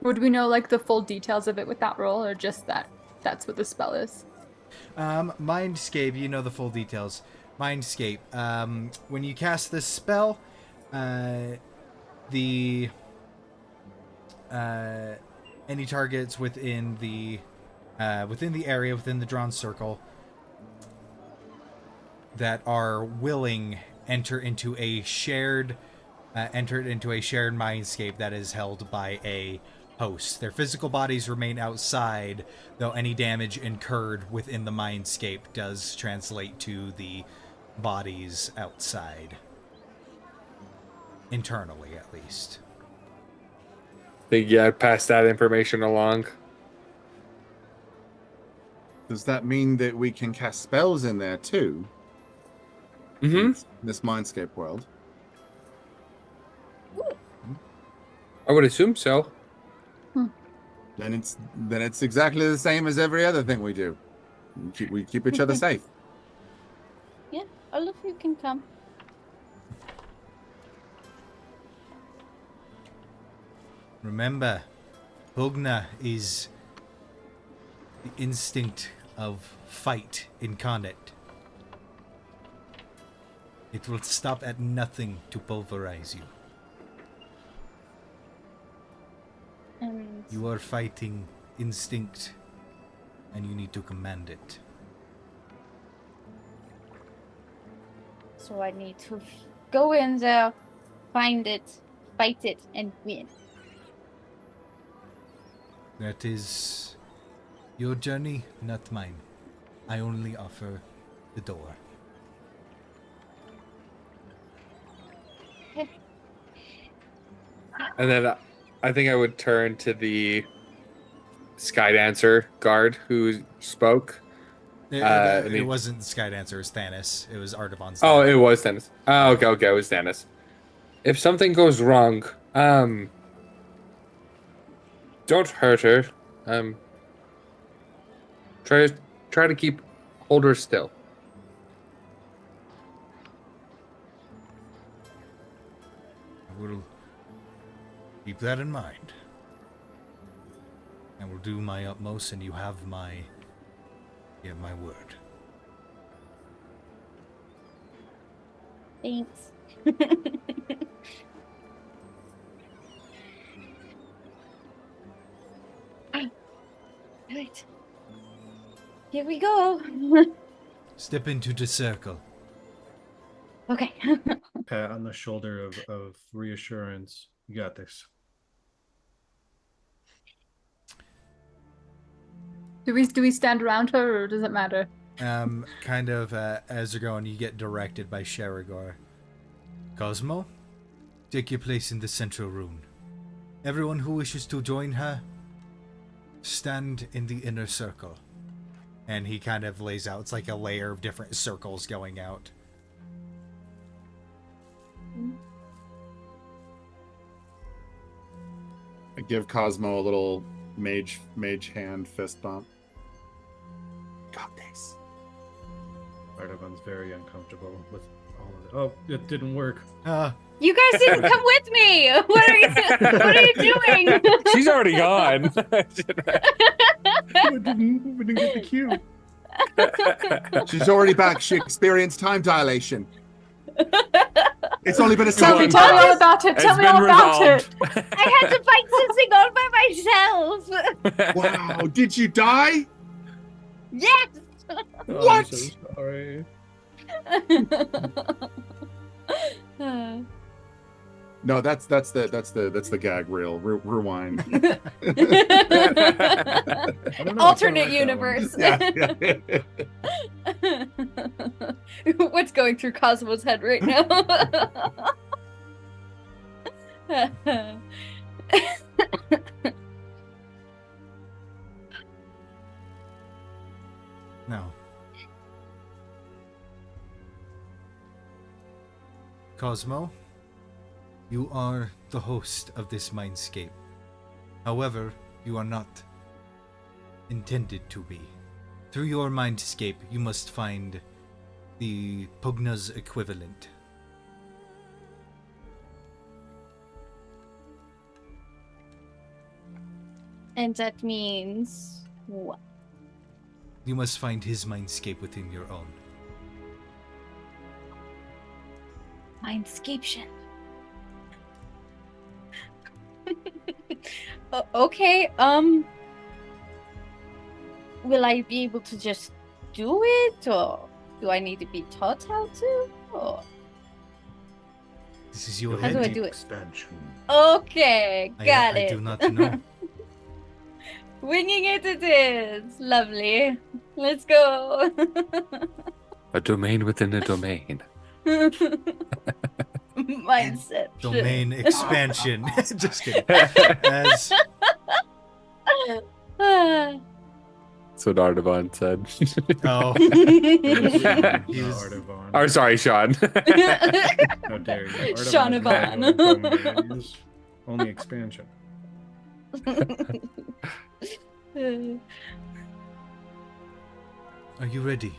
Would we know like the full details of it with that roll, or just that that's what the spell is? Mindscape, you know the full details. Mindscape. When you cast this spell, the any targets within the area within the drawn circle that are willing enter into a shared mindscape that is held by a host. Their physical bodies remain outside, though any damage incurred within the mindscape does translate to the bodies outside. Internally, at least. Think yeah, I'd pass that information along. Does that mean that we can cast spells in there too? Mm-hmm. This Mindscape world. I would assume so. Then it's exactly the same as every other thing we do. We keep each other safe. Yeah, all of you can come. Remember, Bugna is the instinct of fight incarnate. It will stop at nothing to pulverize you. And You are fighting instinct, and you need to command it. so I need to go in there, find it, fight it, and win. That is your journey, not mine. I only offer the door. And then I think I would turn to the Skydancer guard who spoke. It wasn't Skydancer, it was Thanos. It was Artavan's. Oh, it was Thanos. Oh, okay, it was Thanos. If something goes wrong, don't hurt her. Try to hold her still. I will keep that in mind. I will do my utmost, and you have my word. Thanks. Right. Here we go. Step into the circle. Okay. Pat on the shoulder of reassurance. You got this. Do we stand around her, or does it matter? Kind of as you're going, you get directed by Sherigor. Cosmo, take your place in the central room. Everyone who wishes to join her, stand in the inner circle. And he kind of lays out, it's like a layer of different circles going out. I give Cosmo a little mage hand fist bump. Got this. Paragon's very uncomfortable with all of it. Oh, it didn't work. You guys didn't come with me. What are you doing? She's already gone. we didn't get the cue. She's already back. She experienced time dilation. It's only been a Tell me second. all about it. Tell me all about it. I had to fight something all by myself. Wow, did you die? Yes. Oh, What? I'm so sorry. No, that's the gag reel. Rewind. I don't know, I Alternate kinda like universe. Yeah. What's going through Cosmo's head right now? No. Cosmo, you are the host of this Mindscape. However, you are not intended to be. Through your Mindscape, you must find the Pugna's equivalent. And that means what? You must find his Mindscape within your own. Mindscape. Okay, will I be able to just do it, or do I need to be taught how to? Or... This is your How do I head. do it? Expansion. Okay, got I it. do not know. Winging it is. Lovely. Let's go. A domain within a domain. Mindset. Domain expansion. Just kidding. As That's what Artavan said. oh, He was- Artavan. Or sorry, Sean. How dare you? Shaunavan. Artavan is only expansion. are you ready?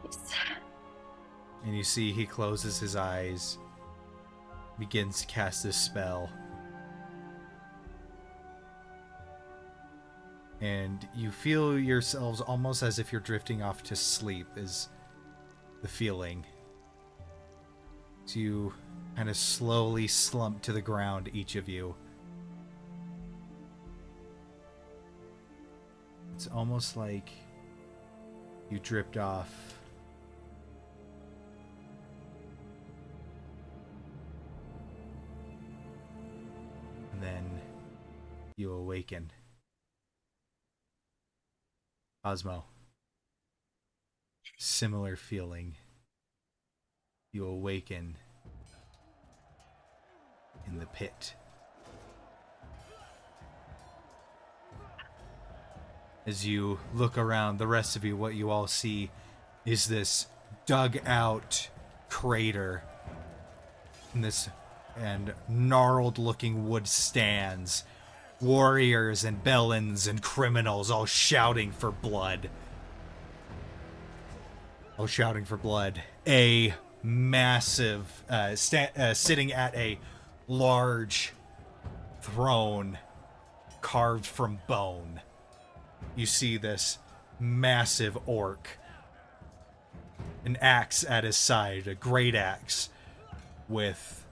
Yes. And you see he closes his eyes, begins to cast this spell. And you feel yourselves almost as if you're drifting off to sleep, is the feeling. So you kind of slowly slump to the ground, each of you. It's almost like you dripped off. And then you awaken. Cosmo. Similar feeling. You awaken in the pit. As you look around, the rest of you, what you all see is this dug out crater. And gnarled looking wood stands. Warriors and bellends and criminals all shouting for blood. All shouting for blood. A massive, sitting at a large throne carved from bone. You see this massive orc. An axe at his side, a great axe, with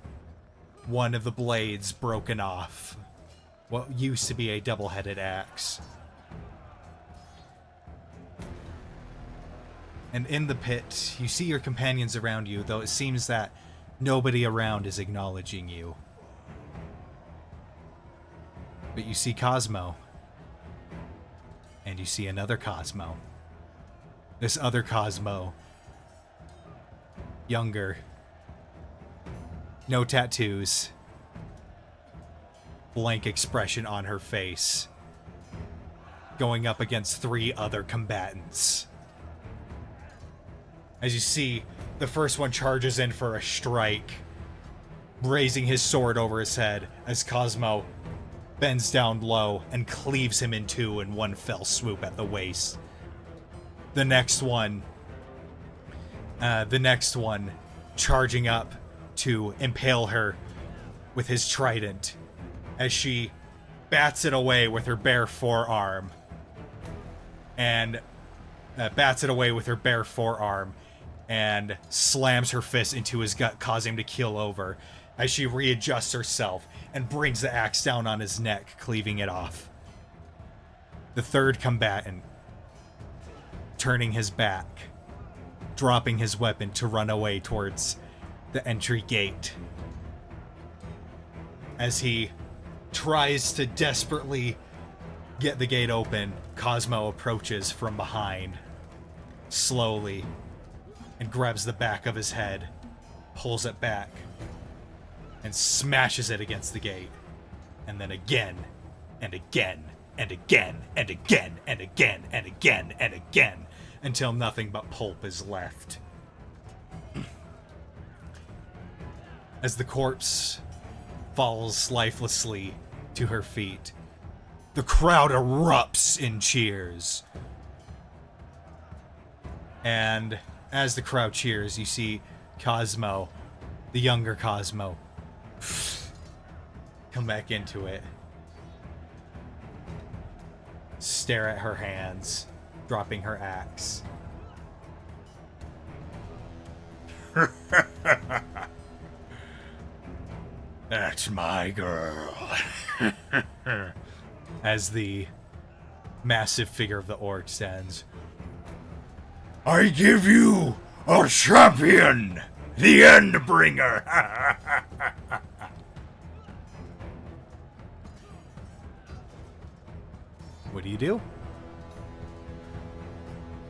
one of the blades broken off. What used to be a double-headed axe. And in the pit, you see your companions around you, though it seems that nobody around is acknowledging you. But you see Cosmo. And you see another Cosmo. This other Cosmo. Younger. No tattoos. Blank expression on her face. Going up against 3 other combatants. As you see, the first one charges in for a strike, raising his sword over his head as Cosmo bends down low and cleaves him in 2 in one fell swoop at the waist. The next one charging up to impale her with his trident as she bats it away with her bare forearm. And and slams her fist into his gut, causing him to keel over as she readjusts herself and brings the axe down on his neck, cleaving it off. The third combatant, turning his back, dropping his weapon to run away towards the entry gate. As he tries to desperately get the gate open, Cosmo approaches from behind, slowly, and grabs the back of his head, pulls it back, and smashes it against the gate. And then again, and again, and again, and again, and again, and again, and again, until nothing but pulp is left. As the corpse falls lifelessly to her feet, the crowd erupts in cheers. And as the crowd cheers, you see Cosmo, the younger Cosmo, come back into it. Stare at her hands, dropping her axe. That's my girl. As the massive figure of the orc stands. I give you a champion, the Endbringer. What do you do?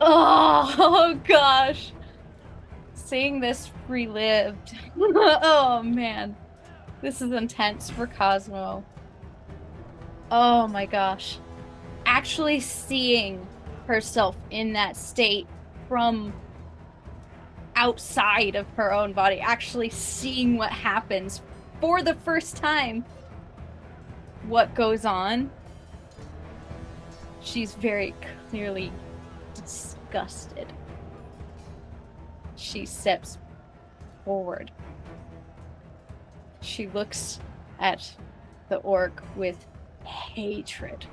Oh gosh. Seeing this relived. Oh man. This is intense for Cosmo. Oh my gosh. Actually seeing herself in that state from outside of her own body, actually seeing what happens for the first time, what goes on, she's very clearly disgusted. She steps forward. She looks at the orc with hatred.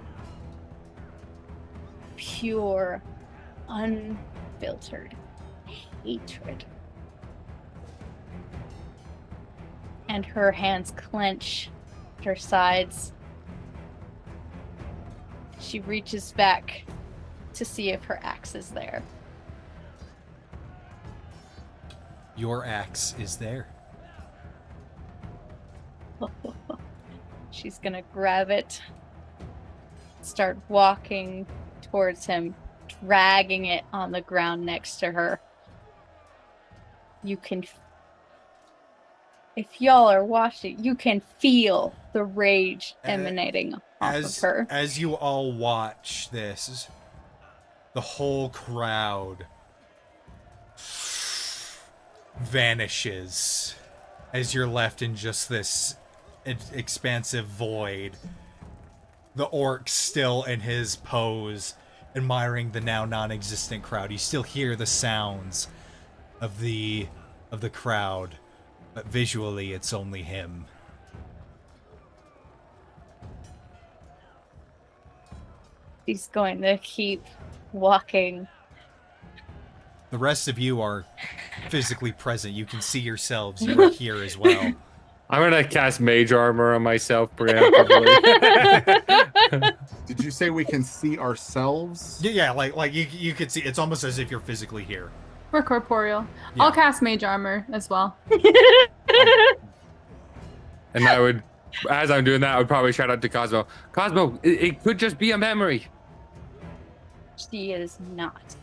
Pure, unfiltered hatred. And her hands clench at her sides. She reaches back to see if her axe is there. Your axe is there. She's gonna grab it, start walking towards him, dragging it on the ground next to her. You can, if y'all are watching, you can feel the rage emanating off of her. As you all watch this, the whole crowd vanishes as you're left in just this expansive void. The orc still in his pose, admiring the now non-existent crowd. You still hear the sounds of the crowd, but visually it's only him. He's going to keep walking. The rest of you are physically present. You can see yourselves. You are here as well. I'm gonna cast mage armor on myself preemptively. Did you say we can see ourselves? Yeah, like you could see. It's almost as if you're physically here. We're corporeal. Yeah. I'll cast mage armor as well. And I would, as I'm doing that, I would probably shout out to Cosmo. Cosmo, it could just be a memory. She is not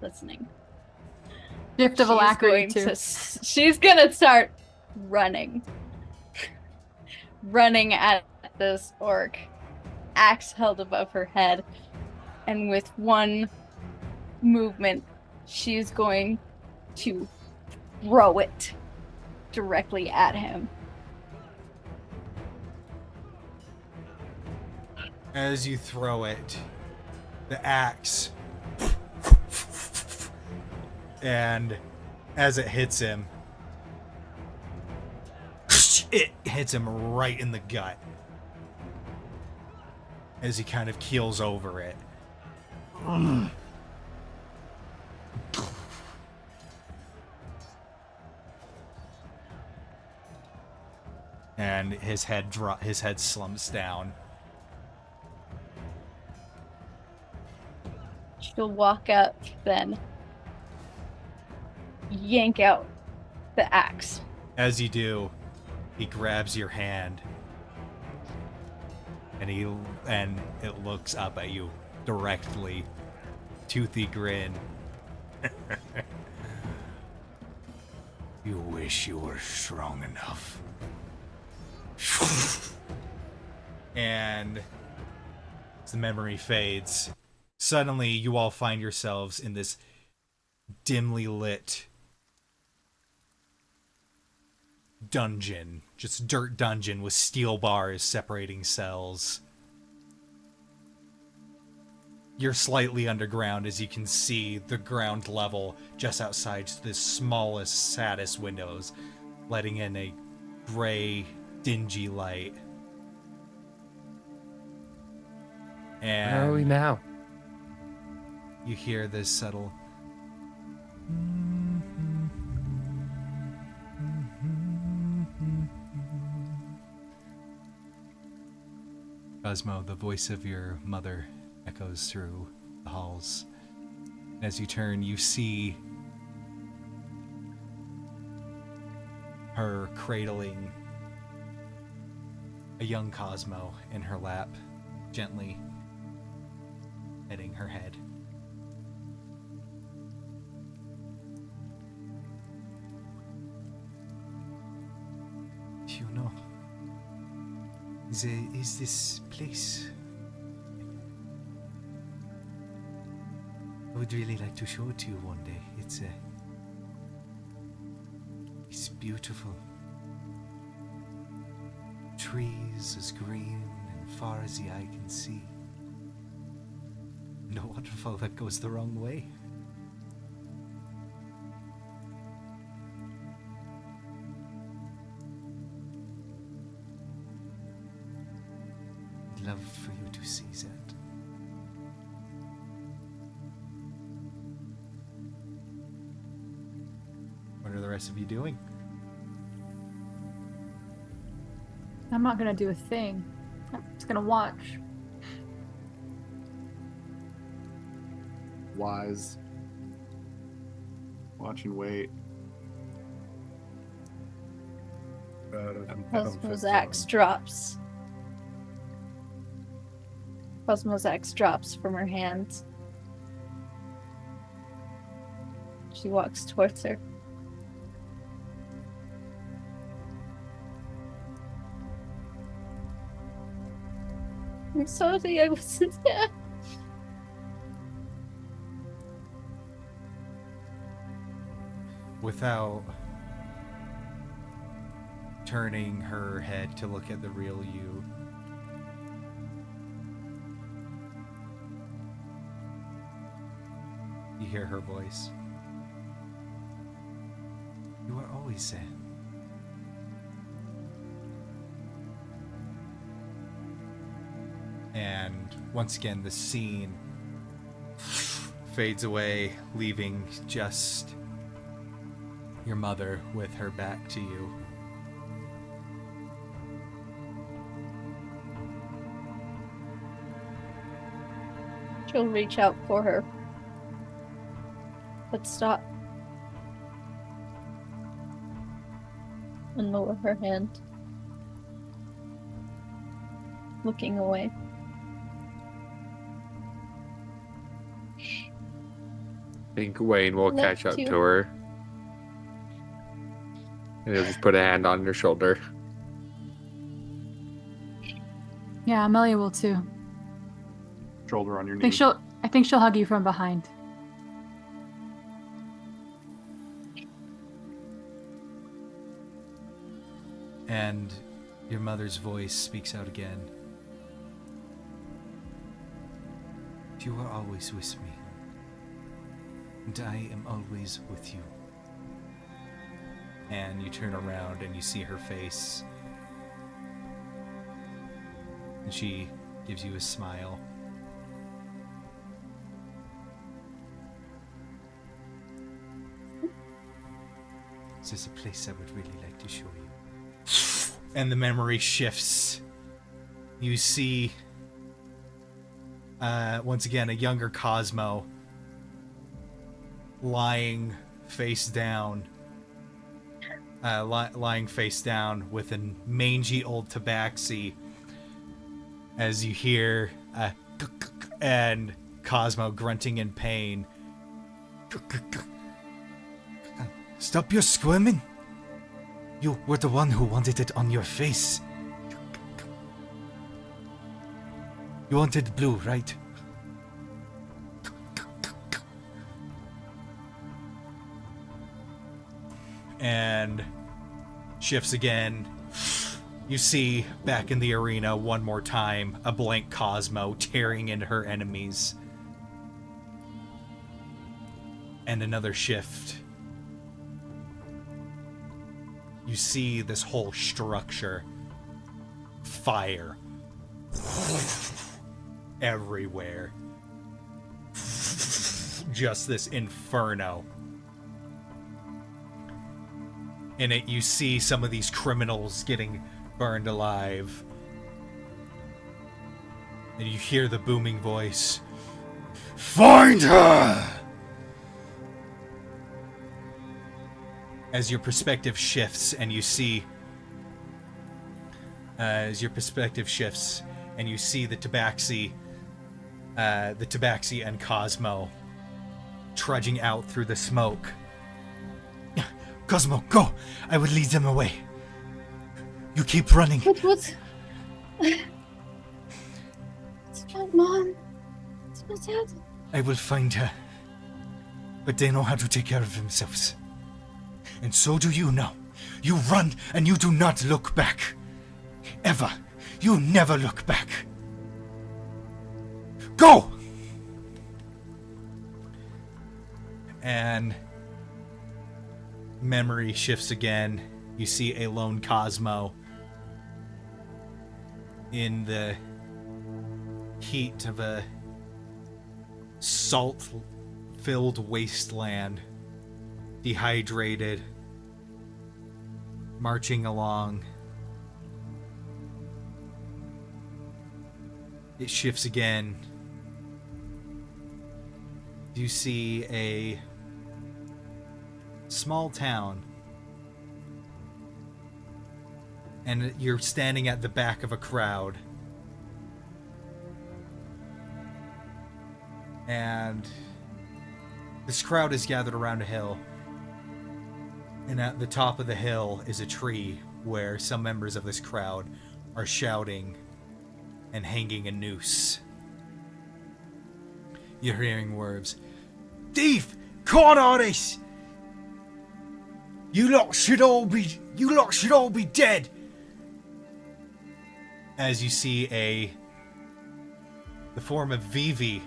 listening. Gift of alacrity too. She's gonna start running. Running at this orc, axe held above her head, and with one movement, she's going to throw it directly at him. As you throw it, the axe, and as it hits him, it hits him right in the gut as he kind of keels over it. And his head slumps down. She'll walk up, then yank out the axe. As you do, he grabs your hand, and it looks up at you directly, toothy grin. You wish you were strong enough. And as the memory fades, suddenly you all find yourselves in this dimly lit dungeon, just dirt dungeon with steel bars separating cells. You're slightly underground, as you can see the ground level just outside the smallest, saddest windows, letting in a gray, dingy light. And Where are we now? you hear this subtle Cosmo, the voice of your mother echoes through the halls. As you turn, you see her cradling a young Cosmo in her lap, gently petting her head. You know, is this place? I would really like to show it to you one day. It's beautiful. Trees as green and far as the eye can see. No waterfall that goes the wrong way. I'd love for you to see that. What are the rest of you doing? I'm not gonna do a thing. I'm just gonna watch. Wise. Watch and wait. Cosmo's axe drops. Cosmo's axe drops from her hands. She walks towards her. I'm sorry I wasn't there. Without turning her head to look at the real you, you hear her voice. You are always there. And once again, the scene fades away, leaving just your mother with her back to you. She'll reach out for her. But stop. And lower her hand. Looking away. I think Wayne will catch up to her. And he'll just put a hand on her shoulder. Yeah, Amelia will too. Shoulder on your I knee. think she'll hug you from behind. And your mother's voice speaks out again. You are always with me, and I am always with you. And you turn around and you see her face, and she gives you a smile. This is a place I would really like to show you. And the memory shifts. You see, once again, a younger Cosmo lying face down. Lying face down with a mangy old tabaxi. As you hear and Cosmo grunting in pain. Stop your squirming. You were the one who wanted it on your face. You wanted blue, right? And shifts again. You see, back in the arena one more time, a blank Cosmo tearing into her enemies. And another shift. You see this whole structure. Fire. Everywhere. Just this inferno. In it, you see some of these criminals getting burned alive. And you hear the booming voice. Find her! As your perspective shifts and you see... the Tabaxi... the Tabaxi and Cosmo trudging out through the smoke. Cosmo, go! I will lead them away. You keep running. But what's... It's my mom. It's my dad. I will find her. But they know how to take care of themselves. And so do you now. You run and you do not look back. Ever. You never look back. Go! And memory shifts again. You see a lone Cosmo in the heat of a salt-filled wasteland, dehydrated, marching along. It shifts again. You see a small town, and you're standing at the back of a crowd, and this crowd is gathered around a hill, and at the top of the hill is a tree where some members of this crowd are shouting and hanging a noose. You're hearing words. Thief! Con artist! You lot should all be dead! As you see the form of Vivi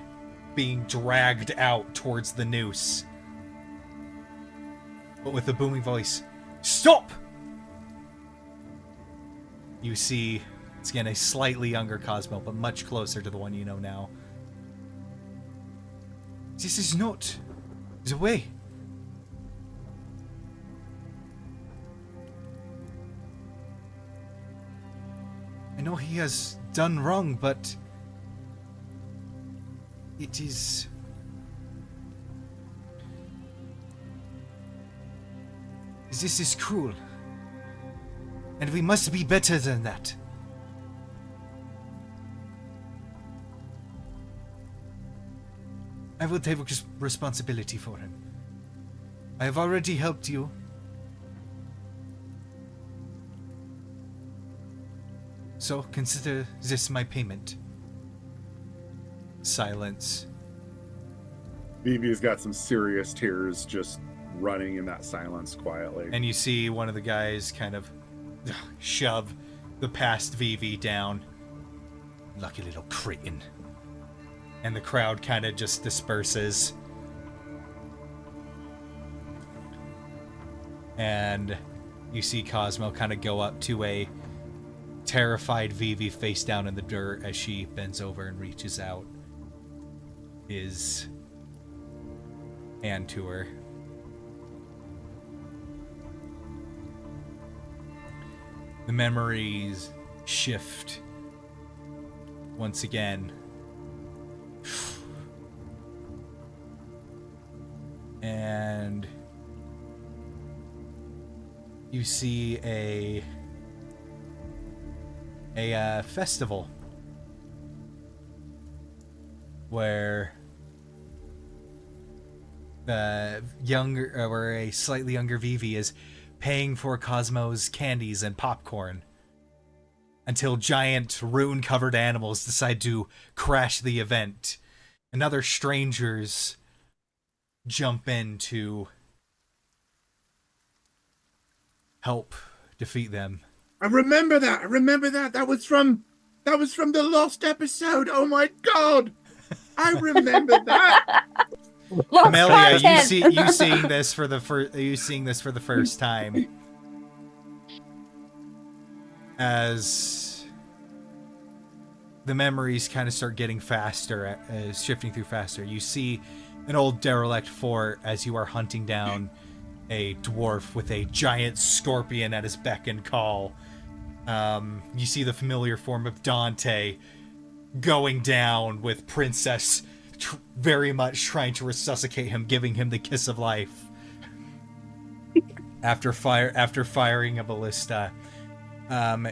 being dragged out towards the noose. But with a booming voice, stop! You see, it's again a slightly younger Cosmo, but much closer to the one you know now. This is not the way. I know he has done wrong, but It is... This is cruel. And we must be better than that. I will take responsibility for him. I have already helped you. So consider this my payment. Silence. Vivi's got some serious tears just running in that silence quietly. And you see one of the guys kind of shove the past Vivi down. Lucky little cretin. And the crowd kind of just disperses. And you see Cosmo kind of go up to a terrified Vivi face down in the dirt as she bends over and reaches out his hand to her. The memories shift once again. And you see a festival where the younger or a slightly younger Vivi is paying for Cosmo's candies and popcorn until giant rune-covered animals decide to crash the event and other strangers jump in to help defeat them. I remember that. That was from the lost episode. Oh my god. I remember that. Amelia, you seeing this for the first time as the memories kind of start getting faster, shifting through faster. You see an old derelict fort as you are hunting down a dwarf with a giant scorpion at his beck and call. You see the familiar form of Dante going down with Princess very much trying to resuscitate him, giving him the kiss of life after firing a ballista.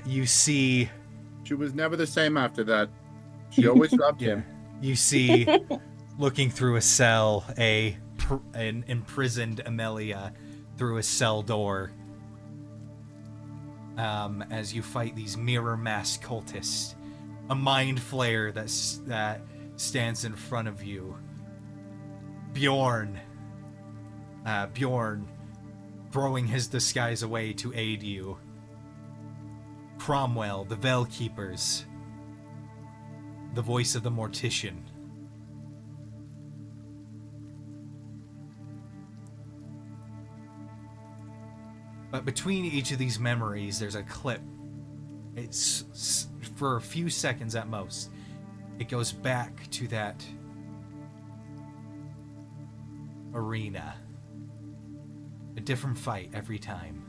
You see, she was never the same after that. She always loved him. You see, looking through a cell, an imprisoned Amelia through a cell door. As you fight these mirror mask cultists, a mind flayer that stands in front of you. Bjorn throwing his disguise away to aid you. Cromwell, the Veil Keepers, the voice of the Mortician. But between each of these memories, there's a clip. It's for a few seconds at most. It goes back to that arena. A different fight every time.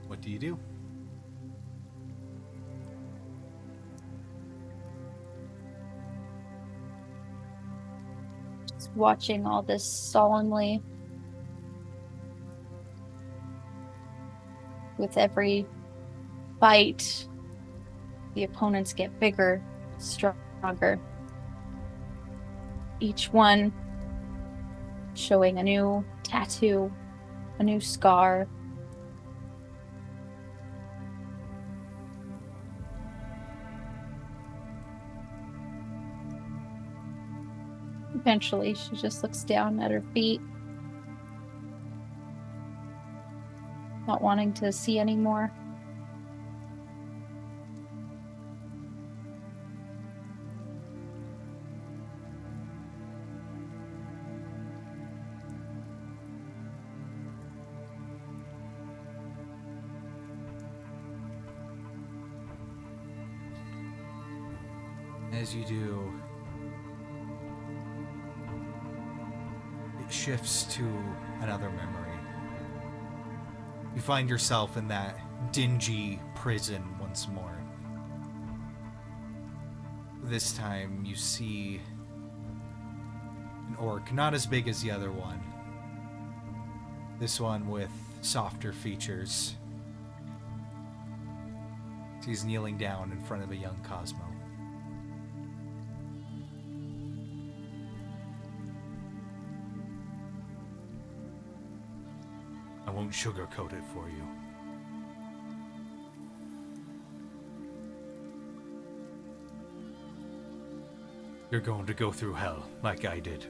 What do you do? Watching all this solemnly. With every fight, the opponents get bigger, stronger. Each one showing a new tattoo, a new scar. Eventually, she just looks down at her feet, not wanting to see anymore. As you do, it shifts to another memory. You find yourself in that dingy prison once more. This time you see an orc, not as big as the other one. This one with softer features. He's kneeling down in front of a young Cosmo. I won't sugarcoat it for you. You're going to go through hell like I did.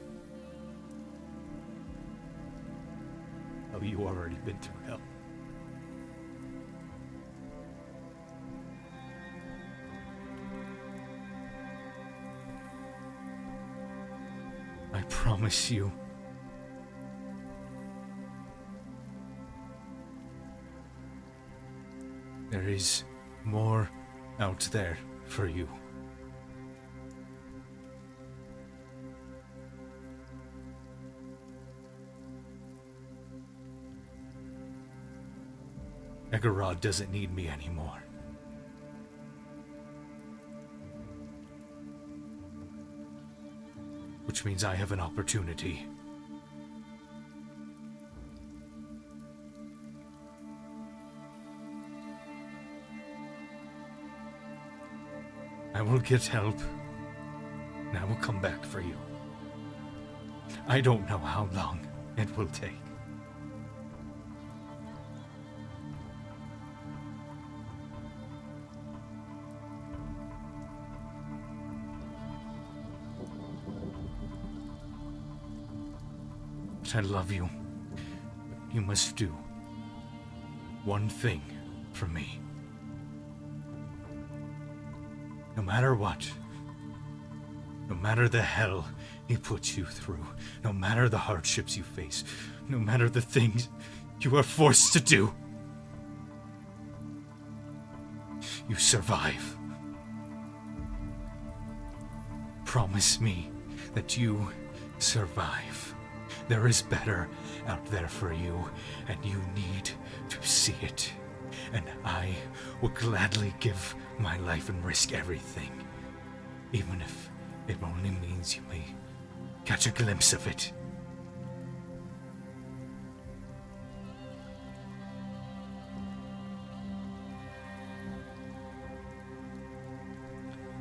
Oh, you already been through hell. I promise you. There is more out there for you. Egorod doesn't need me anymore. Which means I have an opportunity. I will get help, and I will come back for you. I don't know how long it will take. But I love you. You must do one thing for me. No matter what, no matter the hell he puts you through, no matter the hardships you face, no matter the things you are forced to do, you survive. Promise me that you survive. There is better out there for you, and you need to see it. And I will gladly give my life and risk everything, even if it only means you may catch a glimpse of it.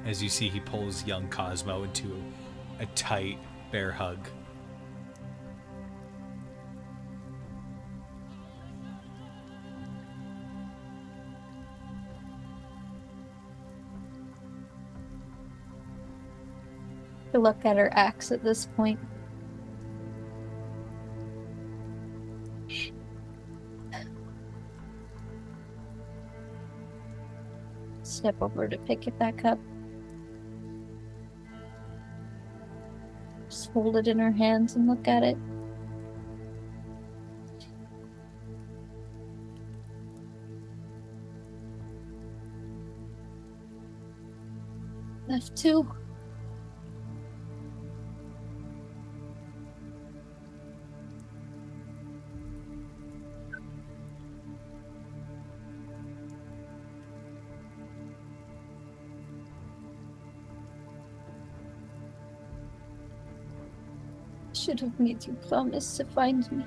As you see, he pulls young Cosmo into a tight bear hug. To look at her axe at this point. Step over to pick it back up. Just hold it in her hands and look at it. Left two. Should have made you promise to find me.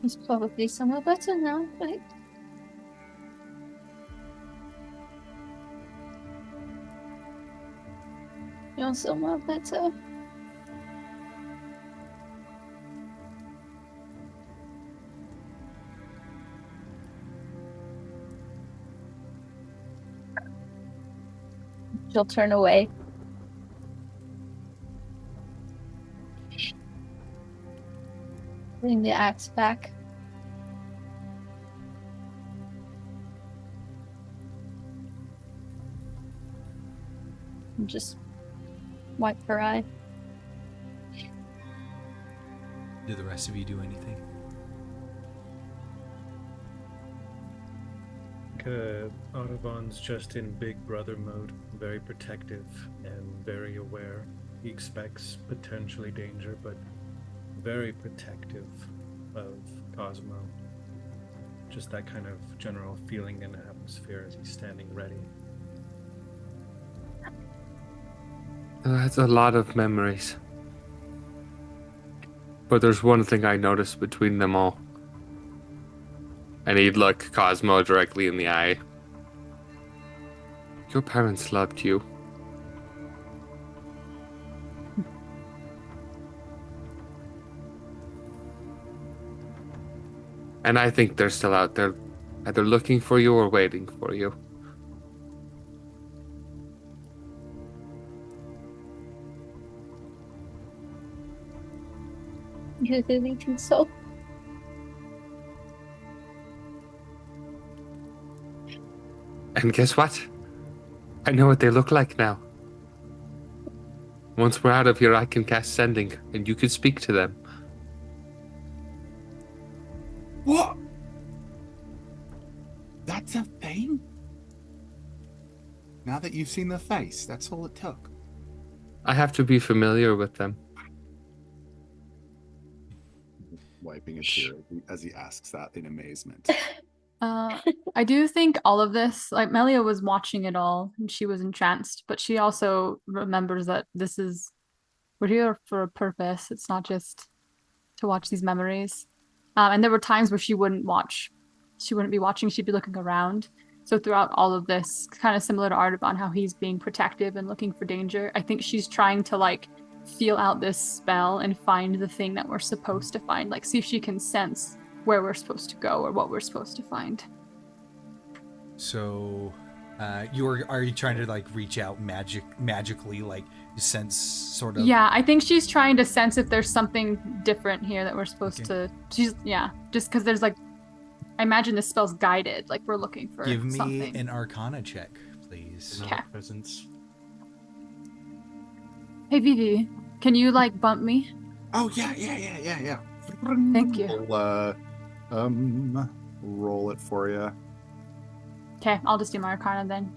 He's probably somewhere better now, right? You're somewhere better. She'll turn away. Bring the axe back. and just wipe her eye. Do the rest of you do anything? Audubon's just in big brother mode, very protective and very aware. He expects potentially danger, but very protective of Cosmo. Just that kind of general feeling and atmosphere as he's standing ready. That's a lot of memories. But there's one thing I noticed between them all. And he'd look Cosmo directly in the eye. Your parents loved you. And I think they're still out there, either looking for you or waiting for you. You really think so? And guess what? I know what they look like now. Once we're out of here, I can cast Sending, and you can speak to them. What? That's a thing? Now that you've seen the face, that's all it took. I have to be familiar with them. Wiping a tear as he asks that in amazement. I do think all of this, like Melia was watching it all and she was entranced, but she also remembers that we're here for a purpose. It's not just to watch these memories. And there were times where she wouldn't be watching, she'd be looking around. So throughout all of this, kind of similar to Artaban, how he's being protective and looking for danger, I think she's trying to like feel out this spell and find the thing that we're supposed to find, like see if she can sense where we're supposed to go or what we're supposed to find. So, are you trying to like reach out magically, like sense sort of? Yeah, I think she's trying to sense if there's something different here that we're supposed to. Just because there's like, I imagine this spell's guided, like we're looking for. Give me something. an Arcana check, please. Okay. Presence. Hey Vivi, can you like bump me? Oh yeah. Thank you. I'll roll it for you. Okay, I'll just do my Arcana then.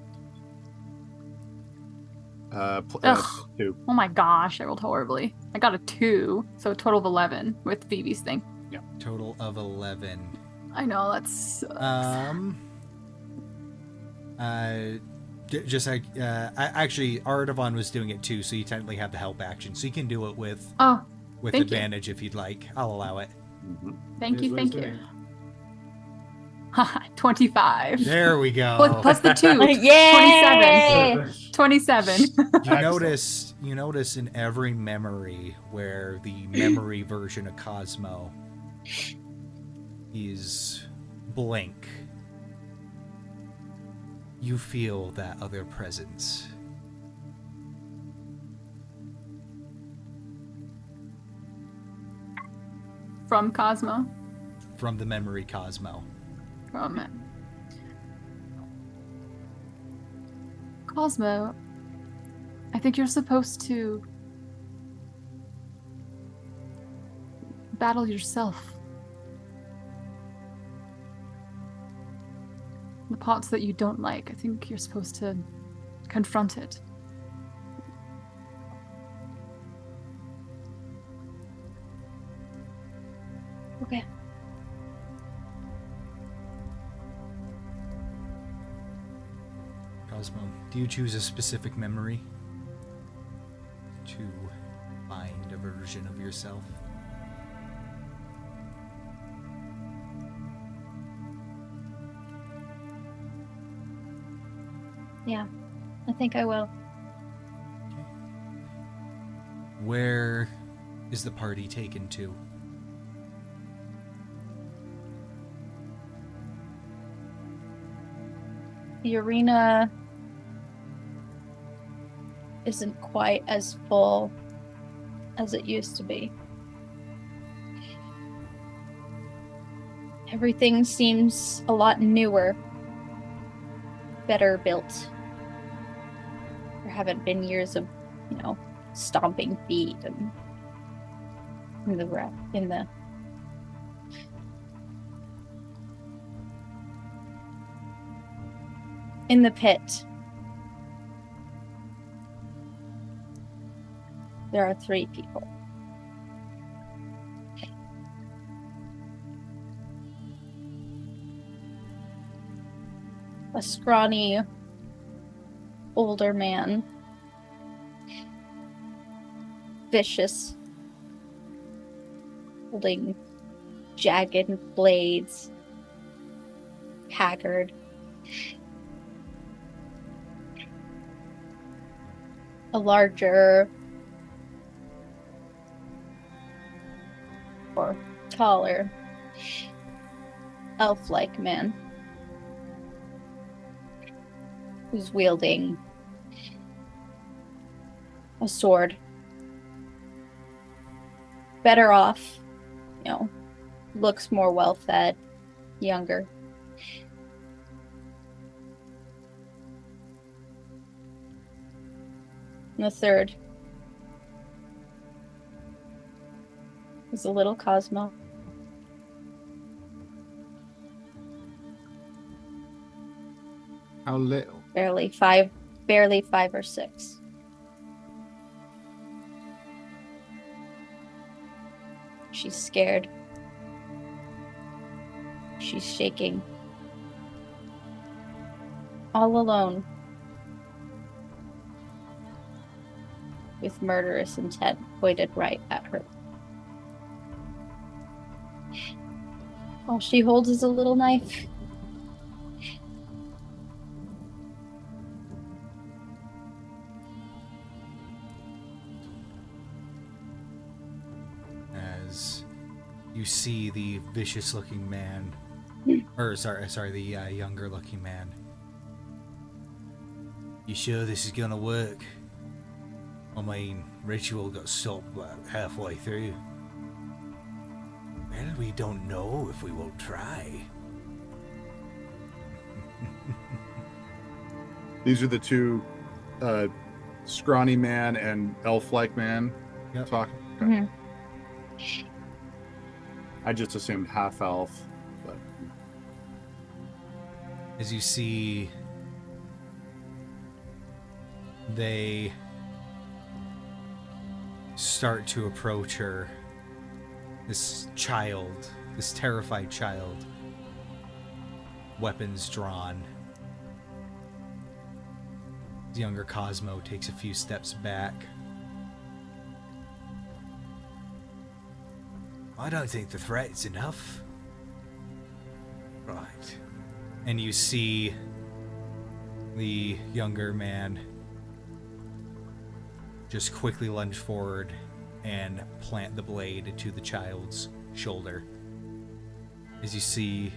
2. Oh my gosh, I rolled horribly. I got a 2, so a total of 11 with Vivi's thing. Yeah. Total of 11. I know, that's... Just like actually Artavan was doing it too, so you technically have the help action, so you can do it with thank advantage if you'd like. I'll allow it. Mm-hmm. Thank you. 25. There we go. Plus the 2. Yay! 27. You notice in every memory where the memory version of Cosmo is blank, you feel that other presence. From Cosmo? From the memory Cosmo. From it. Cosmo, I think you're supposed to battle yourself. The parts that you don't like, I think you're supposed to confront it. Okay. Cosmo, do you choose a specific memory to find a version of yourself? Yeah, I think I will. Okay. Where is the party taken to? The arena isn't quite as full as it used to be. Everything seems a lot newer, better built. haven't been years of, stomping feet and in the pit. There are 3 people. A scrawny, older man. Vicious. Holding jagged blades. Haggard. A larger or taller elf-like man who's wielding a sword. Better off, looks more well-fed, younger. And the third is a little Cosmo. How little? Barely 5 or 6. She's scared. She's shaking. All alone. With murderous intent pointed right at her. All she holds is a little knife. As you see the vicious-looking man, the younger-looking man. You sure this is gonna work? I mean, ritual got stopped about halfway through. Well, we don't know if we won't try. These are the 2 scrawny man and elf-like man talking. Okay. Mm-hmm. I just assumed half elf, but As you see, they start to approach her. This child, this terrified child, weapons drawn. The younger Cosmo takes a few steps back. I don't think the threat's enough. Right. And you see the younger man just quickly lunge forward and plant the blade to the child's shoulder. As you see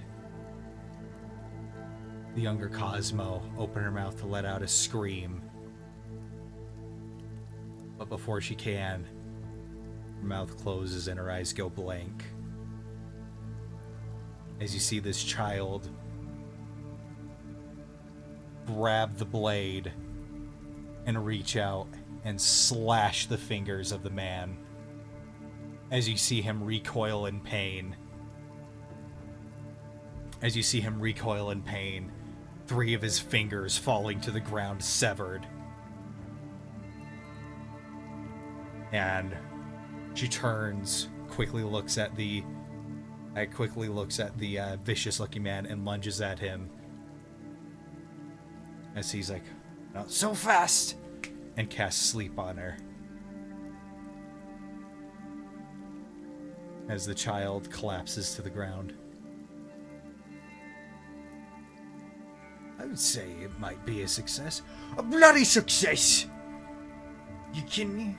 the younger Cosmo open her mouth to let out a scream. But before she can, her mouth closes and her eyes go blank. As you see this child grab the blade and reach out and slash the fingers of the man. As you see him recoil in pain. As you see him recoil in pain, 3 of his fingers falling to the ground severed. And she turns, quickly looks at the vicious-looking man and lunges at him. As he's like, "Not so fast!" and casts sleep on her. As the child collapses to the ground. I would say it might be a success. A bloody success! You kidding me?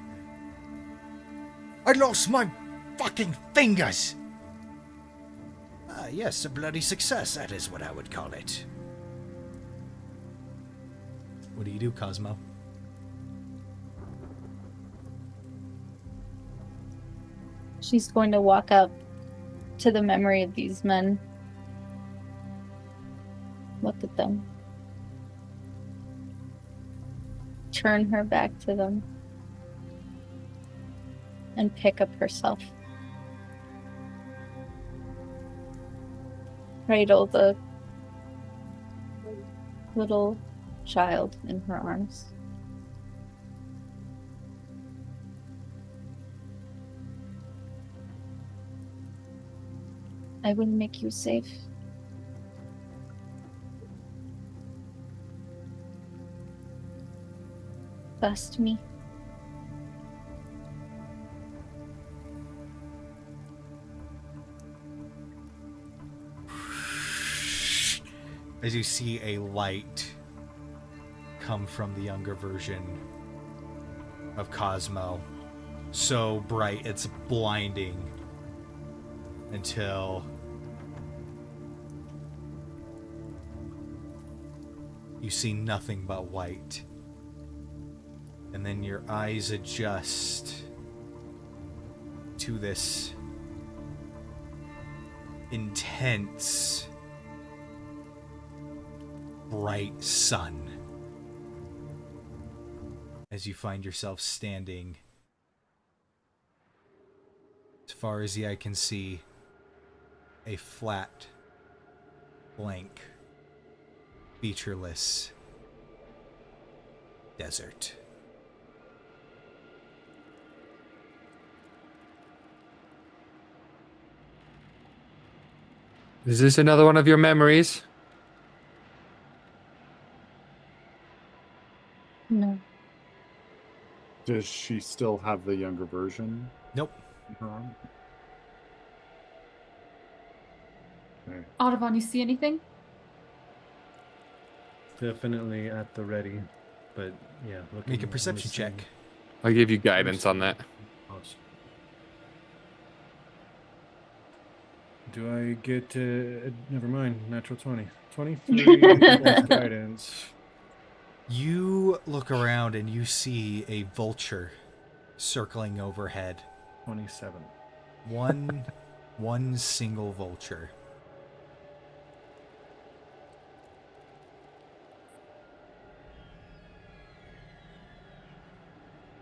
I lost my fucking fingers! Ah, yes, a bloody success. That is what I would call it. What do you do, Cosmo? She's going to walk up to the memory of these men. Look at them. turn her back to them and pick up herself. Cradle the little child in her arms. I will make you safe. Trust me. As you see a light come from the younger version of Cosmo, so bright it's blinding, until you see nothing but white. And then your eyes adjust to this intense, bright sun as you find yourself standing, as far as the eye can see, a flat, blank, featureless desert. Is this another one of your memories? No. Does she still have the younger version Nope. in her arm? Okay. Audubon, you see anything? Definitely at the ready, but yeah. Make a perception check. I'll give you guidance on that. Awesome. Do I get never mind, natural 20. 23 plus guidance. You look around and you see a vulture circling overhead. 27. One single vulture.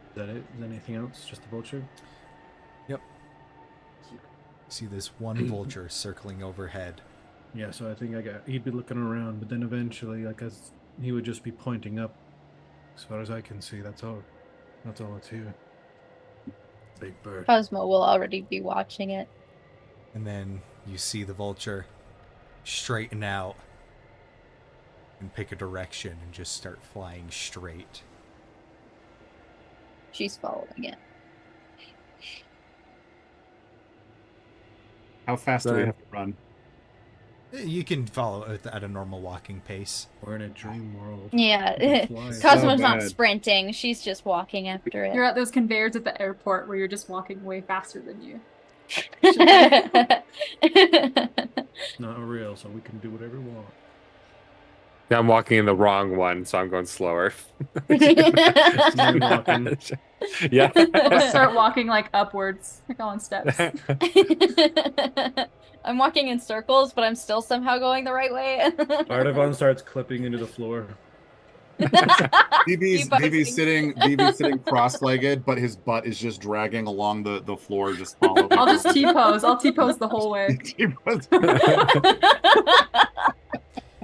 Is that it? Is there anything else? Just the vulture? Yep. See this one vulture circling overhead. Yeah, so I think he'd be looking around, but then eventually, as he would just be pointing up. As far as I can see, that's all it's here. Big bird. Cosmo will already be watching it. And then you see the vulture straighten out and pick a direction and just start flying straight. She's following it. How fast do we have to run? You can follow it at a normal walking pace. We're in a dream world. Yeah. Fly. Cosmo's not bad. sprinting. She's just walking after You're it. at those conveyors at the airport where you're just walking way faster than you. It's not real, so we can do whatever we want. Yeah, I'm walking in the wrong one, so I'm going slower. Moonwalking. Yeah. I'll just start walking upwards, on steps. I'm walking in circles, but I'm still somehow going the right way. Artavan starts clipping into the floor. BB's sitting cross-legged, but his butt is just dragging along the floor, just following. I'll just T-pose. I'll T-pose the whole way.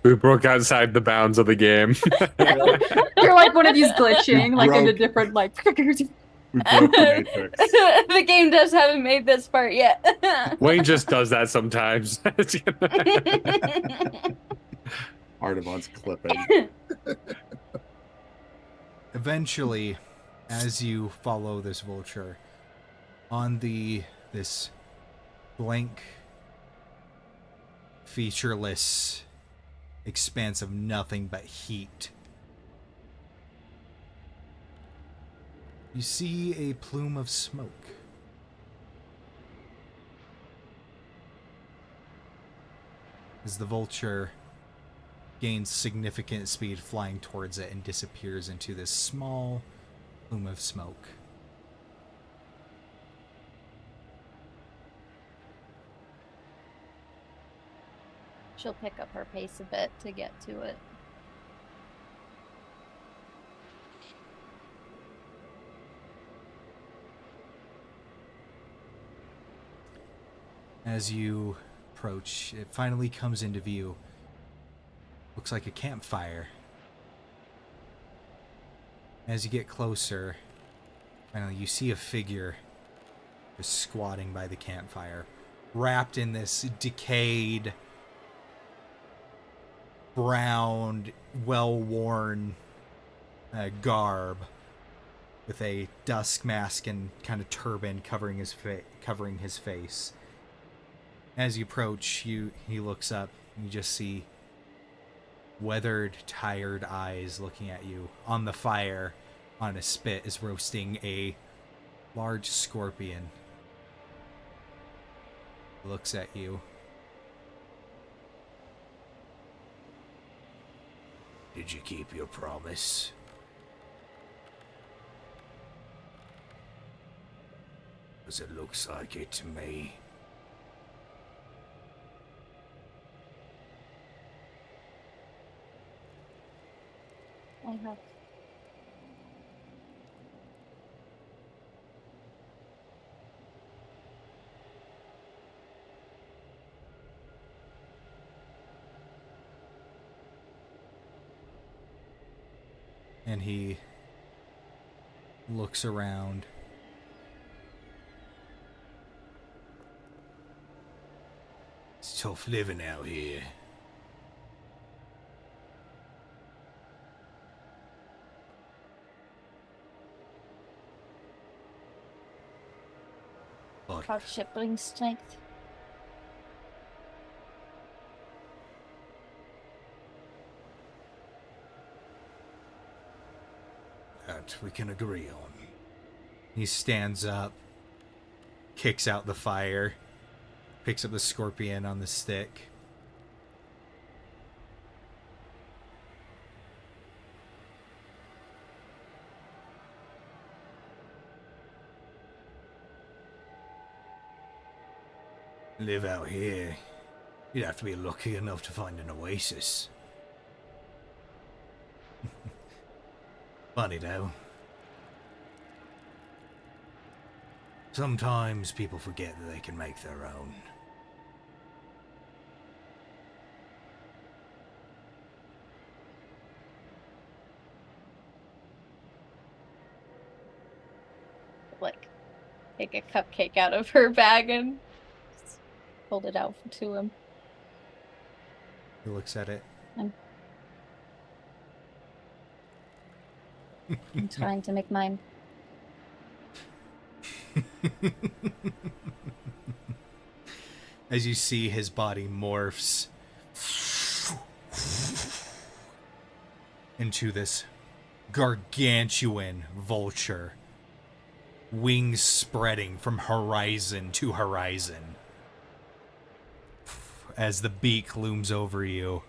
We broke outside the bounds of the game. You're like one of these glitching, into different We broke the matrix. The game just haven't made this part yet. Wayne just does that sometimes. Artavan's clipping. Eventually, as you follow this vulture on this blank, featureless expanse of nothing but heat, you see a plume of smoke. As the vulture gains significant speed flying towards it and disappears into this small plume of smoke. She'll pick up her pace a bit to get to it. As you approach, it finally comes into view. Looks like a campfire. As you get closer, finally you see a figure just squatting by the campfire, wrapped in this decayed, brown, well-worn garb, with a dusk mask and kind of turban covering his face. As you approach, he looks up, and you just see weathered, tired eyes looking at you. On the fire, on a spit, is roasting a large scorpion. He looks at you. Did you keep your promise? Because it looks like it to me. I have. And he looks around. It's tough living out here. But Hardship brings strength. that we can agree on. He stands up, kicks out the fire, picks up the scorpion on the stick. Live out here, you'd have to be lucky enough to find an oasis. Funny though. Sometimes people forget that they can make their own. Like, take a cupcake out of her bag and hold it out to him. He looks at it. I'm trying to make mine. As you see his body morphs into this gargantuan vulture, wings spreading from horizon to horizon as the beak looms over you.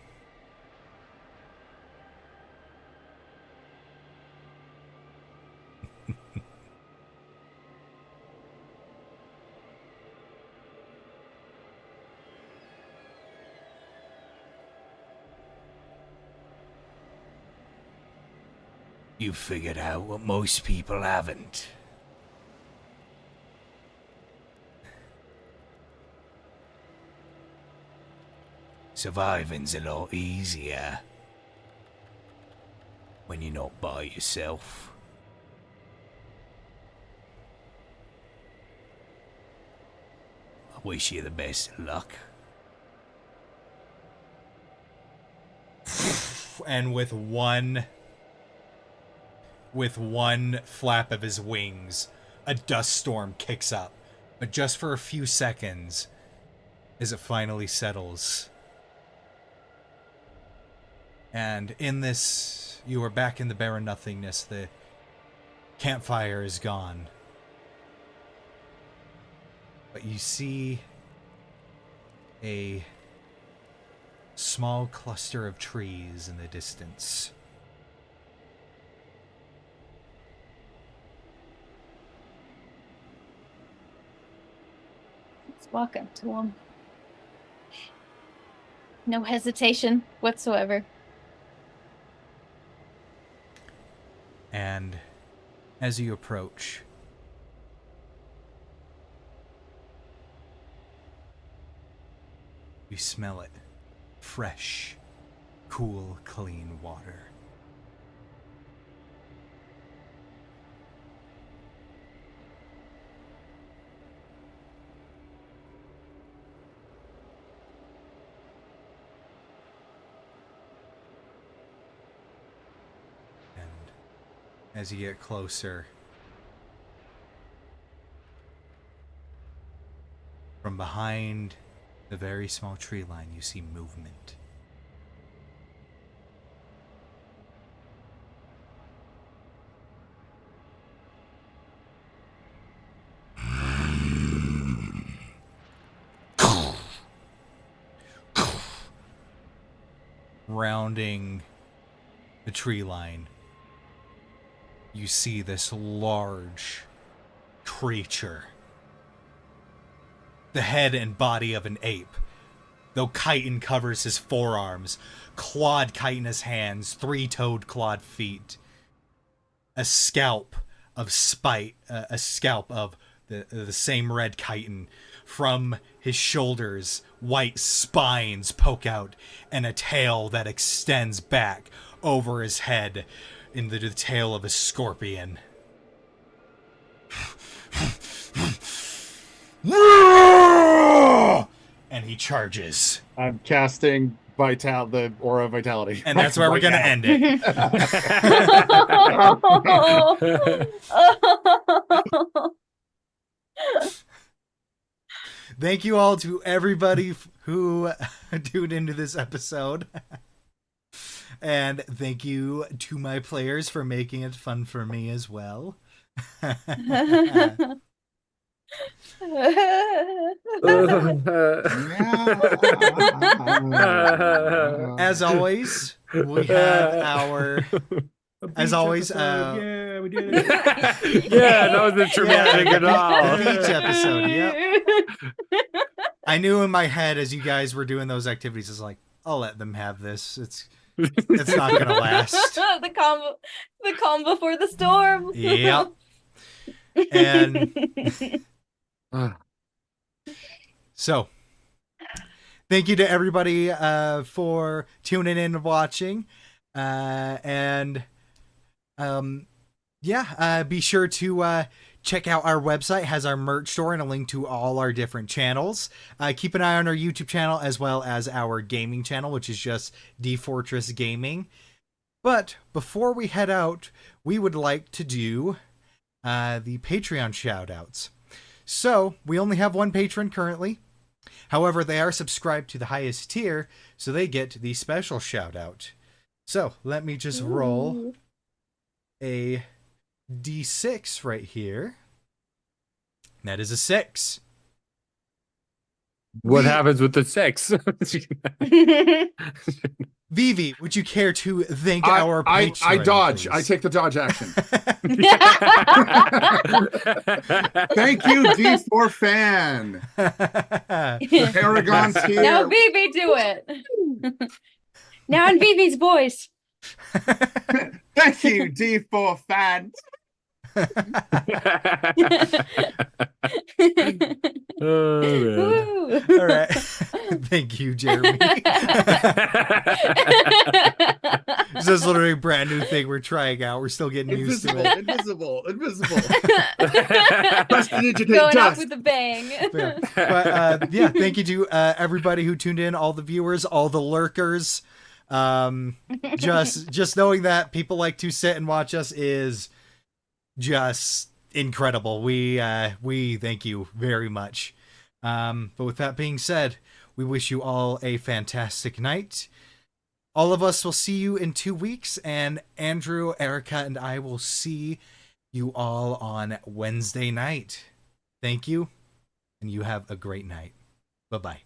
You figured out what most people haven't. Surviving's a lot easier when you're not by yourself. I wish you the best of luck. And with one flap of his wings, a dust storm kicks up, but just for a few seconds as it finally settles. And in this, you are back in the barren nothingness. The campfire is gone. But you see a small cluster of trees in the distance. Let's walk up to him. No hesitation whatsoever. And as you approach, smell it. Fresh, cool, clean water. And as you get closer, from behind the very small tree line, you see movement. Rounding the tree line, you see this large creature. The head and body of an ape, though chitin covers his forearms, clawed chitinous hands, three-toed clawed feet, a scalp of spite, a scalp of the same red chitin. From his shoulders, white spines poke out, and a tail that extends back over his head into the tail of a scorpion. And he charges. I'm casting the aura of vitality. And that's where we're going to end it. Thank you all to everybody who tuned into this episode. And thank you to my players for making it fun for me as well. As always, we have our... As always, yeah, we did it. Yeah, that was the dramatic at all. The beach episode, yep. I knew in my head as you guys were doing those activities, it's like, I'll let them have this. It's not gonna last. the calm before the storm. Yep. And so, thank you to everybody for tuning in and watching. Be sure to check out our website. It has our merch store and a link to all our different channels. Keep an eye on our YouTube channel as well as our gaming channel, which is just D-Fourtress Gaming. But before we head out, we would like to do the Patreon shoutouts. So we only have one patron currently. However, they are subscribed to the highest tier, so they get the special shoutout. So let me just roll a D6 right here. That is a 6. What happens with the 6? Vivi, would you care to thank our patron? I dodge. Please? I take the dodge action. Thank you, D4 fan. Paragon's here. Now Vivi do it. Now in Vivi's voice. Thank you, D4 fan. Oh, man. Woo. All right. Thank you, Jeremy. This is literally a brand new thing we're trying out. We're still getting used to it. Invisible. Going off with a bang. But thank you to everybody who tuned in, all the viewers, all the lurkers. Just knowing that people like to sit and watch us is just incredible. We thank you very much. But with that being said, we wish you all a fantastic night. All of us will see you in 2 weeks, and Andrew, Erica, and I will see you all on Wednesday night. Thank you, and you have a great night. Bye-bye.